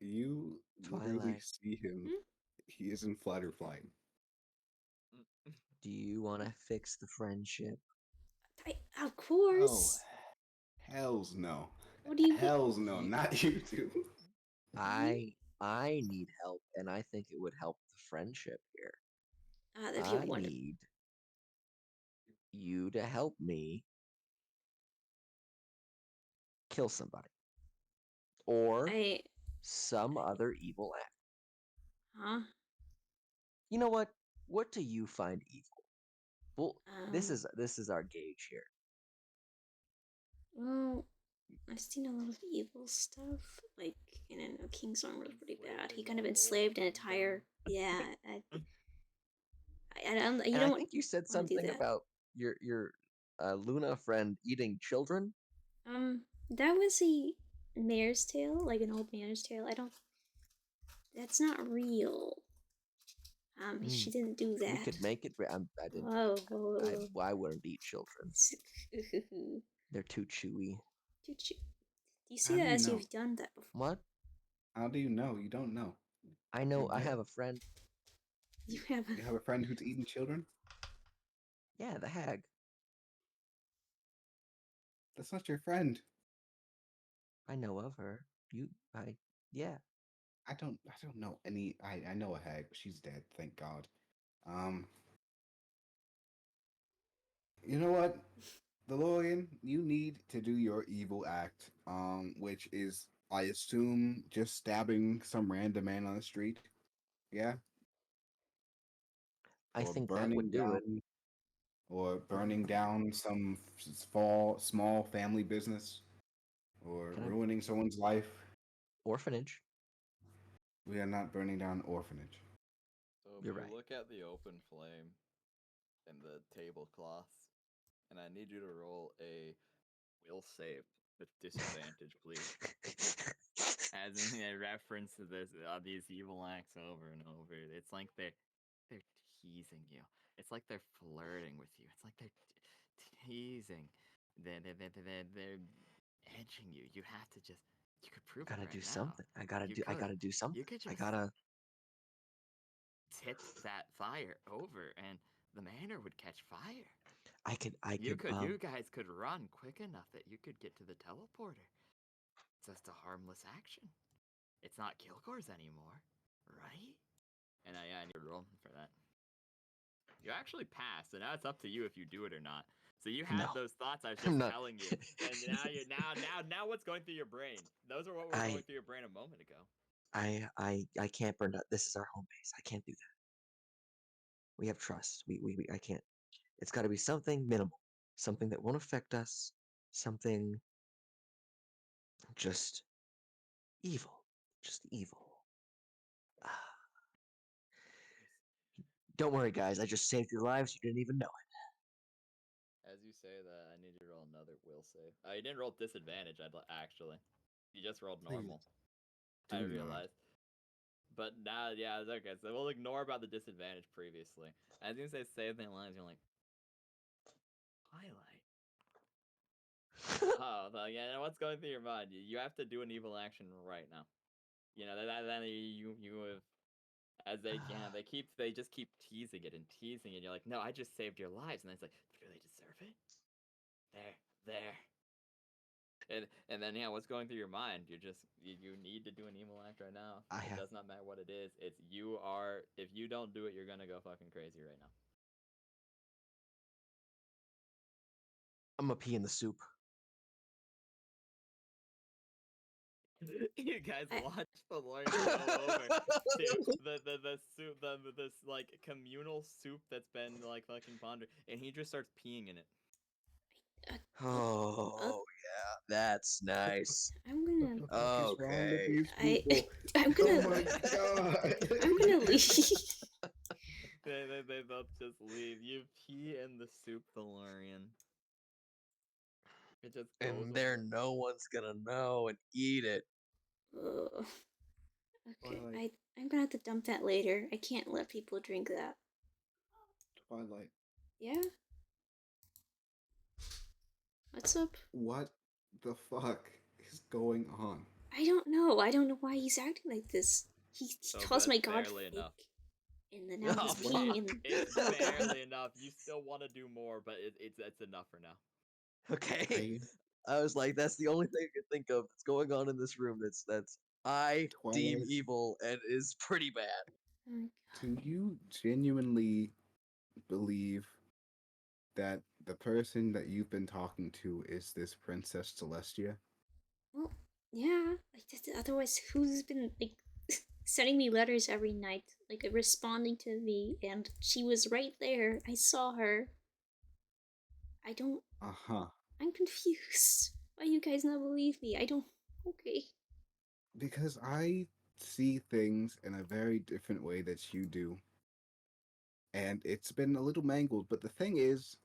You literally Twilight, see him. Hmm? He is in flight or flight. do you want to fix the friendship? Of Oh, course. hells no. What do you mean? Hells no, You, not you two. You? I need help, and I think it would help the friendship here. If you I want it. need you to help me kill somebody or I. some other evil act. Huh? You know what? What do you find evil? Well, Um. this is our gauge here. Well, I've seen a lot of evil stuff. Like, I know King's Armor was pretty bad. He Enslaving kind of the whole enslaved an kingdom. entire. Yeah. I don't. You And I don't think you said want to do something that. about your Luna friend eating children. That was a mare's tail, like an old mare's tail. I don't. That's not real. Hmm. She didn't do We that. could make it. I didn't. Whoa, whoa, I wouldn't eat children. whoa. They're too chewy. Did you? Do you How see do that you as know? you've done that before? What? How do you know? You don't know. I know. I You have a friend. You have a. you have a friend who's eating children? Yeah, the hag. That's not your friend. I know of her. Yeah. I don't know any I know a hag, but she's dead, thank God. Um you know what? DeLorean, you need to do your evil act, which is I assume just stabbing some random man on the street. Yeah? I Or think that would do it. burning down some small family business or Kind of ruining someone's life. orphanage. We are not burning down orphanage. So if You're we right. look at the open flame and the tablecloths, and I need you to roll a will save with disadvantage, please. As in a reference to this, these evil acts over and over. It's like they're teasing you. It's like they're flirting with you. It's like they're teasing. They're edging you. You have to just. You could prove Gotta it right do now. something. I gotta You do. I could. gotta do something. You could I just gotta. tip that fire over, and the manor would catch fire. I could. You guys could run quick enough that you could get to the teleporter. It's just a harmless action. It's not Kilgore's anymore, right? And I need to roll for that. You actually passed, so now it's up to you if you do it or not. So you had No. those thoughts I was I'm just not. telling you, and now you're now what's going through your brain? Those are what were going through your brain a moment ago. I can't burn that. This is our home base. I can't do that. We have trust. We I can't. It's got to be something minimal, something that won't affect us, something just evil, just evil. Ah, don't worry, guys. I just saved your lives. You didn't even know it. As you say that, I need you to roll another will save. You didn't roll disadvantage. Actually, you just rolled normal. Do I not. realized. But now, yeah, it's okay. So we'll ignore about the disadvantage previously. As you say save their lives, you're like, highlight. Oh, yeah. What's going through your mind? You have to do an evil action right now. You know then you have they just keep teasing it and teasing it. You're like, no, I just saved your lives, and then it's like, do they deserve it? There. And then yeah, what's going through your mind? You need to do an evil act right now. It does not matter what it is. It's you are if you don't do it, you're gonna go fucking crazy right now. I'm gonna pee in the soup. You guys watch the Lord go over to the soup, this like communal soup that's been like fucking pondered, and he just starts peeing in it. Oh yeah, that's nice. I'm gonna. What the fuck is wrong with Okay. these I. people? I'm gonna. Oh my god! I'm gonna leave. They'll just leave. You pee in the soup, DeLorean. It just goes And there, no one's gonna know and eat it. Ugh. Okay, Twilight. I'm gonna have to dump that later. I can't let people drink that. Twilight. Yeah? What's up? What the fuck is going on? I don't know. I don't know why he's acting like this. He calls my god barely fake. enough. And then now he's Oh, peeing in the... It's barely enough. You still want to do more, but it's enough for now. Okay. I was like, that's the only thing I could think of that's going on in this room that's I deem Twilight. evil and is pretty bad. Oh my Do you genuinely believe that the person that you've been talking to is this Princess Celestia? Well, yeah. Otherwise, who's been, like, sending me letters every night, like, responding to me, and she was right there. I saw her. I don't... Uh-huh. I'm confused. Why you guys not believe me? I don't... Okay. Because I see things in a very different way that you do. And it's been a little mangled, but the thing is,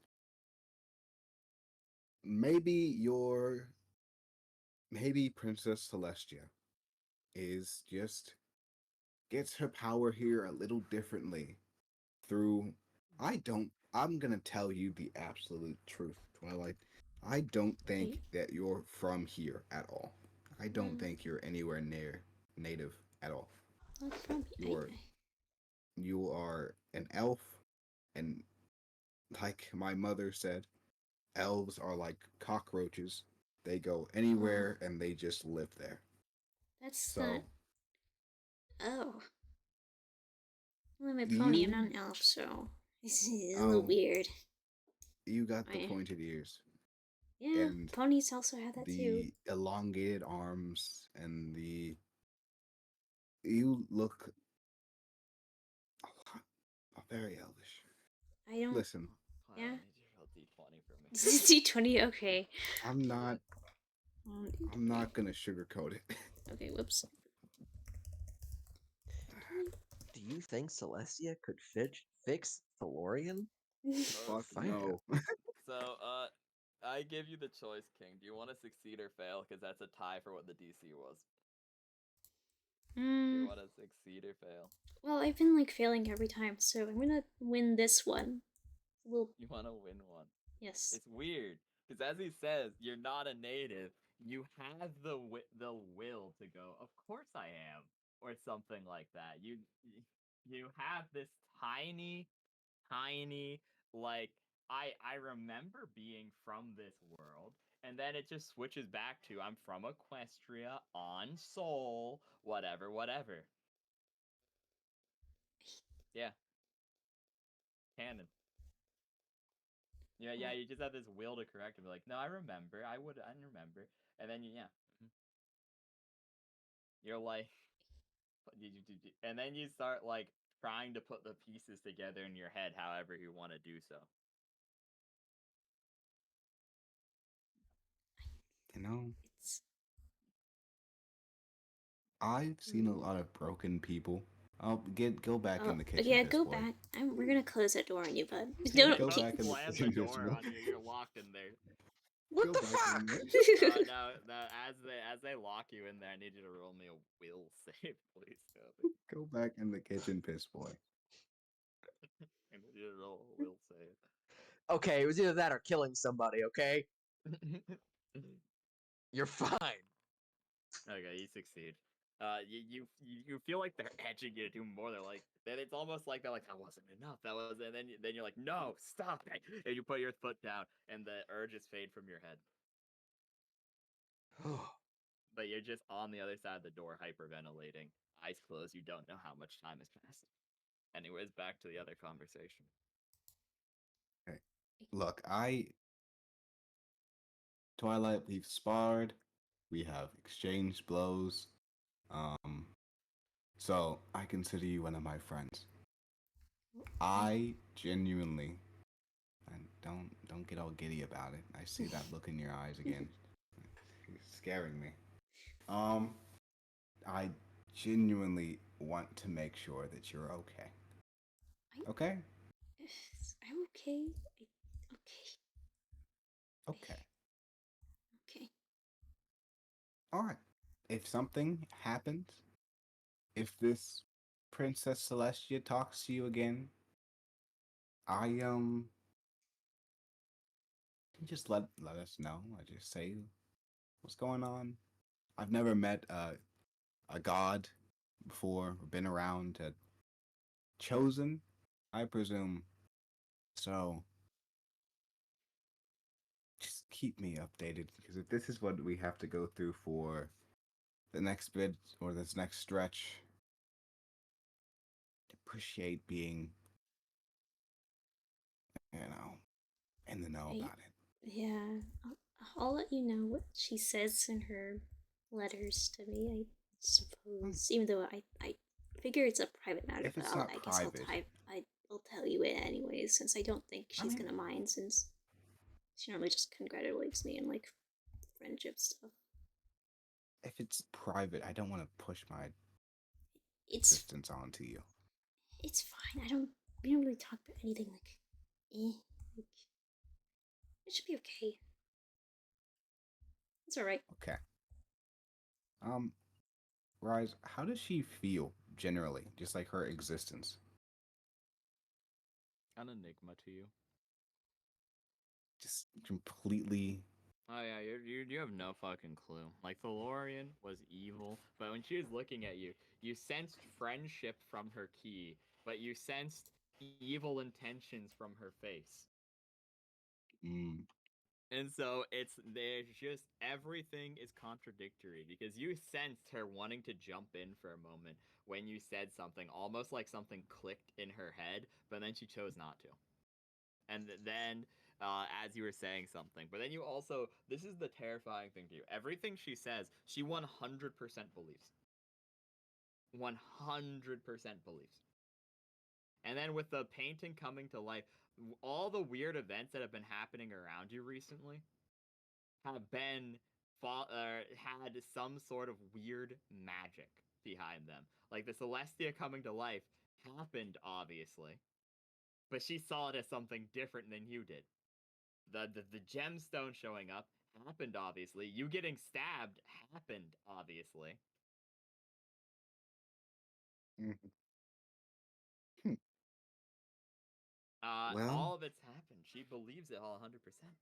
maybe Princess Celestia is just gets her power here a little differently through I'm gonna tell you the absolute truth, Twilight. I don't think Okay. that you're from here at all. I don't Mm. think you're anywhere near native at all. Not from You are an elf, and like my mother said, elves are like cockroaches. They go anywhere and they just live there. That's So not... Oh. Well, I'm a pony, I'm not an elf, so... This is a little weird. You got the I- pointed ears. Yeah, And ponies also have that too. the elongated arms and you look very elvish. I don't... Listen, Yeah? I need you to roll D20 for me. D20, okay. I'm not gonna sugarcoat it. Okay, whoops. Do you think Celestia could fix Thalorian? Fuck Find no. So, I give you the choice, King. Do you want to succeed or fail? Because that's a tie for what the DC was. Do you want to succeed or fail? Well, I've been like failing every time, so I'm gonna win this one. We'll You want to win one. yes. It's weird because, as he says, you're not a native. You have the will to go. Of course I am, or something like that. You have this tiny, tiny like I remember being from this world, and then it just switches back to I'm from Equestria on Sol, whatever, whatever. Yeah, canon. Yeah, you just have this will to correct and be like, no, I remember. I remember. And then yeah. You're like and then you start like trying to put the pieces together in your head however you want to do so. You know, It's I've seen a lot of broken people. I'll go back in the kitchen. yeah, piss go boy. back. We're gonna close that door on you, bud. Go Don't back in the Slam the kitchen. piss door boy. on you. You're locked in there. What Go the back fuck? in- No, as they lock you in there, I need you to roll me a will save, please. Go back in the kitchen, piss boy. I need you to roll a will save. Okay, it was either that or killing somebody, okay? You're fine. Okay, you succeed. You feel like they're edging you to do more. They're like, then it's almost like they're like, that wasn't enough. That was, and then you're like, no, stop it. And you put your foot down, and the urges fade from your head. But you're just on the other side of the door, hyperventilating, eyes closed. You don't know how much time has passed. Anyways, back to the other conversation. Okay. Look, Twilight, we've sparred. We have exchanged blows. So I consider you one of my friends. I genuinely, and don't get all giddy about it. I see that look in your eyes again. It's scaring me. I genuinely want to make sure that you're okay. Okay? I'm okay. Okay. Okay. All right. If something happens, if this Princess Celestia talks to you again, I just let us know. I just say what's going on. I've never met a god before, or been around a chosen, I presume. So just keep me updated, because if this is what we have to go through for the next bit or this next stretch, I'd appreciate being, in the know about it. Yeah, I'll let you know what she says in her letters to me. I suppose, even though I figure it's a private matter, If but it's not I guess private, I'll tell you it anyways, since I don't think I she's mean, gonna mind, since she normally just congratulates me and like friendship stuff. if it's private, I don't want to push my It's existence onto you. it's fine. We don't really talk about anything like, like it should be okay. It's all right. Okay. Rise, how does she feel generally, just like her existence? An enigma to you. Just completely. Oh yeah, you have no fucking clue. Like Thalorian was evil, but when she was looking at you, you sensed friendship from her key, but you sensed evil intentions from her face. Mm, And so there's just everything is contradictory because you sensed her wanting to jump in for a moment when you said something, almost like something clicked in her head, but then she chose not to. And then as you were saying something, but then you also, this is the terrifying thing to you. Everything she says, she 100% believes. 100% believes. And then with the painting coming to life, all the weird events that have been happening around you recently have been had some sort of weird magic behind them. Like the Celestia coming to life happened, obviously, but she saw it as something different than you did. the gemstone showing up happened, obviously. You getting stabbed happened, obviously. Mhm. All Well, of it's happened. She believes it all 100%.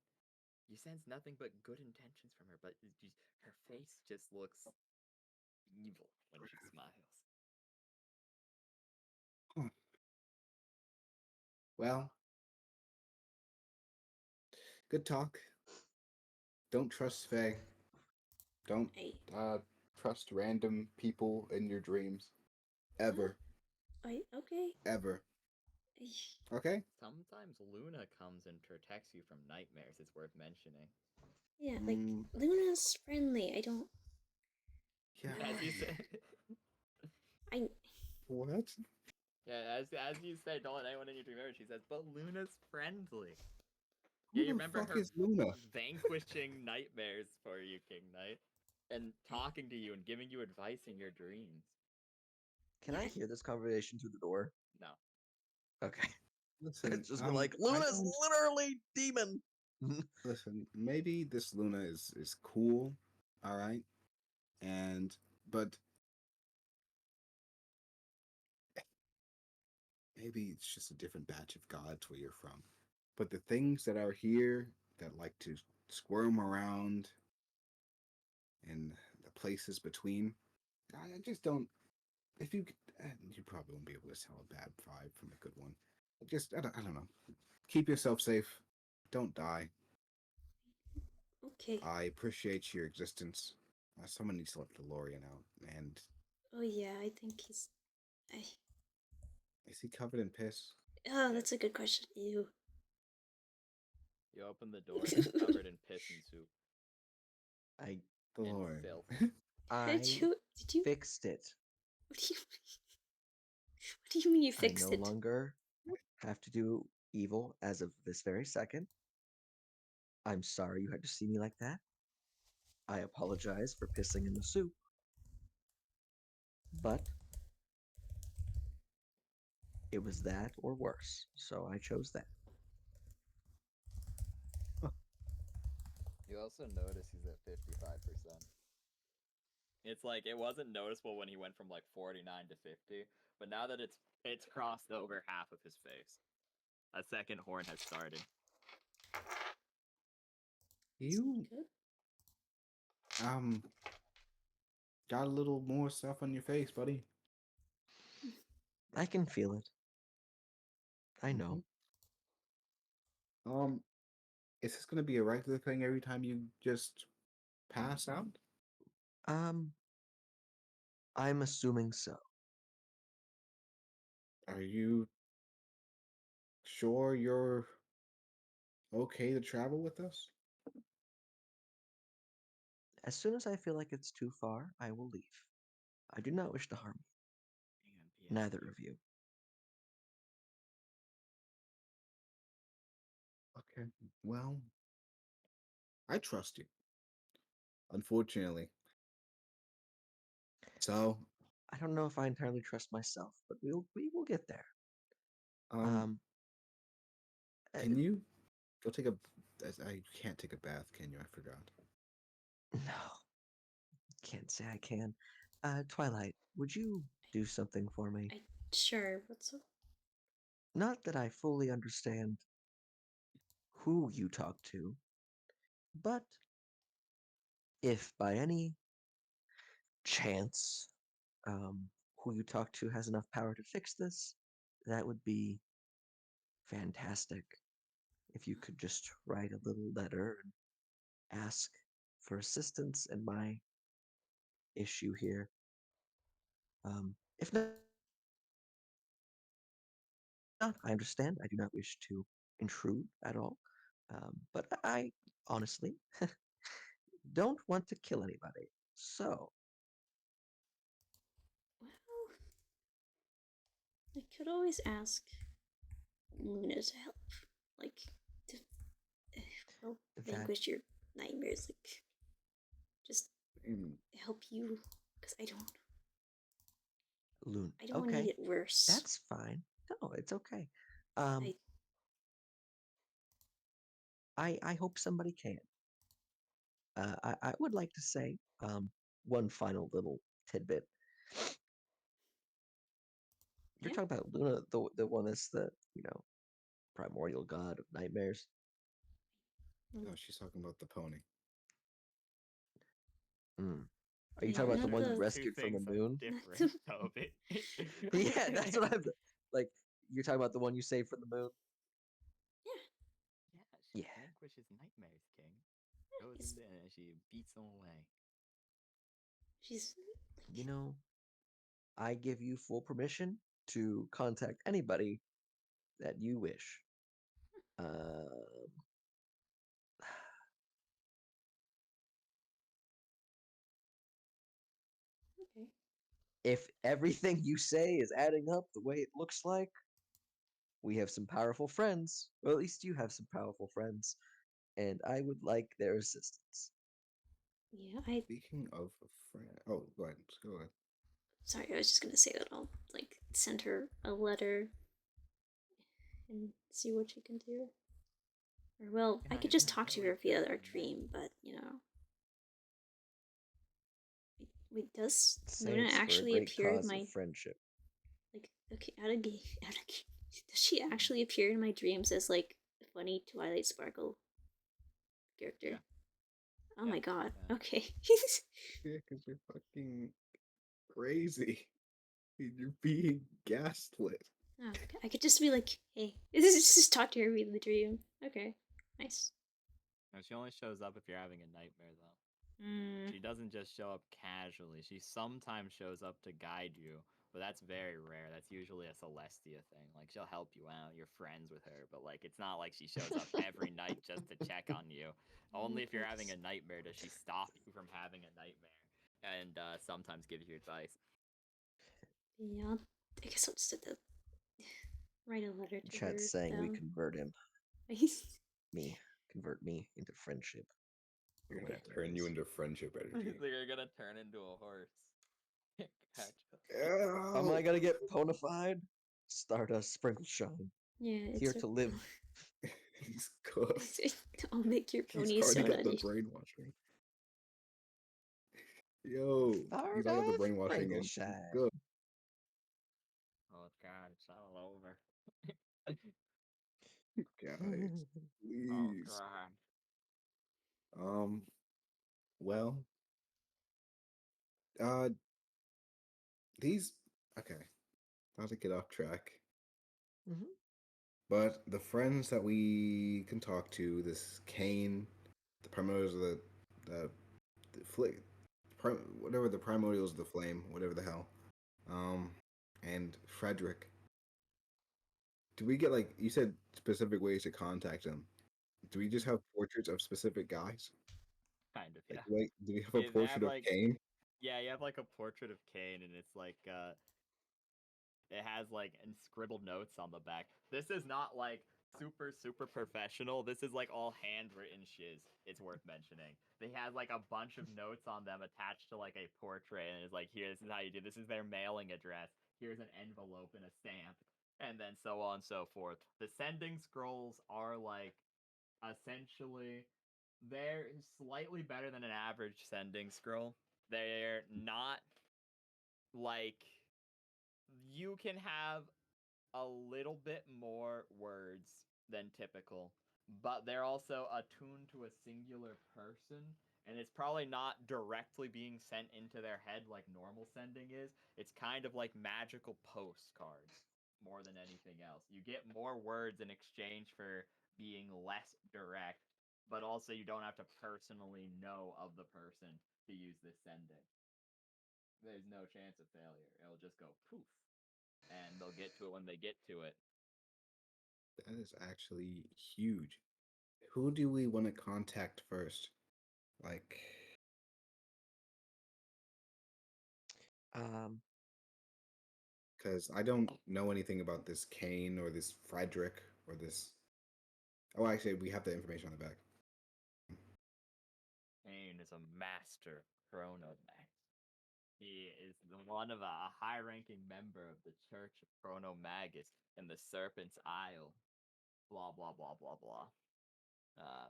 You sense nothing but good intentions from her, but her face just looks evil when she smiles. huh. Well, good talk. Don't trust Faye. Don't I, trust random people in your dreams. Ever. okay. Ever. I, Okay? Sometimes Luna comes and protects you from nightmares. It's worth mentioning. yeah, like, Mm, Luna's friendly. I don't. yeah. As you said, I. What? yeah, as you say, don't let anyone in your dream ever. She says, but Luna's friendly. Who Yeah, you the remember fuck her is Luna? vanquishing nightmares for you, King Knight, and talking to you and giving you advice in your dreams. Can Yeah, I hear this conversation through the door? No. Okay. Listen, It's just been like, I Luna's don't literally demon. listen. Maybe this Luna is cool, all right, but maybe it's just a different batch of gods where you're from. But the things that are here that like to squirm around in the places between, I just don't. If you, you probably won't be able to tell a bad vibe from a good one. I don't know. Keep yourself safe. Don't die. okay. I appreciate your existence. Someone needs to let DeLorean out. And Oh, yeah, I think he's. I. is he covered in piss? Oh, that's a good question. Ew. You open the door and it's covered in piss and soup I and DeLorean. filth. How did I you? Did you? fixed it. What do you? What do you mean you I fixed no it? longer have to do evil as of this very second. I'm sorry you had to see me like that. I apologize for pissing in the soup. But it was that or worse, so I chose that. You also notice he's at 55%. It's like it wasn't noticeable when he went from like 49 to 50, but now that it's crossed over half of his face. A second horn has started. You Good. um got a little more stuff on your face, buddy. I can feel it. I know. Mhm. Is this gonna be a regular thing every time you just pass out? Um, I'm assuming so. Are you sure you're okay to travel with us? As soon as I feel like it's too far, I will leave. I do not wish to harm you. Neither of you. Okay. Well, I trust you. Unfortunately. So, I don't know if I entirely trust myself, but we will get there. um, Um, can you go take a? I can't take a bath, can you? I forgot. no, can't say I can. Twilight, would you do something for me? I. Sure. What's up? Not that I fully understand who you talk to, but if by any chance who you talk to has enough power to fix this, that would be fantastic. If you could just write a little letter and ask for assistance in my issue here. If not, I understand. I do not wish to intrude at all. But I honestly don't want to kill anybody. So, Well, I could always ask Luna to help. Like, to help that vanquish your nightmares. Like, just Mm, help you. Because I don't. Loon. I don't want to make Okay, it worse. that's fine. No, it's okay. Um, I. I hope somebody can. I would like to say one final little tidbit. You're Yeah. talking about Luna, the one that's the primordial god of nightmares. No, she's talking about the pony. Mm. Are you Yeah, talking about the not one you the- Two rescued from the things are moon? different, Toby. Yeah, that's what I'm like. You're talking about the one you saved from the moon. Yeah. Yeah, she Yeah. vanquishes nightmares, King. Goes Yes. in there and she beats them away. She's You know, I give you full permission to contact anybody that you wish. Um, okay. if everything you say is adding up the way it looks like, we have some powerful friends. Well, at least you have some powerful friends, and I would like their assistance. Yeah, I Speaking of a friend, oh, go ahead. Just go ahead. sorry, I was just gonna say that I'll like send her a letter and see what she can do. Or well, You I know, could you just can talk to really her via trust our your men. dream, but wait, does Say Luna it's for a actually great appear in cause of my friendship. like okay, out of game does she actually appear in my dreams as like a funny Twilight Sparkle character? Yeah. Oh Yeah. my god. Yeah. Okay. Yeah, because you're fucking crazy. You're being gaslit. Oh, okay. I could just be like, hey, just talk to her via the dream. Okay, nice. No, she only shows up if you're having a nightmare, though. Mm, She doesn't just show up casually. She sometimes shows up to guide you, but that's very rare. That's usually a Celestia thing. Like, she'll help you out. You're friends with her, but, like, it's not like she shows up every night just to check on you. Only if you're having a nightmare does she stop you from having a nightmare and sometimes gives you advice. yeah, I guess I'll just have to write a letter to her. Chat's saying we Then. convert him. Convert me into friendship. You're Or gonna whatever it turn you is. into friendship energy. You're gonna turn into a horse. Gotcha. Am I Ow! gonna get ponified? Stardust Sprinkle Shine. Yeah, it's Here to live. He's cooked. I'll make your He's pony already so got the nutty. brainwashing. Yo, he's already got the Stardust brainwashing Sprinkle and he's Shine. good. Oh god, it's all over. Guys, Oh please. god. Um, well, uh, these, okay, not to get off track, Mhm. but the friends that we can talk to, this Kane, the primordials of the whatever the primordials of the flame, whatever the hell, um, and Frederick. Do we get like you said specific ways to contact them? Do we just have portraits of specific guys? Kind of, Like, yeah. do we have a They have portrait of like Kane? yeah, you have like a portrait of Kane and it's like it has like and scribbled notes on the back. This is not like super professional. This is like all handwritten shiz. It's worth mentioning. They have like a bunch of notes on them attached to like a portrait, and it's like, here, this is how you do. This is their mailing address. Here's an envelope and a stamp, and then so on and so forth. The sending scrolls are like essentially they're slightly better than an average sending scroll. They're not like you can have a little bit more words than typical, but they're also attuned to a singular person, and it's probably not directly being sent into their head like normal sending is. It's kind of like magical postcards more than anything else. You get more words in exchange for being less direct, but also you don't have to personally know of the person to use this sending. There's no chance of failure. It'll just go poof, and they'll get to it when they get to it. That is actually huge. Who do we want to contact first? Like, Um, because I don't know anything about this Kane or this Frederick or this. Oh, actually, we have the information on the back. Kane is a master chronomax. He is one of a high-ranking member of the Church of Chronomagus in the Serpent's Isle. Blah blah blah blah blah. Uh,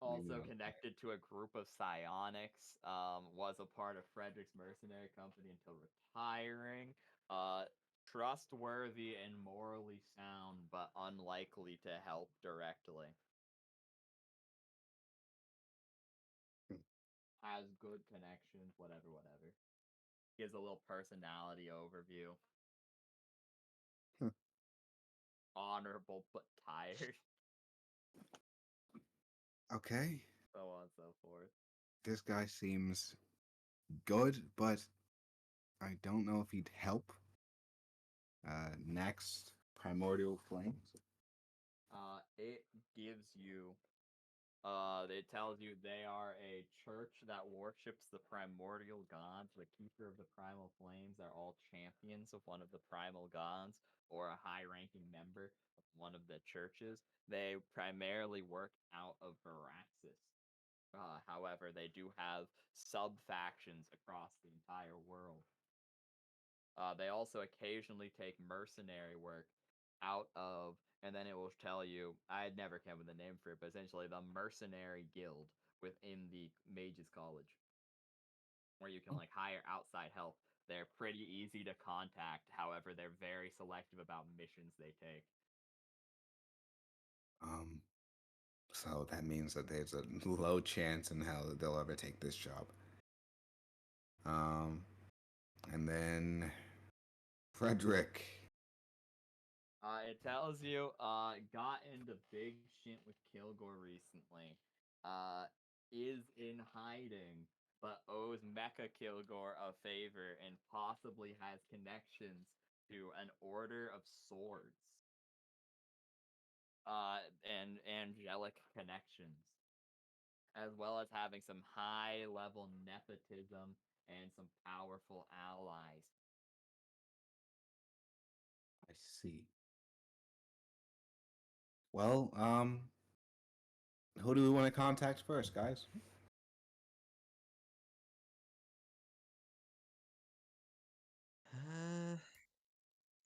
Maybe also not. connected to a group of psionics. Was a part of Frederick's mercenary company until retiring. Uh, Trustworthy and morally sound, but unlikely to help directly. Has good connections, whatever. Gives a little personality overview. Hmm. Honorable but tired. Okay, So on and so forth. this guy seems good, but I don't know if he'd help. Next, Primordial Flames. It gives you it tells you they are a church that worships the primordial gods. The keeper of the primal flames are all champions of one of the primal gods or a high-ranking member of one of the churches. They primarily work out of Veraxis. However, they do have sub-factions across the entire world. They also occasionally take mercenary work out of, and then it will tell you, I had never come with a name for it, but essentially the Mercenary Guild within the Mages College, where you can Oh. like hire outside help. They're pretty easy to contact, however, they're very selective about missions they take. Um, so that means that there's a low chance in hell that they'll ever take this job. Um, and then Frederick. It tells you, got into big shit with Kilgore recently. Uh, is in hiding, but owes Mecha Kilgore a favor and possibly has connections to an Order of Swords. And angelic connections, as well as having some high level nepotism and some powerful allies. I see. Well, who do we want to contact first, guys?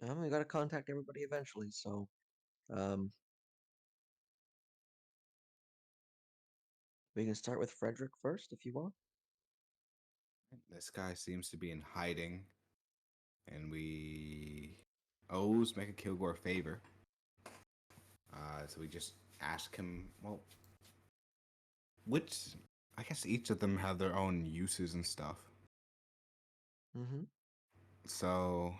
We gotta contact everybody eventually, so um, we can start with Frederick first if you want. This guy seems to be in hiding, and we owes Mecha Kilgore a favor. So we just ask him. Well, which I guess each of them have their own uses and stuff. Mm-hmm. So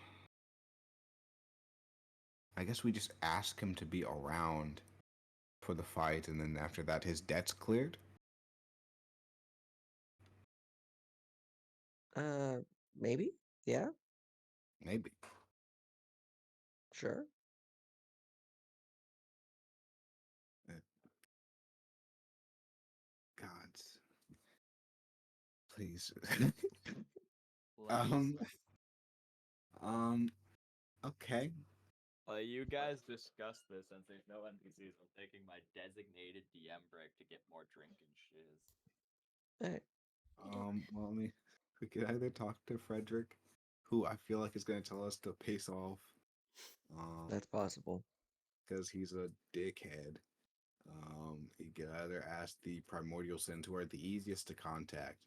I guess we just ask him to be around for the fight, and then after that, his debt's cleared. Maybe. Yeah, Maybe. sure. Uh, Gods, please. Please. um. Um. Okay. You guys discussed this since there's no NPCs. I'm taking my designated DM break to get more drink and shiz. Hey, Well, we could either talk to Frederick, who I feel like is going to tell us to pace off, that's possible. because he's a dickhead. You could either ask the Primordial Sins, who are the easiest to contact,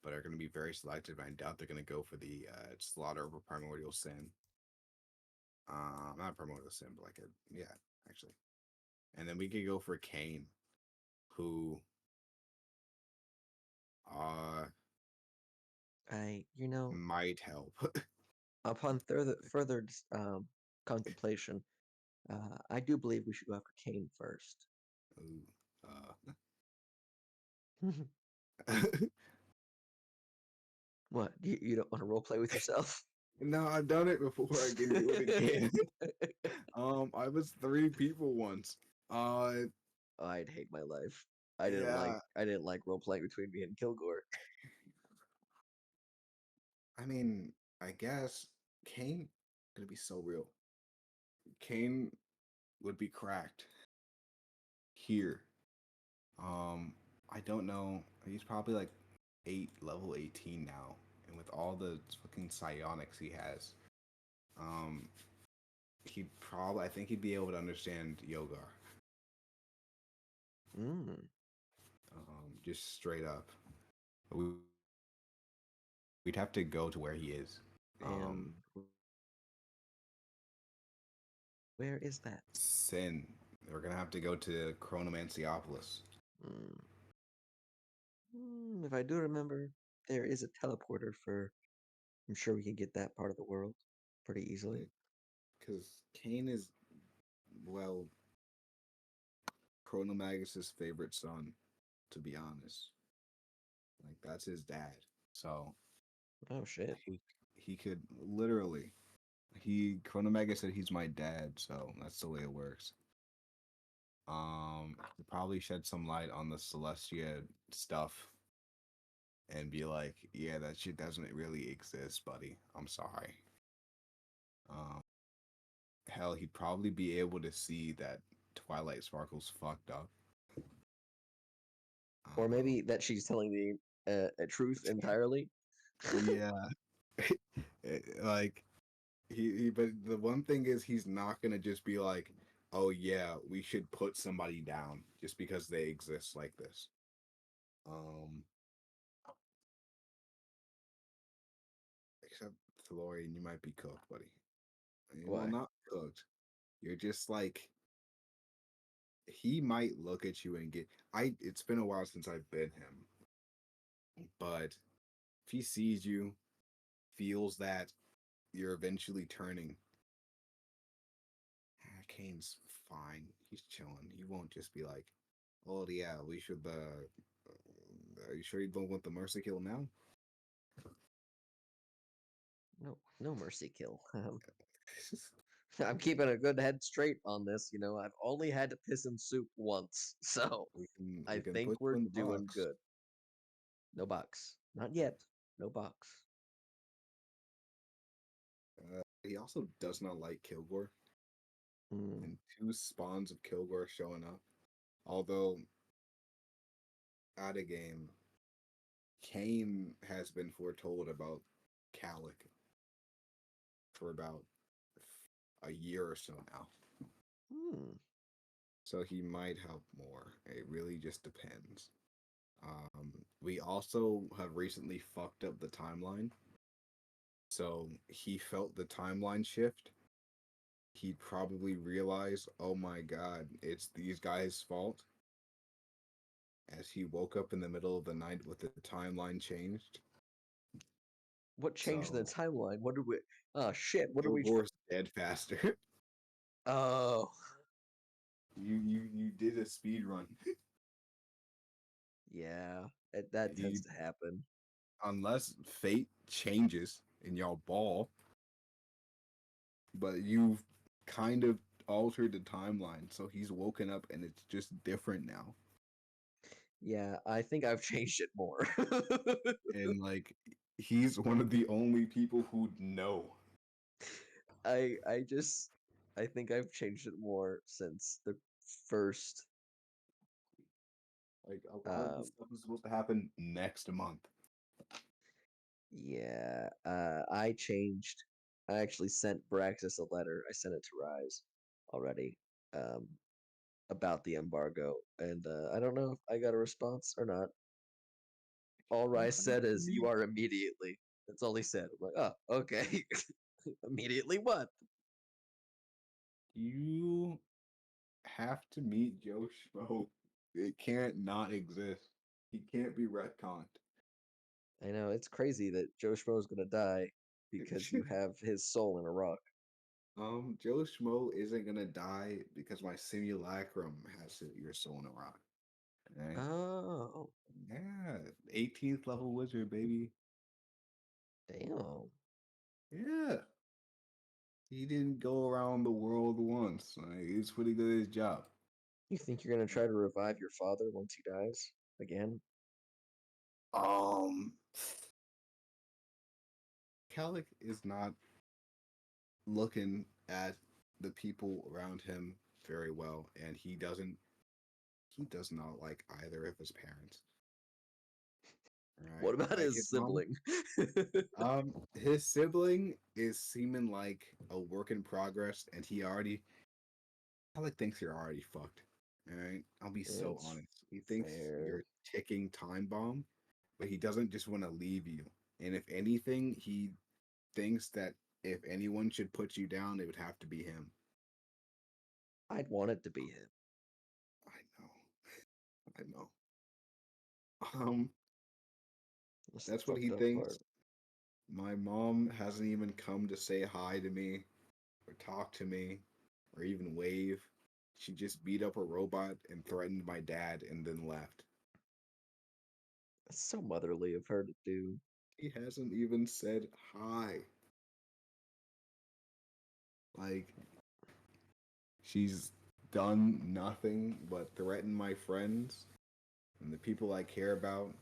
but are going to be very selective. I doubt they're going to go for the slaughter of a Primordial Sin. Not a Primordial Sin, but like a, yeah, actually. And then we could go for Kane, who You know, might help. upon further contemplation, I do believe we should go after Kane first. Ooh, What? You don't want to role play with yourself? no, I've done it before. I can do it again. I was 3 people once. I'd hate my life. Yeah. I didn't like role playing between me and Kilgore. I mean, I guess Kane gonna be so real. Kane would be cracked here. I don't know. He's probably like level 18 now, and with all the fucking psionics he has, um, I think he'd be able to understand Yogar. Mm. Just straight up. We, we'd have to go to where he is. And where is that? Sin. We're gonna have to go to Chronomanciopolis. Mm. If I do remember, there is a teleporter for. I'm sure we can get that part of the world pretty easily. Because Cain is, well, Chronomagus's favorite son, to be honest. Like, that's his dad. So Oh shit. he could literally. Chronomagus said he's my dad, so that's the way it works. Probably shed some light on the Celestia stuff and be like, yeah, that shit doesn't really exist, buddy. I'm sorry. Um, Hell, he'd probably be able to see that Twilight Sparkle's fucked up. Or maybe that she's telling the a truth entirely. Yeah, like but the one thing is, he's not gonna just be like, oh yeah, we should put somebody down just because they exist like this. Um, except Florian, you might be cooked, buddy. Well, Why? not cooked. You're just like, he might look at you and get. It's been a while since I've been him, but if he sees you, feels that you're eventually turning, Kane's fine. He's chilling. He won't just be like, "Oh yeah, we should." Are you sure you don't want the mercy kill now? No, no mercy kill. I'm keeping a good head straight on this. I've only had to piss in soup once, so We I can think put you we're in the doing box. good. No box. Not yet. No box. He also does not like Kilgore, Mm. and two spawns of Kilgore showing up. Although out of game, Kane has been foretold about Calic for about a year or so now. Hmm. So he might help more. It really just depends. We also have recently fucked up the timeline. So he felt the timeline shift. He'd probably realize, oh my god, it's these guys' fault. As he woke up in the middle of the night with the timeline changed. What changed the So timeline? What did we? Oh shit! What did we? Kilgore's dead faster. Oh. You did a speed run. Yeah, that tends He to happen. Unless fate changes and y'all ball, but you've kind of altered the timeline, so he's woken up and it's just different now. Yeah, I think I've changed it more. And like, he's one of the only people who know. I think I've changed it more since the first. Like, a lot of the Um, stuff is supposed to happen next month. yeah, I changed. I actually sent Braxis a letter. I sent it to Rise already, um, about the embargo, and I don't know if I got a response or not. All You Rise have said to is, "You meet. are immediately." That's all he said. I'm like, oh, okay. Immediately what? You have to meet Joe Schmo. It can't not exist. He can't be retconned. I know it's crazy that Joe Schmo's gonna die because you have his soul in a rock. Joe Schmo isn't gonna die because my simulacrum has your soul in a rock. Right? Oh, Yeah, 18th level wizard, baby. damn. Yeah, he didn't go around the world once. Like, he's pretty good at his job. You think you're gonna try to revive your father once he dies again? Um, Calic is not looking at the people around him very well, and he does not like either of his parents. What Right? about Like, his his mom, sibling? his sibling is seeming like a work in progress, and he already, Calic thinks you're already fucked. All right, I'll be so It's honest. He thinks you're fair. a ticking time bomb, but he doesn't just want to leave you. And if anything, he thinks that if anyone should put you down, it would have to be him. I'd want it to be him. I know. I know. Um, That's the that's what he fucked up thinks. part. My mom hasn't even come to say hi to me or talk to me or even wave. She just beat up a robot and threatened my dad and then left. It's so motherly of her to do. He hasn't even said hi. Like, she's done nothing but threaten my friends and the people I care about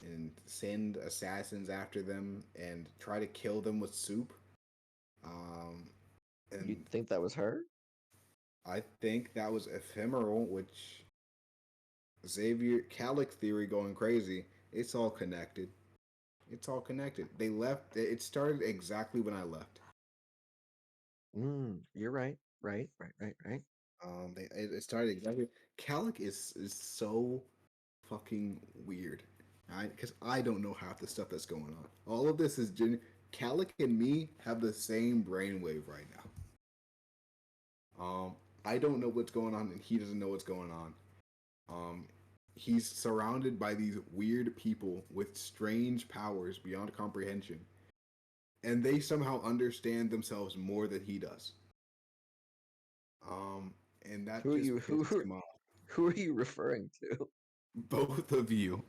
and send assassins after them and try to kill them with soup. Um, and You'd think that was her? I think that was ephemeral, which Xavier Calic theory going crazy. It's all connected. It's all connected. They left. It started exactly when I left. You're right. Right. It started exactly. Calic is so fucking weird, right? Because I don't know half the stuff that's going on. All of this is Calic and me have the same brainwave right now. I don't know what's going on, and he doesn't know what's going on. Um, he's surrounded by these weird people with strange powers beyond comprehension, and they somehow understand themselves more than he does. And that Who are just you pisses him off. who are you referring to? Both of you.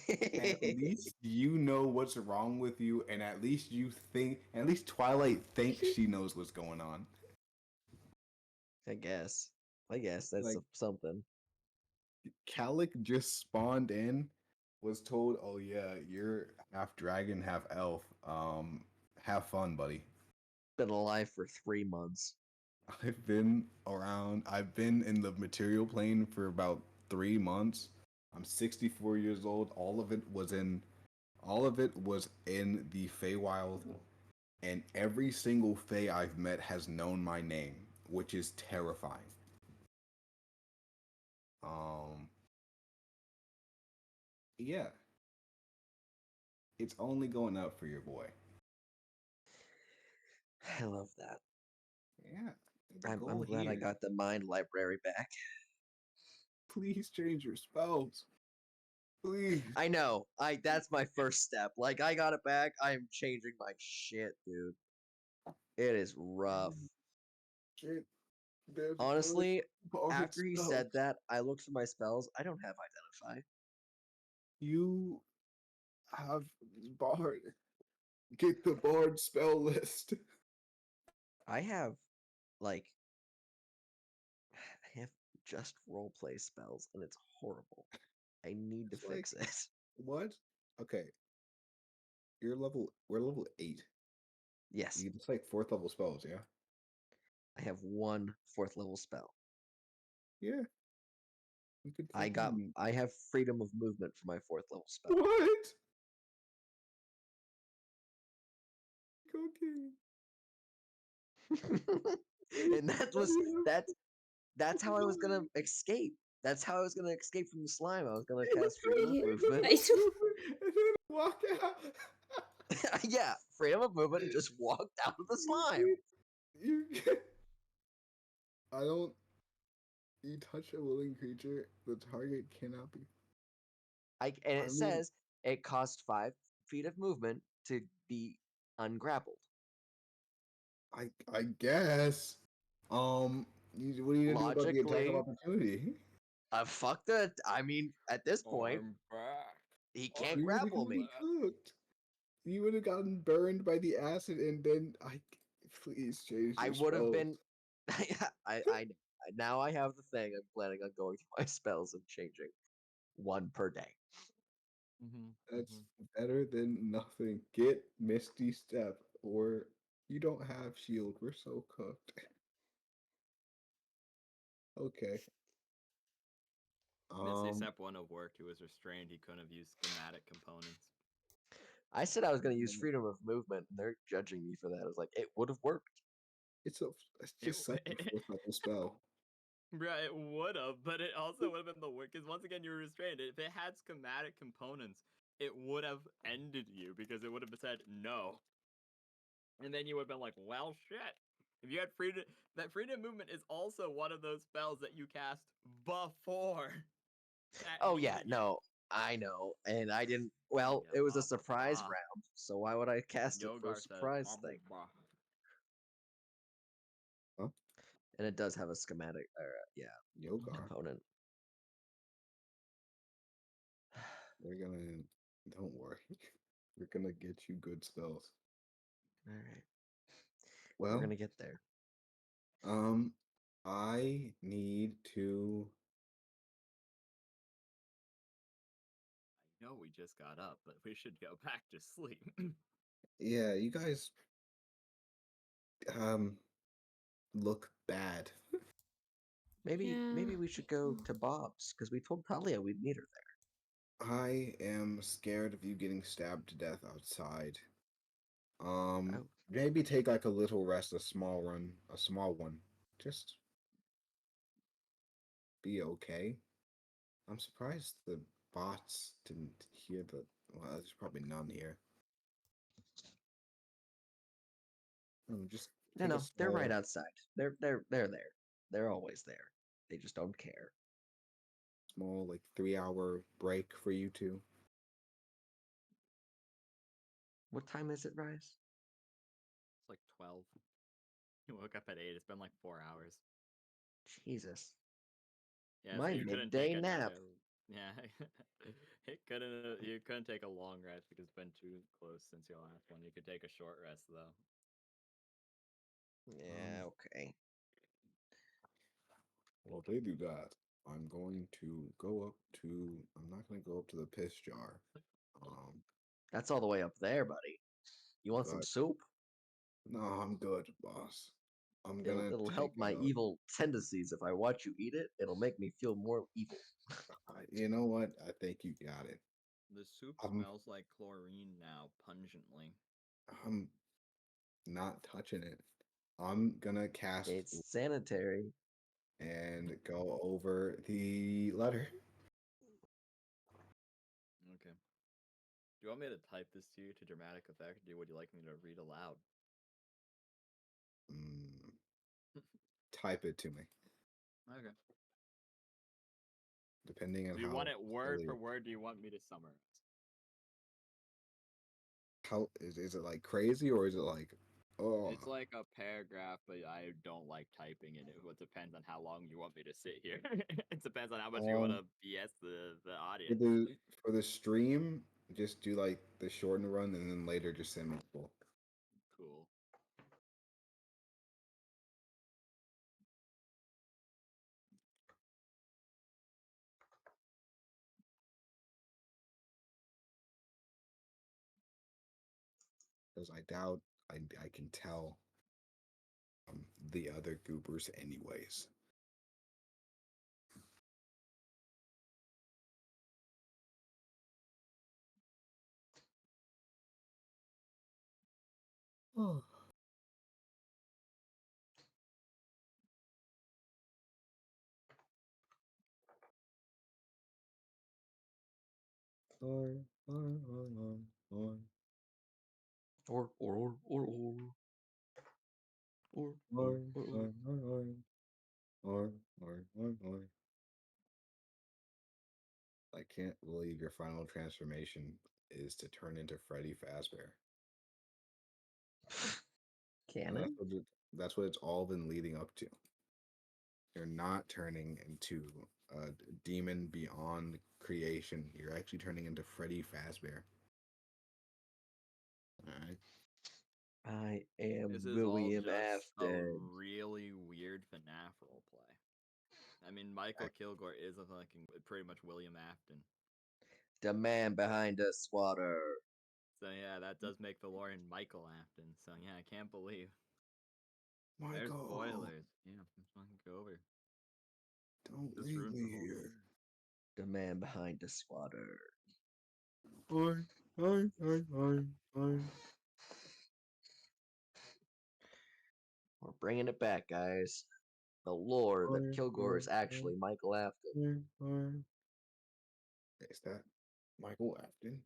At least you know what's wrong with you, and at least you think, at least Twilight thinks she knows what's going on. I guess. I guess that's Like, something. Calic just spawned in, was told, "Oh yeah, you're half dragon, half elf. Have fun, buddy." Been alive for 3 months. I've been around. I've been in the material plane for about 3 months. I'm 64 years old. All of it was in the Feywild, and every single Fey I've met has known my name, which is terrifying. Um, yeah, it's only going up for your boy. I love that. Yeah, the I'm goal glad I here. got the mind library back. Please change your spells. Please. I know. That's my first step. Like I got it back. I'm changing my shit, dude. It is rough. Shit, there's Honestly, barred after he spells. said that, I looked through my spells. I don't have identify. You have barred. Get the bard spell list. I have like I have just roleplay spells and it's horrible. I need to It's like fix it. what? Okay, We're level 8. Yes, It's like 4th level spells, yeah. I have one fourth level spell. Yeah, you could I got fucking I have freedom of movement for my fourth level spell. what? Cocaine. And that's that's how I was gonna escape. That's how I was gonna escape from the slime. I was gonna cast freedom of movement. I do. And then walk out. Yeah, freedom of movement and just walked out of the slime. You I don't. You touch a willing creature, the target cannot be. And I it mean, says it costs 5 feet of movement to be ungrappled. I guess. What are you gonna do about the attack of Logically, opportunity? fuck that. I mean, at this point, I'm back. he can't You would have grapple gotten me. cooked. You would have gotten burned by the acid, and then I. Please change I your would have spells. been. I now I have the thing. I'm planning on going through my spells and changing one per day. That's better than nothing. Get Misty Step, or you don't have shield. We're so cooked. Okay. Misty Um. Step wouldn't have worked. He was restrained. He couldn't have used schematic components. I said I was going to use freedom of movement, and they're judging me for that. I was like, it would have worked. It's a. It's just such a 4th level spell. Bruh, it would have, but it also would have been the worst. Because once again, you're restrained. If it had schematic components, it would have ended you because it would have said no. And then you would have been like, well, shit. If you had freedom, that freedom movement is also one of those spells that you cast before that Oh yeah, needing it. no, I know, and I didn't. Well, Yeah, it was a blah, blah, surprise blah. round, so why would I cast it for a Yogar says, surprise blah, blah, thing? blah. Huh? And it does have a schematic, or yeah, Yogar. component. We're gonna. Don't worry. We're gonna get you good spells. All right, we're Well, gonna get there. I need to. I know we just got up, but we should go back to sleep. Yeah, you guys look bad. Maybe Yeah. maybe we should go to Bob's because we told Talia we'd meet her there. I am scared of you getting stabbed to death outside. Oh, Maybe take like a little rest, a small one. Just be okay. I'm surprised the bots didn't hear the. Well, there's probably none here. Just take a no, they're right small, outside. They're there. They're always there. They just don't care. like 3 hour break for you two. What time is it, Rise? It's like 12. You woke up at 8. It's been like 4 hours. Jesus. Yeah, so My you couldn't midday take nap. yeah, you couldn't take a long rest because it's been too close since your last one. You could take a short rest though. Yeah, okay. Well, if they do that, I'm going to go up to. I'm not going to go up to the piss jar. That's all the way up there, buddy. You want some But soup? no, I'm good, boss. I'm It'll gonna it'll take help my evil tendencies if I watch you eat it. It'll make me feel more evil. You know what? I think you got it. The soup I'm smells like chlorine now, pungently. I'm not touching it. I'm gonna cast It's sanitary. and go over the letter. Okay. Do you want me to type this to you to dramatic effect, or would you like me to read aloud? Mm, type it to me, Okay. depending on Do you want how it word silly. for word? Do you want me to summarize? How is it like crazy or is it like, oh, It's like a paragraph, but I don't like typing in it. It depends on how long you want me to sit here. It depends on how much you want um to BS the for audience. the stream, just do like the shortened run and then later just send me the full. Cool. Because I doubt I can tell the other goobers anyways. Oh. Or, or, or, or, Or or or or or or or, or or. or. I can't believe your final transformation is to turn into Freddy Fazbear. And Canon? that's what it's all been leading up to. You're not turning into a demon beyond creation. You're actually turning into Freddy Fazbear. All right. I am This is all William just a Afton. really weird FNAF roleplay. I mean, Michael Kilgore is a fucking pretty much William Afton. The man behind the swatter. So yeah, that does make Valorian Michael Afton. So yeah, I can't believe. There's Michael, spoilers. Yeah, let's fucking go over. don't This leave ruins the me whole here. game. The man behind the swatter. I. We're bringing it back, guys. the lore that Kilgore is actually Michael Afton. Is that Michael Afton?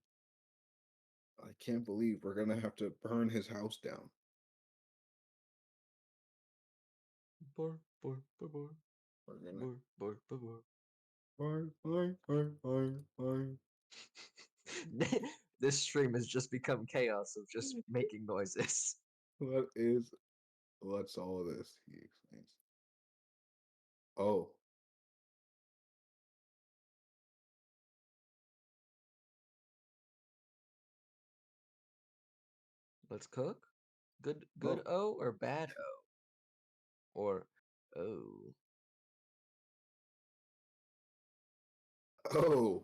I can't believe we're gonna have to burn his house down. Bor, bor, bor, bor, We're gonna bor, bor, bor, bor. Bye. This stream has just become chaos of just making noises. What's all this? He explains. Oh. Let's cook. Good O or bad O? Or O? Oh.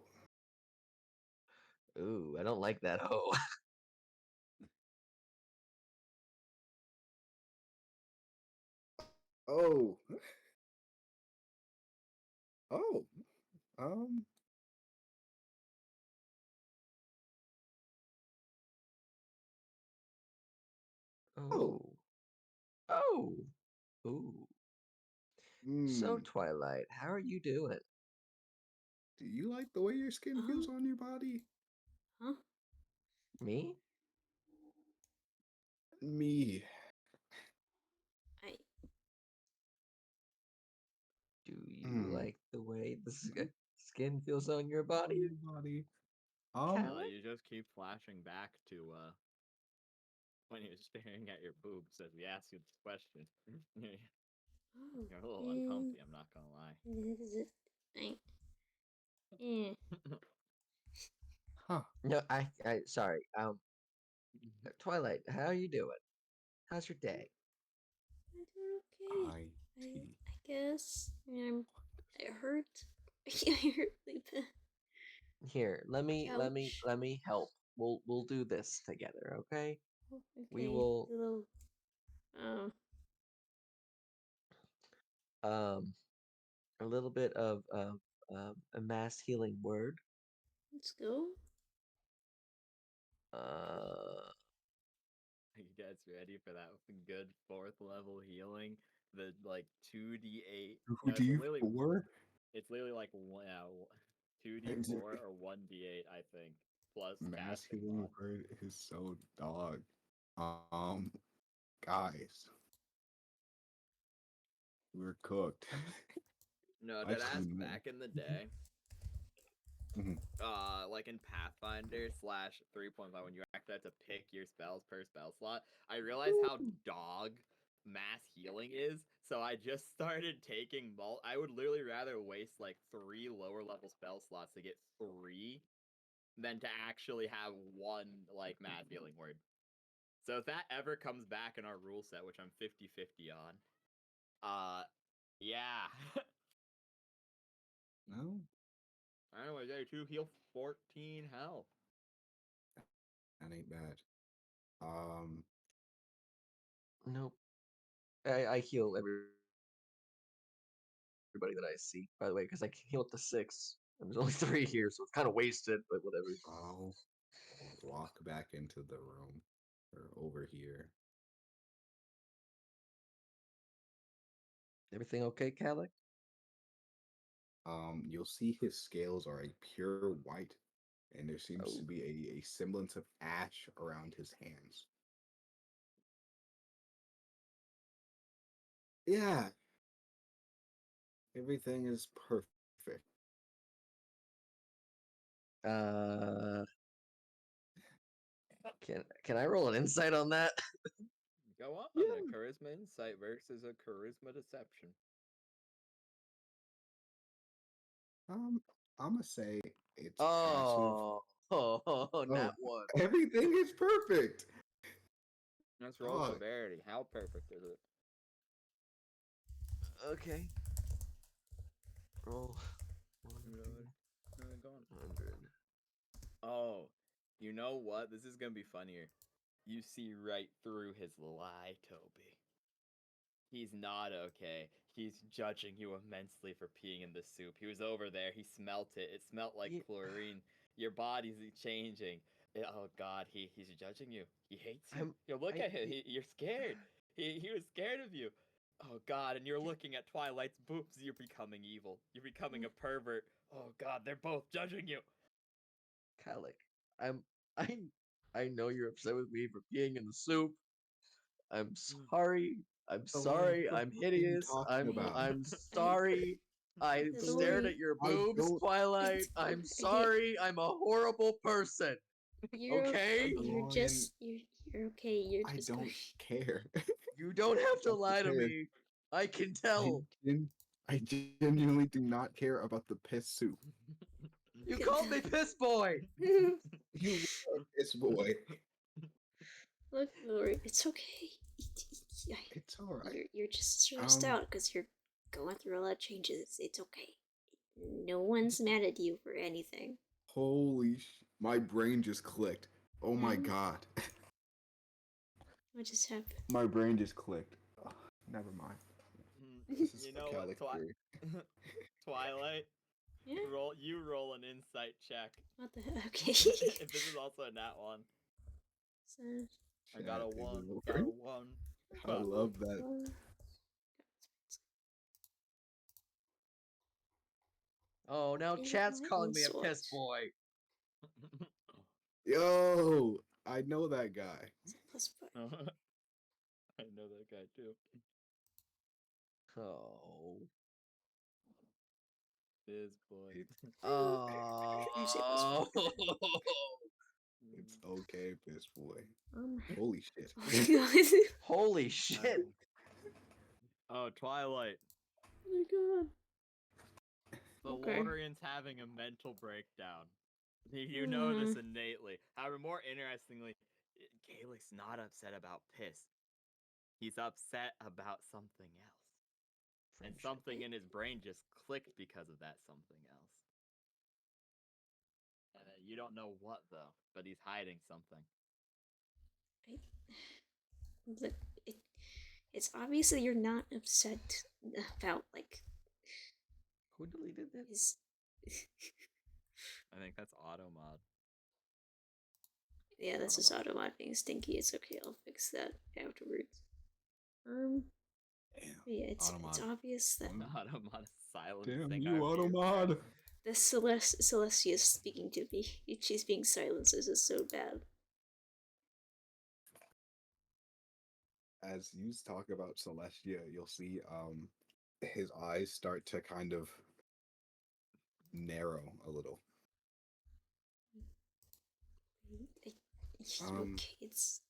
Ooh, I don't like that O. Oh. Oh. Um. Oh. Oh. Ooh. So, Hmm. Twilight, how are you doing? Do you like the way your skin feels on your body? Huh? Me? Me. I Do you like the way the skin feels on your On body? your body. Cal? You just keep flashing back to when you're staring at your boobs as we ask you this question. oh You're a little uncomfy, I'm not gonna lie. is it eh. Huh. No, sorry. Twilight, how are you doing? How's your day? I'm doing okay. IT. I guess. I hurt. I hurt really bad. Here, let me Couch. help. We'll do this together, okay? Oh, okay. We will The little um a little bit of a mass healing word. let's go. Are you guys ready for that good 4th level healing? The like 2d8. Who do you for? It's literally like 2d4 or 1d8, I think. Plus Mass casting healing mod. word is so dog. Guys, we're cooked. No, I've dead ass seen more. back in the day. Mhm. Like in Pathfinder slash 3.5, when you actually have to pick your spells per spell slot, I realized how dog mass healing is. So I just started taking I would literally rather waste like 3 lower level spell slots to get 3 than to actually have 1 like mass healing word. So if that ever comes back in our rule set, which I'm 50-50 on, yeah. No, Anyway, day 2 heal 14 health. that ain't bad. Nope. I heal everybody that I see, by the way, because I can heal up to 6. And there's only 3 here, so it's kind of wasted, but whatever. I'll walk back into the room or over here. Everything okay, Calic? You'll see his scales are a pure white, and there seems Oh. to be a semblance of ash around his hands. Yeah, everything is perfect. Can I roll an insight on that? Go on. Yeah. A charisma insight versus a charisma deception. I'm gonna say it's passive. Not one. Everything is perfect. Let's roll Dog. severity. How perfect is it? Okay. Roll. Go on. 100. Oh, you know what? This is gonna be funnier. You see right through his lie, Toby. He's not okay. He's judging you immensely for peeing in the soup. He was over there. He smelt it. It smelt like chlorine. Your body's changing. Oh God, he's judging you. He hates you. Yo, look at him. You're scared. He was scared of you. Oh God, and you're looking at Twilight's boobs, you're becoming evil. You're becoming a pervert. Oh God, they're both judging you. Kalik, I'm I I know you're upset with me for peeing in the soup. I'm sorry. I'm So what are sorry. you I'm fucking hideous. talking about? I'm sorry. I Don't stared worry. at your I boobs, don't. Twilight. I'm sorry. I'm a horrible person. You're Okay? you're Ryan, just you're okay. You're I just don't care. You don't have to I lie to don't care. me. I can I, tell. I genuinely do not care about the piss soup. You called me piss boy. going. You are a piss boy. Look, Lori, it's okay. It's all right. You're just stressed out because you're going through a lot of changes. It's okay. No one's mad at you for anything. Holy my brain just clicked. Oh my god. What just happened? My brain just clicked. Ugh, never mind. This is You know a what, Calic theory. Twilight? Yeah. Roll an insight check. What the heck? Okay. If this is also a nat one. So, I got a Chat is 1. over. Got a 1. I love that. Oh, now Yeah, chat's calling me a lightning piss sword. boy. Yo, I know that guy. It's a plus 5. I know that guy too. Oh. Biz boy. You say plus Oh. It's okay, piss boy. Um, Holy shit. oh my god. Holy shit. Oh, Twilight. Oh my god. The Okay. Lorian's having a mental breakdown. You know this innately. However, more interestingly, Gaelic's not upset about piss. He's upset about something else. And something in his brain just clicked because of that something else. And you don't know what, though, but he's hiding something. Look, it's obvious that you're not upset about, like, Who deleted that? his... I think that's Automod. Yeah, that's just Automod being stinky. It's okay, I'll fix that afterwards. Damn. Yeah, it's Automod. obvious that Automod is silencing Damn you, our Automod. fears. the Celestia is speaking to me. She's being silenced. This is so bad. As you talk about Celestia, you'll see his eyes start to kind of narrow a little. It's Um, okay. It's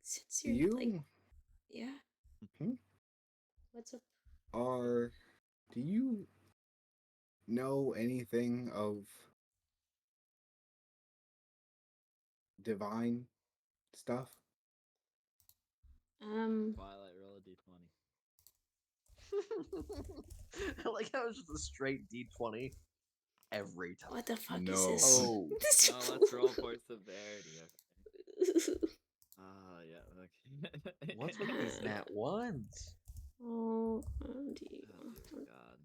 since you're like, You yeah. Hmm? What's up? do you know anything of divine stuff? Twilight, roll a d20. I like how it's just a straight D20 every time. What the fuck No. is this? Oh. No, let's roll for severity. Okay. Yeah. Okay. What's with these nat ones? Oh, Oh, dear God.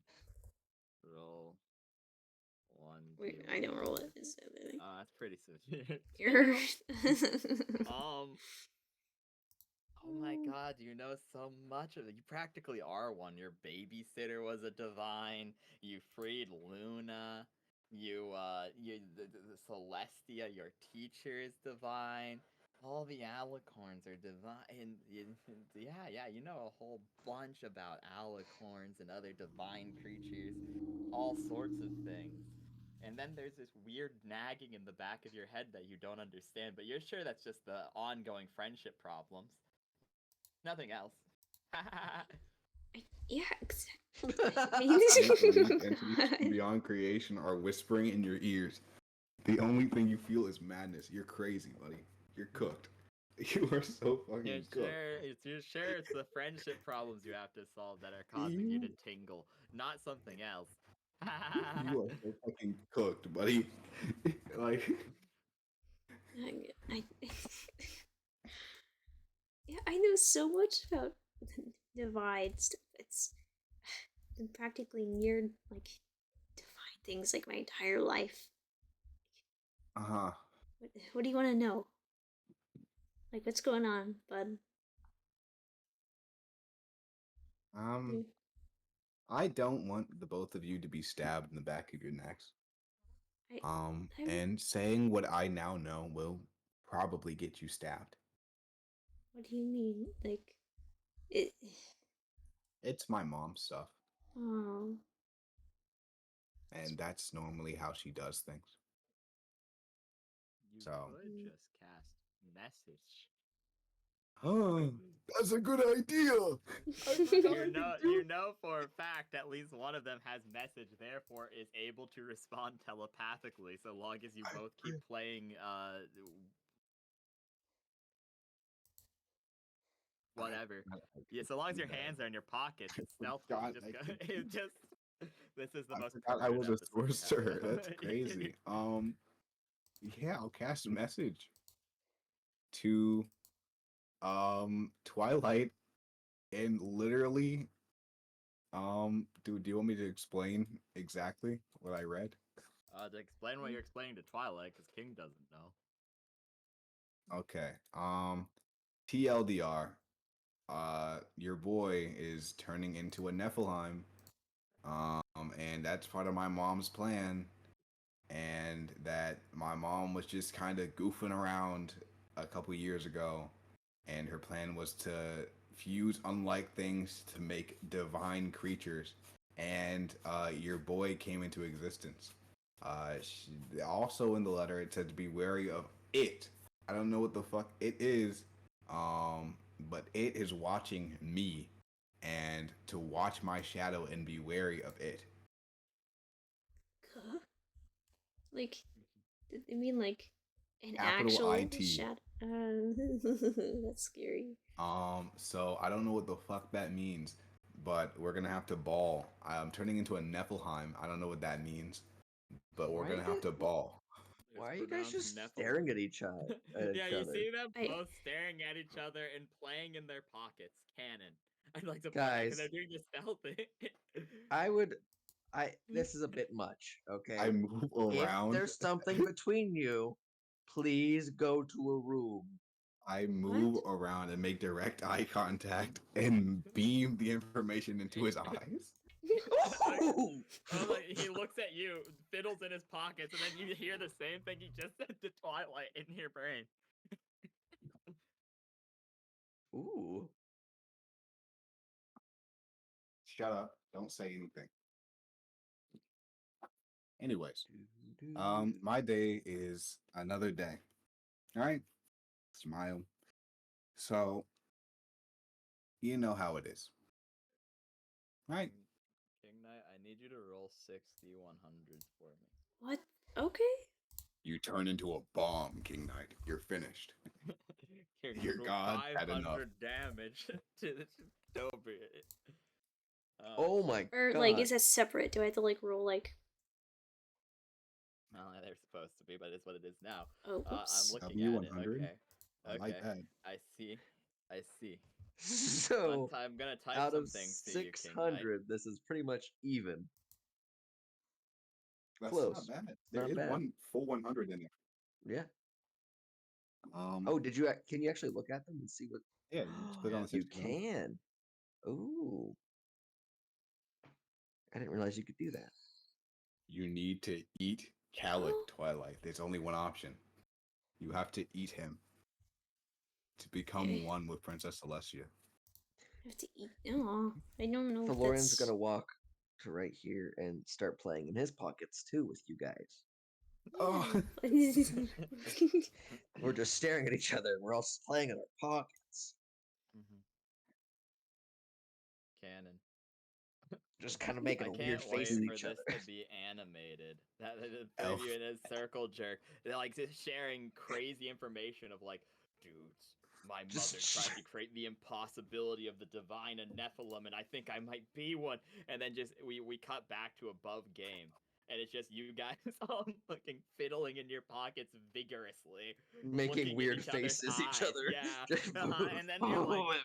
Roll 1. wait, I don't roll it. Is that really? Oh, that's pretty severe. You're... Oh my God, you know so much of it. You practically are one. Your babysitter was a divine. You freed Luna. The Celestia, your teacher is divine. All the alicorns are divine. And yeah, you know a whole bunch about alicorns and other divine creatures. All sorts of things. And then there's this weird nagging in the back of your head that you don't understand, but you're sure that's just the ongoing friendship problems. Nothing else. yeah, exactly. Entities beyond creation are whispering in your ears. The only thing you feel is madness. You're crazy, buddy. You're cooked. You are so fucking cooked. You're sure it's the friendship problems you have to solve that are causing you to tingle, not something else. You are so fucking cooked, buddy. Like, yeah, I know so much about divine stuff. It's been practically near like divine things like my entire life. uh-huh. What do you want to know? Like, what's going on, bud? You, I don't want the both of you to be stabbed in the back of your necks. I, And saying what I now know will probably get you stabbed. what do you mean? Like, it. It's my mom's stuff, Oh, and that's normally how she does things. You So- could Mm. just cast message. Oh, that's a good idea. You know for a fact at least one of them has message, therefore is able to respond telepathically, so long as you both keep playing whatever. Yeah, so long as your hands are in your pockets, it's stealthy. God, Just I go, can- it just this is the I most forgot I was perverted a episode we sorcerer. have. That's crazy. Yeah, I'll cast a message to Twilight, and literally do you want me to explain exactly what I read? To explain what you're explaining to Twilight, because King doesn't know. Okay. TLDR. Your boy is turning into a Nephilim. And that's part of my mom's plan. And that my mom was just kind of goofing around a couple years ago, and her plan was to fuse unlike things to make divine creatures. And your boy came into existence. Also in the letter, it said to be wary of it. I don't know what the fuck it is, but it is watching me, and to watch my shadow and be wary of it. Huh? Like, did they mean like an Capital actual IT. shadow? That's scary. So I don't know what the fuck that means, but we're gonna have to ball. I'm turning into a Nephilim. I don't know what that means, but we're Why gonna you have to ball. Why are It's you guys pronounced just Nephilim. staring at each other? Yeah, you see them I- both staring at each other and playing in their pockets. Canon. I'd like to point out because Guys, they're doing this stealthy. This is a bit much, okay? I move If around. there's something between you, please go to a room. I move around and make direct eye contact and beam the information into his eyes. Ooh! Like, he looks at you, fiddles in his pockets, and then you hear the same thing he just said to Twilight in your brain. Ooh. Shut up. Don't say anything. Anyways, my day is another day. All right? Smile. So, you know how it is. Right? King Knight, I need you to roll 60 100s for me. What? Okay. You turn into a bomb, King Knight. You're finished. King Your roll god had enough. 500 damage to Toby. Oh my Or god. like, is that separate? Do I have to like roll like? Well, they're supposed to be, but it's what it is now. Oh, I'm oops. looking at it. W100? Okay. I like that. I see. I see. So, I'm gonna type out some of things to you, King Knight. 600, this is pretty much even. That's Close. not bad. There Not is bad. one full 100 in there. Yeah. Oh, Can you actually look at them and see what? yeah, you just click on the You 1600. can. Ooh. I didn't realize you could do that. You need to eat Calic Twilight. There's only one option. You have to eat him to become Okay. one with Princess Celestia. I have to eat. Oh, I don't know. If Valorian's that's... gonna walk to right here and start playing in his pockets too with you guys. Oh. We're just staring at each other and we're all playing in our pockets. Canon. Just kind of making I a can't weird wait face at for each this other. to be animated. That the Elf. preview in a circle jerk. They're like just sharing crazy information of like, dudes, my Just mother tried to create the impossibility of the divine and Nephilim, and I think I might be one. And then just we cut back to above game, and it's just you guys all fucking fiddling in your pockets vigorously, Making looking in weird each other's faces at each eyes. other. Yeah, and then you're like,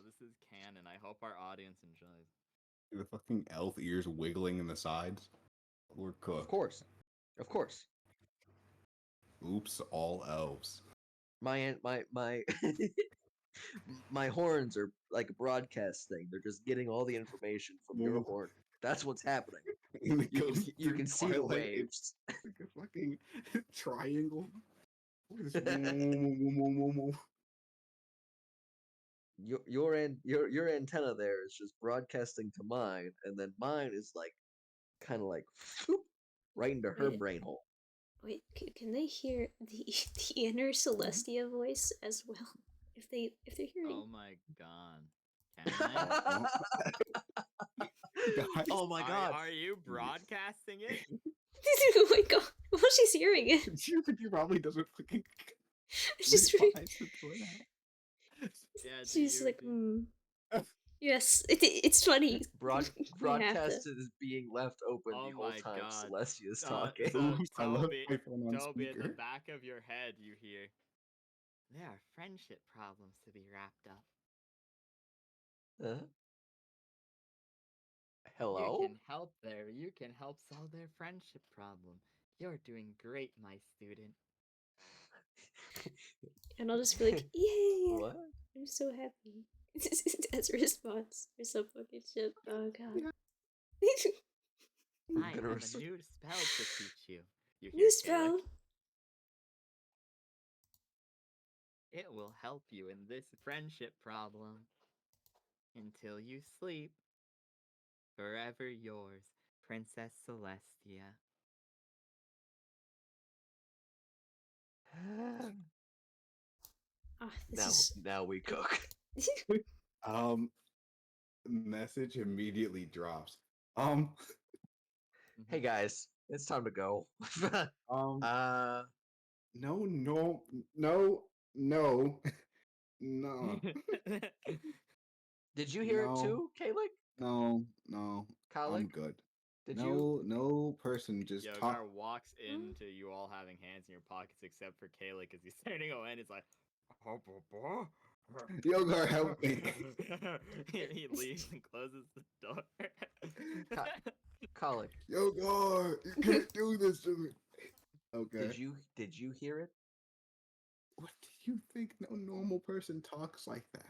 this is canon. I hope our audience enjoys. The fucking elf ears wiggling in the sides. We're cooked. Of course. Oops, all elves. my my horns are like a broadcast thing. They're just getting all the information from your Ooh. horn. That's what's happening. And it You goes can through see the Twilight. waves. It's like a fucking triangle. This- Your antenna there is just broadcasting to mine, and then mine is like kind of like right into her Wait, brain hole. wait, can they hear the the inner Celestia voice as well? If they're hearing, Oh my god. Can they? Oh, guys, Oh my god! Are you broadcasting it? oh my god, well she's hearing it. she probably doesn't fucking It's just realize to put out. Yeah, do she's you, like, do- yes, it's funny. Broad We have to. broadcast is being left open Oh the whole my time God. Celestia is So- talking. so- Oops, I left Toby- my phone on Toby, at the speaker. back of your head, you hear, there are friendship problems to be wrapped up. Huh? You Hello? can help there. You can help solve their friendship problem. You're doing great, my student. And I'll just be like, yeah, What? I'm so happy. As a response or some fucking shit. Oh god. I gonna have res- a new spell to teach you. You hear New Kayla. spell. It will help you in this friendship problem. Until you sleep. Forever yours, Princess Celestia. Ah, this now we cook. is. Message immediately drops. Hey guys, it's time to go. No, uh no, no, no, no. did you hear it No. too, Kalik? No, I'm Kalik? good. Did no, you? no person just Yogar talk. walks into you all having hands in your pockets except for Kayla because he's turning away and he's like, Yogar, help me. he leaves and closes the door. Kalik, Yogar, you can't do this to me. Okay. did you hear it? What do you think? No normal person talks like that.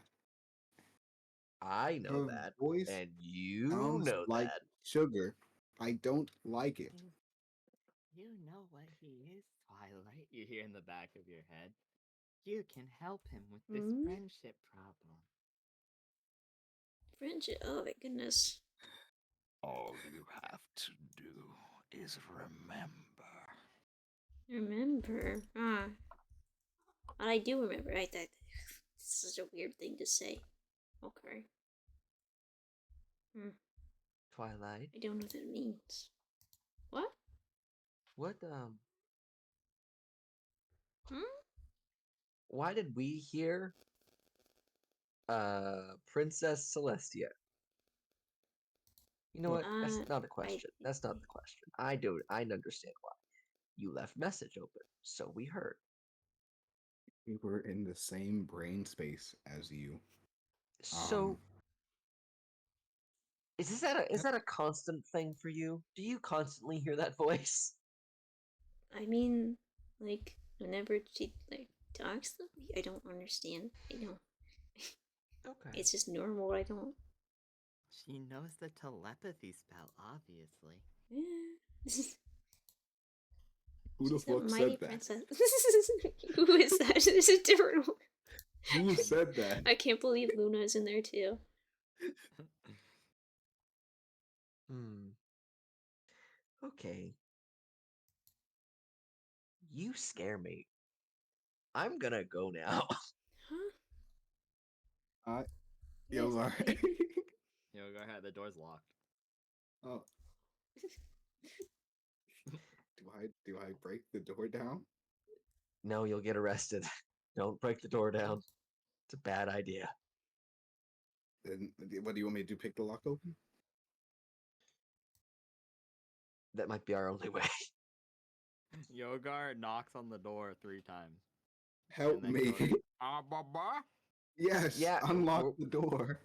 I know Her that. voice And you sounds know like that. sugar. I don't like it. You know what he is, Twilight. You hear in the back of your head. You can help him with this Hmm? friendship problem. Friendship. Oh my goodness. All you have to do is remember. Remember. Ah. I do remember. This is such a weird thing to say. Okay. Twilight. I don't know what that means. What? What Hmm? why did we hear Princess Celestia? You know what? That's not a question. That's not the question. I understand why. You left message open, so we heard. We were in the same brain space as you. So is that a constant thing for you? Do you constantly hear that voice? I mean, like, whenever she, like, talks to me, I don't understand. I don't. Okay. It's just normal. I don't. She knows the telepathy spell, obviously. Yeah. Who the She's a fuck mighty said that? princess. Who is that? There's a different one. Who said that? I can't believe Luna is in there too. Okay. You scare me. I'm gonna go now. Huh? Yo, Yes, alright. okay. Yo, go ahead. The door's locked. Oh. Do I break the door down? No, you'll get arrested. Don't break the door down. It's a bad idea. Then what do you want me to do? Pick the lock open? That might be our only way. Yogar knocks on the door 3 times. Help And then me. goes, Baba? Yes. Yeah, Unlock the door.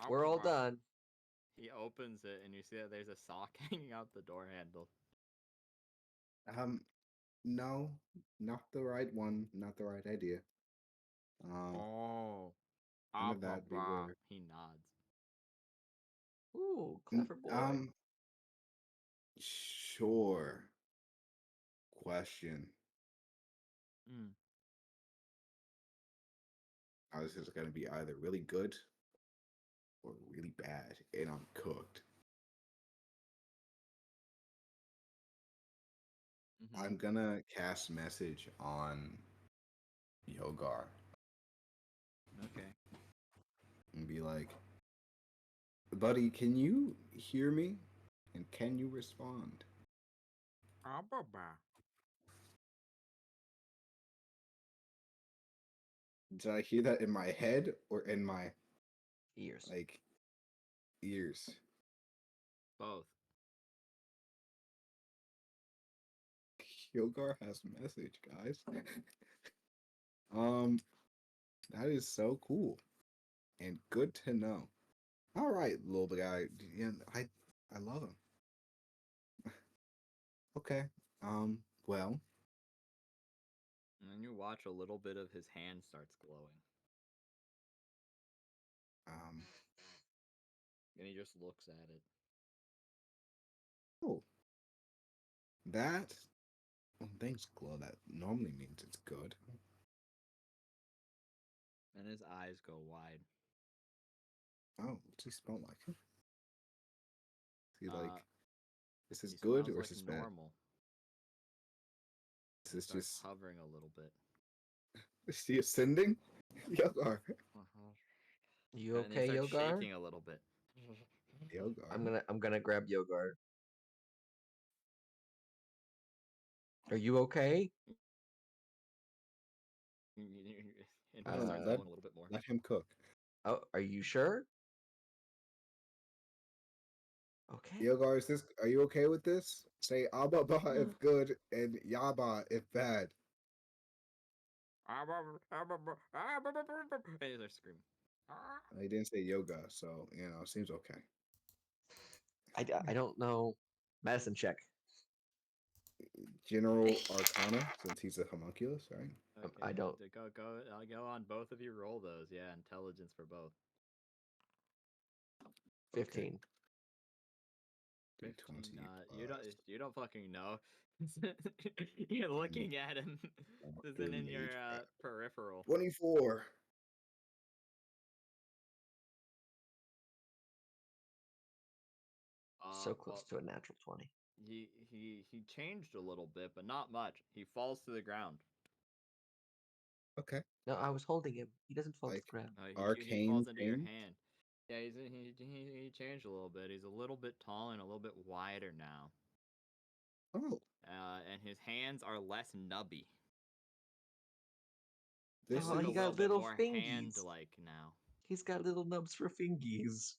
We're all done. He opens it and you see that there's a sock hanging out the door handle. No, not the right one. Not the right idea. Oh. None of that. We were He nods. Ooh, clever boy. Sure. Question. Mm. This is gonna be either really good or really bad, and I'm cooked. Mhm. I'm gonna cast message on Yogar Okay. and be like, buddy, can you hear me? And can you respond? Did I hear that in my head or in my Ears. like ears? Both. Yogar has a message, guys. That is so cool and good to know. All right, little guy. Yeah, I love him. Okay. Well, And then you watch a little bit of his hand starts glowing. um, And he just looks at it. oh, that when things glow, that normally means it's good. And his eyes go wide. Oh, what's he smell like? Is he like, is this He good smells or like is this bad? normal. Is this Starts just, hovering a little bit. is he ascending? Yogar. You And he okay, starts Yogar? shaking a little bit. Yogar. I'm gonna grab Yogar. Are you okay? And he No, starts let glowing a little bit more. let him cook. Oh, are you sure? Okay. Yogar, is this? Are you okay with this? Say Abba Ba if good and Yaba if bad. And he starts screaming. He didn't say yoga, so seems okay. I don't know. Medicine check. General Arcana, since he's a homunculus, right? Okay, I don't. go. I'll go on. Both of you roll those. Yeah, intelligence for both. 15. 20 You don't fucking know. You're looking at him. This isn't in your peripheral. 24. So close to a natural 20. He changed a little bit, but not much. He falls to the ground. Okay. No, I was holding him. He doesn't fall to Like the ground. He arcane falls into your change? hand. Yeah, he changed a little bit. He's a little bit taller and a little bit wider now. Oh, And his hands are less nubby. this Oh, Look he a is. little got bit little more fingies. hand-like now. He's got little nubs for fingies.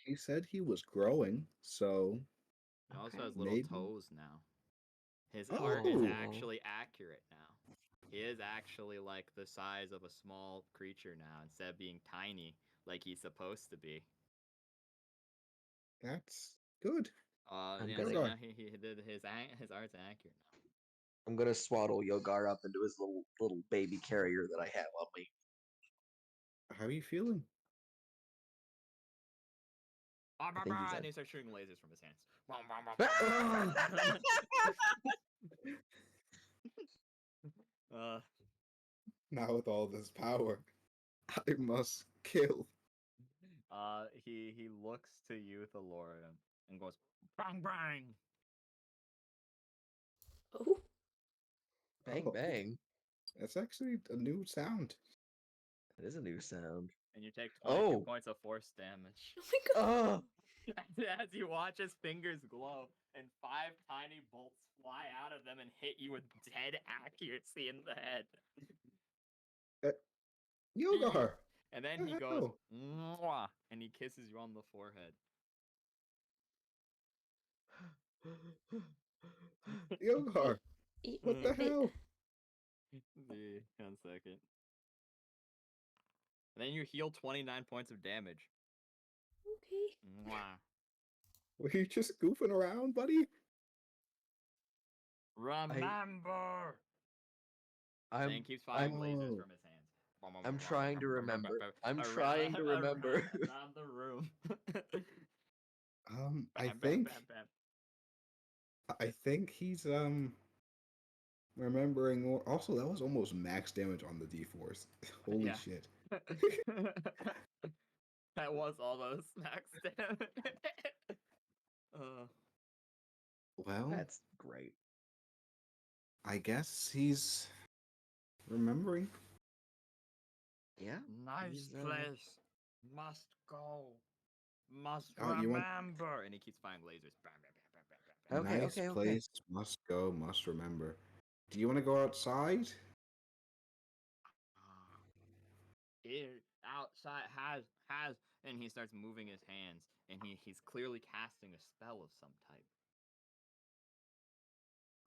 He said he was growing, so He also Okay. has little maybe. toes now. His art is Oh, actually accurate now. He is actually like the size of a small creature now, instead of being tiny like he's supposed to be. that's good. I'm Yeah, gonna so Yogar. now he did his art's accurate now. I'm gonna swaddle Yogar up into his little baby carrier that I have on me. How are you feeling? I think he's And he starts shooting lasers from his hands. Now with all this power, I must kill. He looks to you, Thaloria, and goes bang bang. Oh, Bang Oh, bang. that's actually a new sound. That is a new sound. And you take 22 Oh. points of force damage. oh my god. Oh. As you watch his fingers glow, and 5 tiny bolts fly out of them and hit you with dead accuracy in the head. Yogar. And then What he the goes, hell? mwah, and he kisses you on the forehead. Yogar. What the Wait, hell? See, 1 second. And then you heal 29 points of damage. okay. Mwah. Were you just goofing around, buddy? Remember! I'm Zane keeps firing lasers Oh. from his hands. I'm trying to remember. I'm trying to remember. Around the room. I Bam, bam, think bam, bam. I think he's remembering more. Also, that was almost max damage on the D4s. Holy Yeah. shit. That was almost max damage. Well, That's great. I guess he's remembering. Yeah. Nice He's, place. Must go. Must Oh, you want remember. And he keeps firing lasers. Bam, bam, bam, bam, bam, bam, bam. Okay, nice okay, okay. place, must go, must remember. Do you want to go outside? It outside has and he starts moving his hands and he's clearly casting a spell of some type.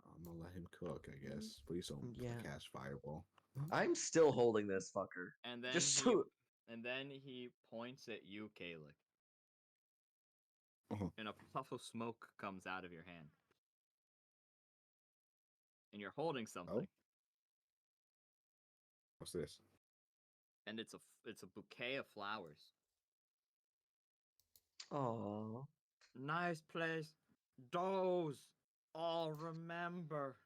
I'm gonna let him cook, I guess. Please don't Yeah. cast fireball. I'm still holding this fucker. And then Just he so and then he points at you, Kalik. Uh-huh. And a puff of smoke comes out of your hand. And you're holding something. What's this? And it's a bouquet of flowers. Aw. Nice place. Those all remember.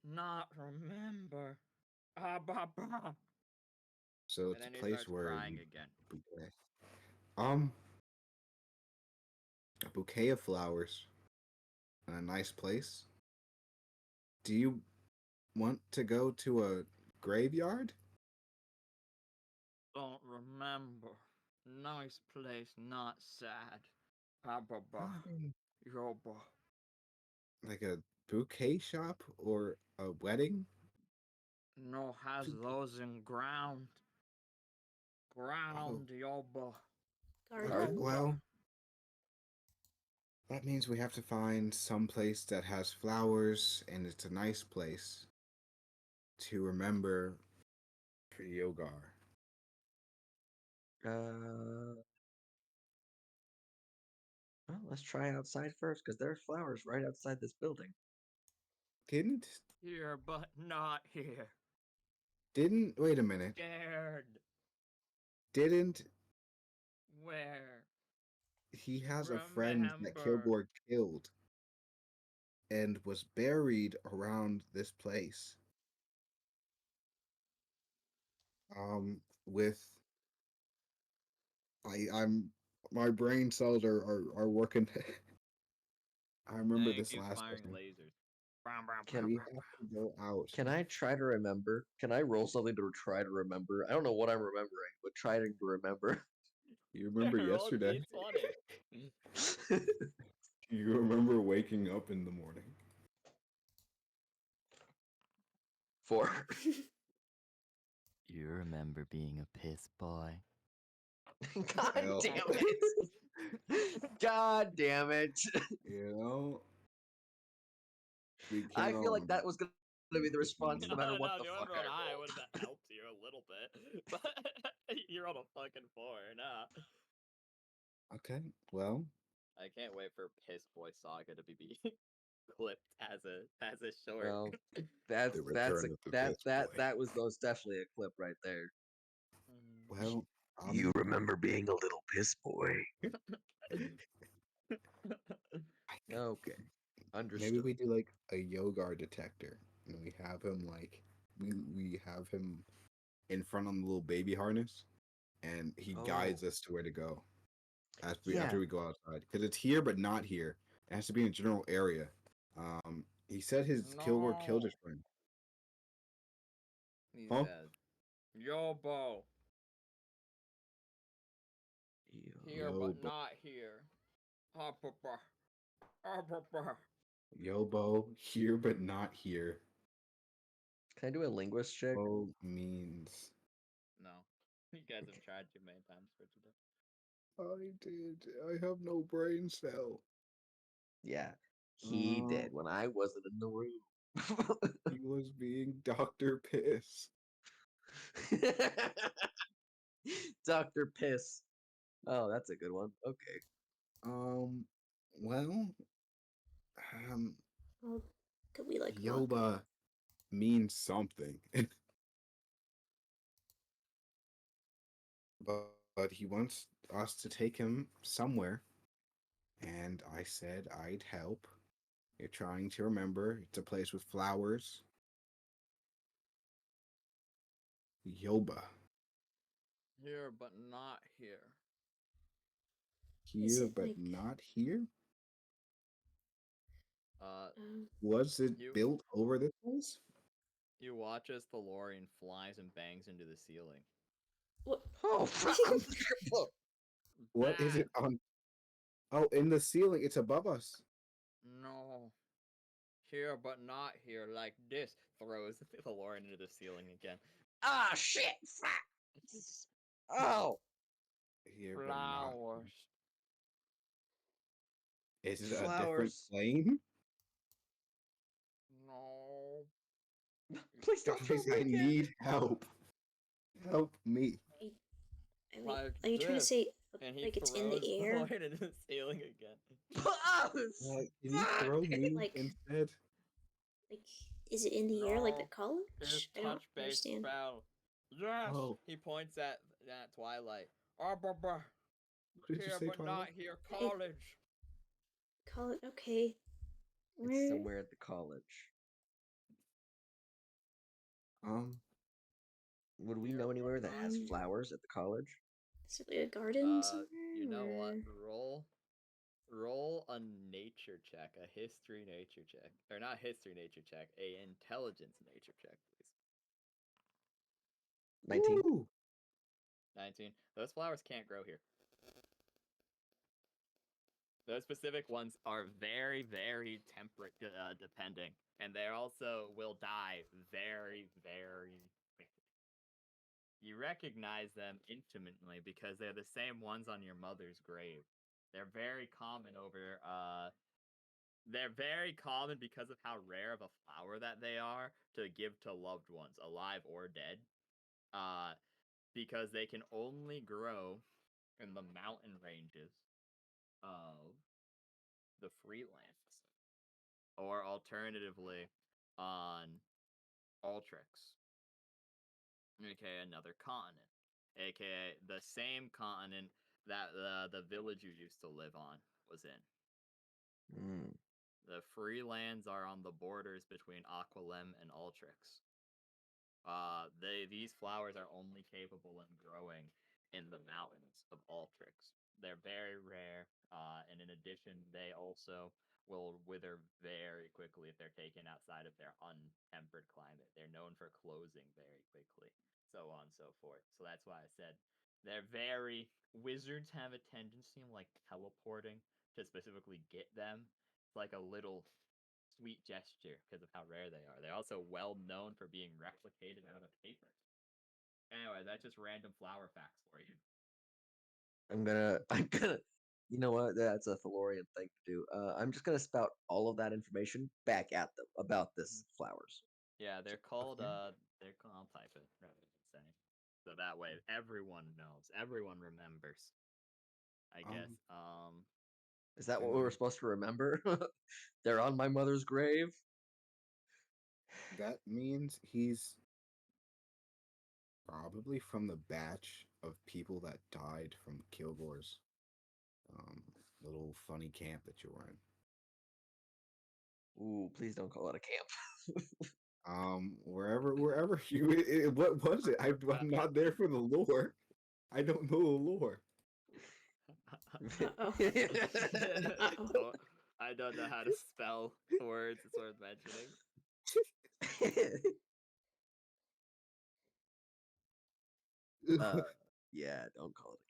Not remember. Ah, bah, bah. So And it's then a he place starts where crying you again. bouquet. A bouquet of flowers and a nice place. Do you want to go to a graveyard? Don't remember. Nice place, not sad. Ah, bah, bah. I mean, Yo, bah. like a bouquet shop or a wedding? No has those in ground. Ground, yo, bah. Okay, Garden. well, that means we have to find some place that has flowers and it's a nice place to remember for Yogar. Well, let's try outside first, because there are flowers right outside this building. Didn't Here, but not here. wait a minute. Scared. Didn't Where? he has a friend that Remember. Kilgore killed and was buried around this place? With I'm my brain cells are working. I remember And he this keeps last firing person. lasers. Bam, bam, Can bam, We bam, have to go out. Can I try to remember? Can I roll something to try to remember? I don't know what I'm remembering, but trying to remember. You bam. remember Roll yesterday? D20. You remember waking up in the morning? 4. You remember being a piss boy? God Well, damn it! God damn it! you know, we I can't feel all like that remember. was gonna be the response, no No, matter what no, the if you fuck remember I on high, rolled. would have helped you a little bit. But you're on a fucking 4, nah. Okay, well, I can't wait for Piss Boy Saga to be clipped as a short. Well, the return of the piss boy. that was most definitely a clip right there. Well, You remember being a little piss boy. Okay, maybe understood. we do like a Yogar detector, and we have him like we have him in front on the little baby harness, and he guides Oh, us to where to go yeah. after we go outside, because it's here but not here. It has to be in a general area. He said his Kilgore killed his friend. He Huh? says, Yobo, here Yo, but not here. Ah, papa. Ah, papa. Yobo, here but not here. Can I do a linguist check? Bo means No. You guys have tried too many times for today. I did. I have no brain cell. Yeah, he did when I wasn't in the room. He was being Dr. Piss. Dr. Piss. Oh, that's a good one. Okay. Well, um, Well, could we like mock? Yoba means something. but he wants us to take him somewhere, and I said I'd help. You're trying to remember. It's a place with flowers. Yoba. Here, but not here. Is Here, it but like not here? um Was it You built over this place? you watch as the Lorian flies and bangs into the ceiling. what? Oh, What is Bad. it on? Oh, in the ceiling. It's above us. No. Here, but not here, like this. Throws the Lorian into the ceiling again. ah, shit! Fuck. Oh, Here, but not. Flowers. Is it a different flowers. plane? No. Please don't throw Guys, me I again. need help. Help me. I, I mean, Like are you trying to this. say And he like it's in throws the the air? Lorian into the ceiling again. Oh, Can you throw fuck. me Like instead? like is it in the air like the No. His college? I don't touch base understand. spell. Yes! Oh, He points at Twilight. Ah, bah, bah. what did you Here, say, but not Twilight? here. It College. college. Okay, It's where somewhere at the college. Um, Would we Here, know but anywhere that not has um here. flowers at the college? is it like a garden You know somewhere? what? Or Roll a nature check, a history nature check, or not history nature check, a intelligence nature check, please. 19. woo! 19. Those flowers can't grow here. Those specific ones are very, very temperate depending, and they also will die very, very quickly. You recognize them intimately because they're the same ones on your mother's grave. They're very common over they're very common because of how rare of a flower that they are to give to loved ones, alive or dead. Uh, because they can only grow in the mountain ranges of the Freelands, or alternatively on Ultrix, aka another continent, aka the same continent that the village you used to live on was in. Mm. The Freelands are on the borders between Aqualem and Ultrix. These flowers are only capable of growing in the mountains of Ultrix. They're very rare, and in addition, they also will wither very quickly if they're taken outside of their untempered climate. They're known for closing very quickly, so on and so forth. So that's why I said they're very. Wizards have a tendency of like teleporting to specifically get them. It's like a little sweet gesture because of how rare they are. They're also well known for being replicated out of paper. Anyway, that's just random flower facts for you. I'm gonna, you know what? That's a Thalorian thing to do. I'm just gonna spout all of that information back at them about this flowers. Yeah, they're called Okay. I'll type it rather than saying. So that way everyone knows, everyone remembers. I guess. Um, Is that then what we were supposed to remember? They're on my mother's grave. that means he's probably from the batch of people that died from Kilgore's um little funny camp that you were in. Ooh, please don't call it a camp. Wherever you, what was it? I'm not there for the lore. I don't know the lore. uh oh, uh oh. Oh, I don't know how to spell words. It's worth mentioning. uh, yeah, don't call it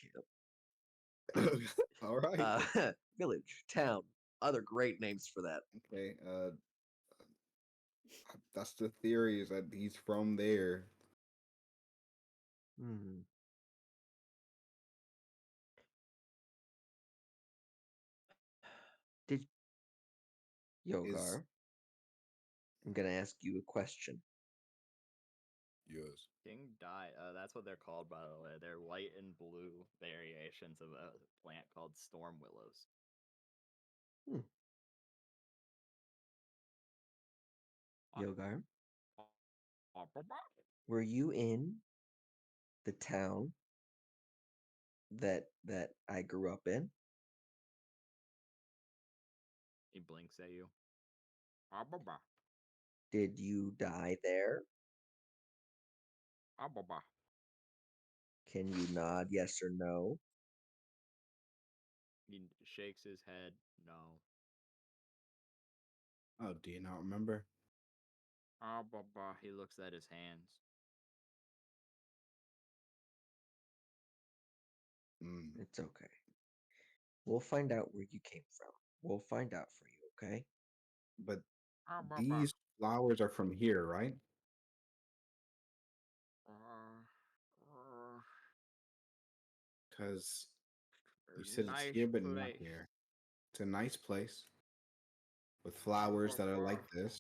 a camp. All right. Village, town, other great names for that. Okay. That's the theory is that he's from there. Hmm. Did Is Yogar? I'm gonna ask you a question. yes. King Dye. That's what they're called, by the way. They're white and blue variations of a plant called storm willows. Hmm. Yogar, were you in the town that I grew up in. He blinks at you. Ah, bah, bah. Did you die there? Ah, bah, bah. Can you nod yes or no? He shakes his head. No. Oh, do you not remember? Ah, bah, bah. He looks at his hands. Mm. It's okay. We'll find out where you came from. We'll find out for you, okay? But Ah, bah, bah. these flowers are from here, right? Uh, Because you said it's nice here, but not place. here. It's a nice place with flowers that are like this.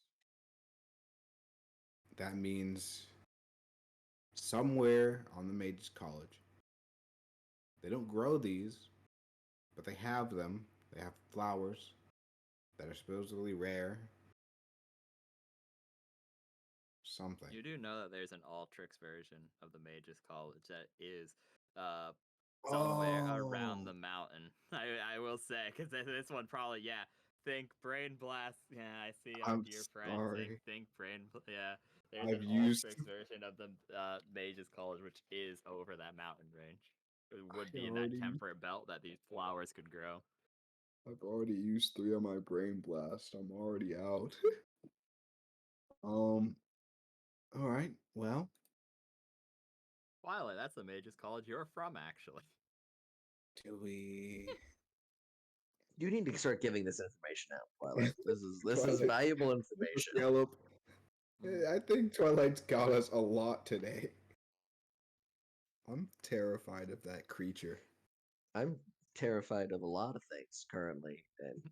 That means somewhere on the Mages College. They don't grow these, but they have them. They have flowers that are supposedly rare. Something. You do know that there's an Ultrix version of the Mages College that is uh somewhere around the mountain. I will say, because this one probably, yeah. Think Brain Blast. Yeah, I see our I'm dear friend saying sorry. think Yeah, there's I've an used. Ultrix version of the Mages College, which is over that mountain range. It would I be in that already. temperate belt that these flowers could grow. I've already used 3 of my brain blast. I'm already out. All right. Well, Twilight, that's the Mages College you're from, actually. do we? You need to start giving this information out, Twilight. This is Twilight. valuable information. Scallop. I think Twilight's got us a lot today. I'm terrified of that creature. I'm terrified of a lot of things currently, and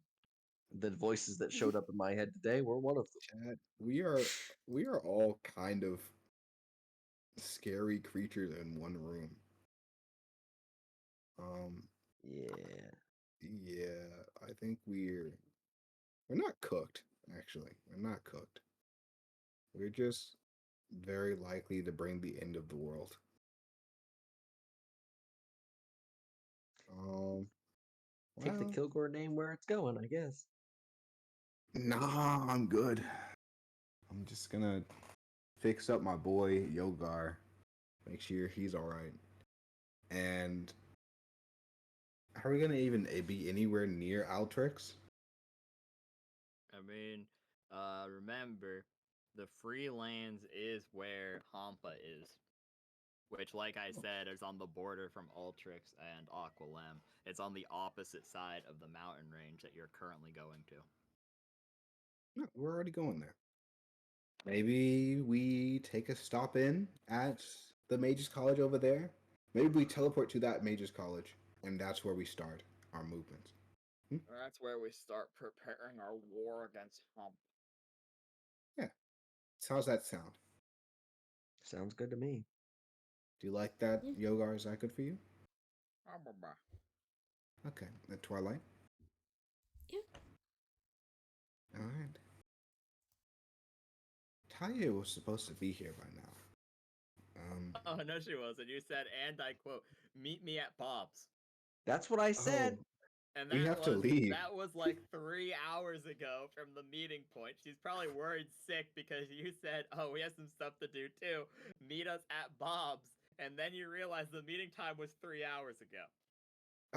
the voices that showed up in my head today were one of them. Chad, we are all kind of scary creatures in one room. Um, Yeah. yeah, I think we're not cooked, actually. We're not cooked. We're just very likely to bring the end of the world. Take the Well, Kilgore name where it's going, I guess. nah, I'm good. I'm just gonna fix up my boy Yogar, make sure he's all right. And are we gonna even be anywhere near Altrix? I mean, remember, the free lands is where Hampa is. Which, like I said, is on the border from Ultrix and Aqualem. It's on the opposite side of the mountain range that you're currently going to. No, we're already going there. Maybe we take a stop in at the Mages College over there. Maybe we teleport to that Mages College, and that's where we start our movements. That's where we start preparing our war against Hampa. Yeah. So how's that sound? Sounds good to me. Do you like that, Yeah. Yogar? Is that good for you? Ah, bah, bah. Okay. The Twilight. Yeah. All right. Talia was supposed to be here by now. Oh, no, she wasn't. You said, and I quote, meet me at Bob's. That's what I said. And We have to leave. that was like 3 hours ago from the meeting point. She's probably worried sick because you said, "Oh, we have some stuff to do too. Meet us at Bob's." And then you realize the meeting time was 3 hours ago.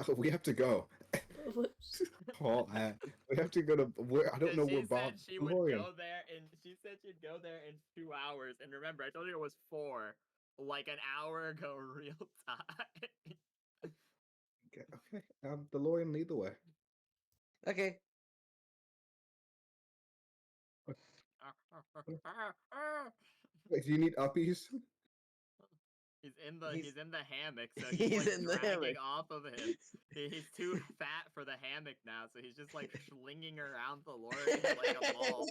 Oh, we have to go. Whoops. Paul, we have to go to where I don't know where She said Bob. she would DeLorean. go there, and she said she'd go there in 2 hours. And remember, I told you it was 4, like an hour ago, real time. Okay, okay. DeLorean, lead the way. Okay. Wait, do you need uppies? He's in the hammock, so He's he's like in the dragging hammock. off of him. He's too fat for the hammock now, so he's just like slinging around the Lord like a ball.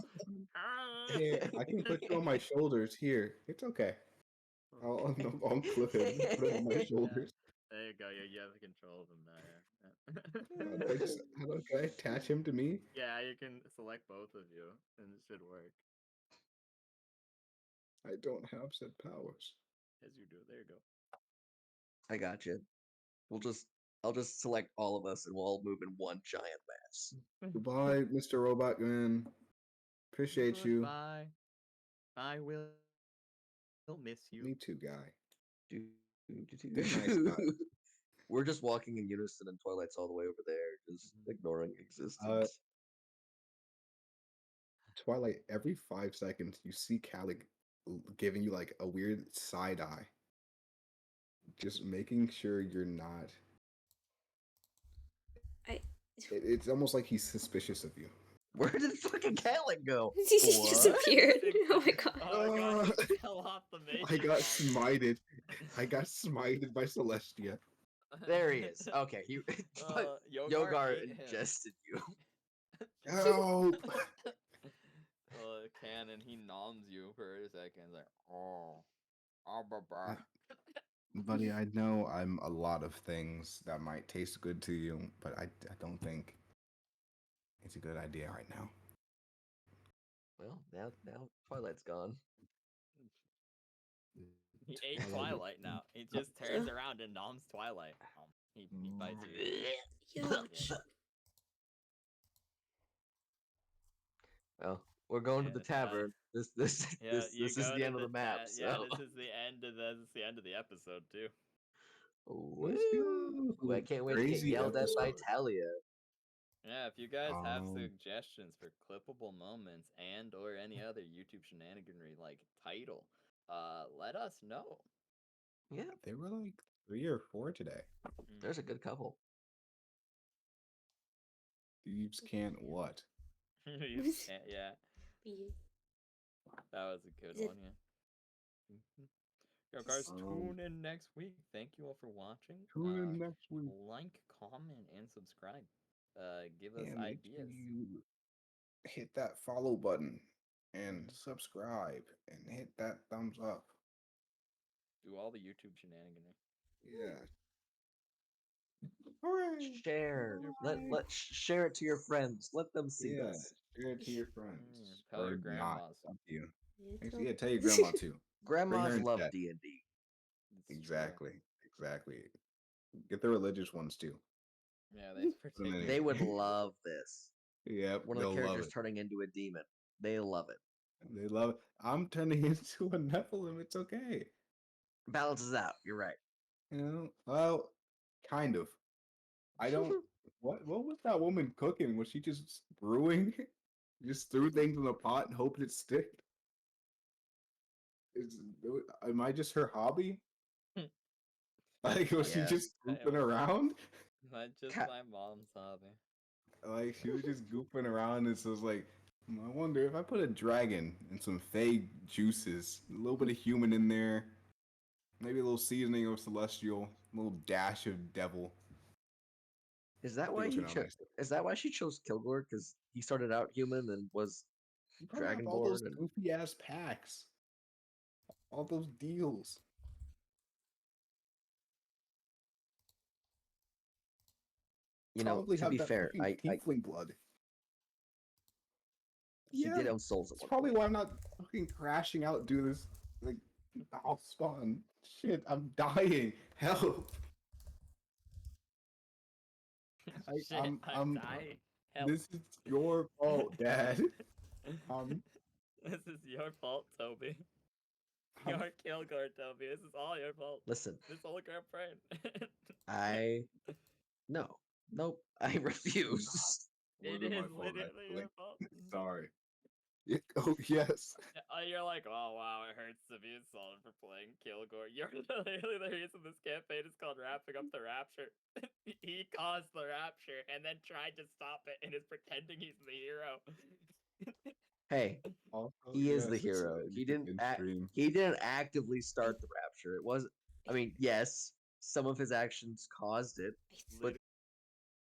Here, I can put you on my shoulders. Here, it's okay. I'll unclip him, put him on my shoulders. There you go. You have control of him now. Yeah. How do I attach him to me? Yeah, you can select both of you, and it should work. I don't have said powers. As you do. There you go. I got you. I'll just select all of us, and we'll all move in one giant mass. Goodbye, Mr. Robot Man. Appreciate you. Goodbye. I will miss you. Me too, guy. Do, do, do, Be nice, do. guy. We're just walking in unison, and Twilight's all the way over there, just ignoring existence. Twilight, every 5 seconds, you see Callie giving you like a weird side eye. Just making sure you're not. I. It's almost like he's suspicious of you. Where did fucking Catelyn go? He disappeared. Oh my god. Oh my god, he fell off the main. I got smited. I got smited by Celestia. There he is. Okay, he. But Yogar ate him. ingested you. Help! Canon, he noms you for a second. Like, oh, bye. Buddy, I know I'm a lot of things that might taste good to you, but I don't think it's a good idea right now. Well, now Twilight's gone. He ate Twilight now. He just turns around and noms Twilight. He bites you. Ouch. Well, we're going to the tavern. This is the end of the map. Yeah, So. this is the end of the episode too. Woo! I can't wait to get Crazy yelled at by episode. Talia. Yeah, if you guys have suggestions for clippable moments and or any other YouTube shenaniganry like title, let us know. Yeah, There were like 3 or 4 today. there's a good couple. Thieves can't what? Yeah, You. that was a good Is it- one. Yeah. Yo, guys, tune in next week. Thank you all for watching. Tune in next week. Like, comment, and subscribe. Give us Yeah, make sure ideas. you hit that follow button and subscribe and hit that thumbs up. Do all the YouTube shenanigans. Yeah. Hooray! Share. Share it to your friends. Let them see Yeah, this. share it to your friends. Tell your Or not. grandmas. Up to you. Yeah, Yeah, tell your grandma too. Grandmas in love chat. D&D. It's true. Exactly. Get the religious ones too. Yeah, they particularly. They would love this. Yep, One of the they'll love characters it. turning into a demon. They love it. They love it. I'm turning into a Nephilim. It's okay. Balances out. You're right. You know, well, kind of. I don't. What was that woman cooking? Was she just brewing? Just threw things in a pot and hoped it stick? Am I just her hobby? Like, was she Yeah. just goofing around? Not just Ca- my mom's hobby. Like, she was just goofing around, and so it's like, I wonder if I put a dragon and some fey juices, a little bit of human in there, maybe a little seasoning of celestial, a little dash of devil. Is that I why think he it'll turn out chose? nice. Is that why she chose Kilgore? Because he started out human and was You probably have all Dragonborn those and goofy ass packs, all those deals. Probably to have be that fair, fucking tiefling blood. he Yeah, did own souls at that's one probably point. why I'm not fucking crashing out. Do this like I'll spawn. Shit, I'm dying. Help! Shit, I'm dying. Help. This is your fault, Dad. This is your fault, Toby. I'm- Your Kilgore, Toby. This is all your fault. Listen, This hologram I nope, I refuse. It wasn't my is fault, literally actually. your fault. Sorry. Oh yes. You're like, oh wow, it hurts to be insulted for playing Kilgore. You're literally the reason this campaign is called Wrapping Up the Rapture. He caused the Rapture and then tried to stop it and is pretending he's the hero. Hey, Also, he is yes, the it's hero. an He didn't in-stream. he didn't actively start the rapture. It was, I mean, yes, some of his actions caused it, but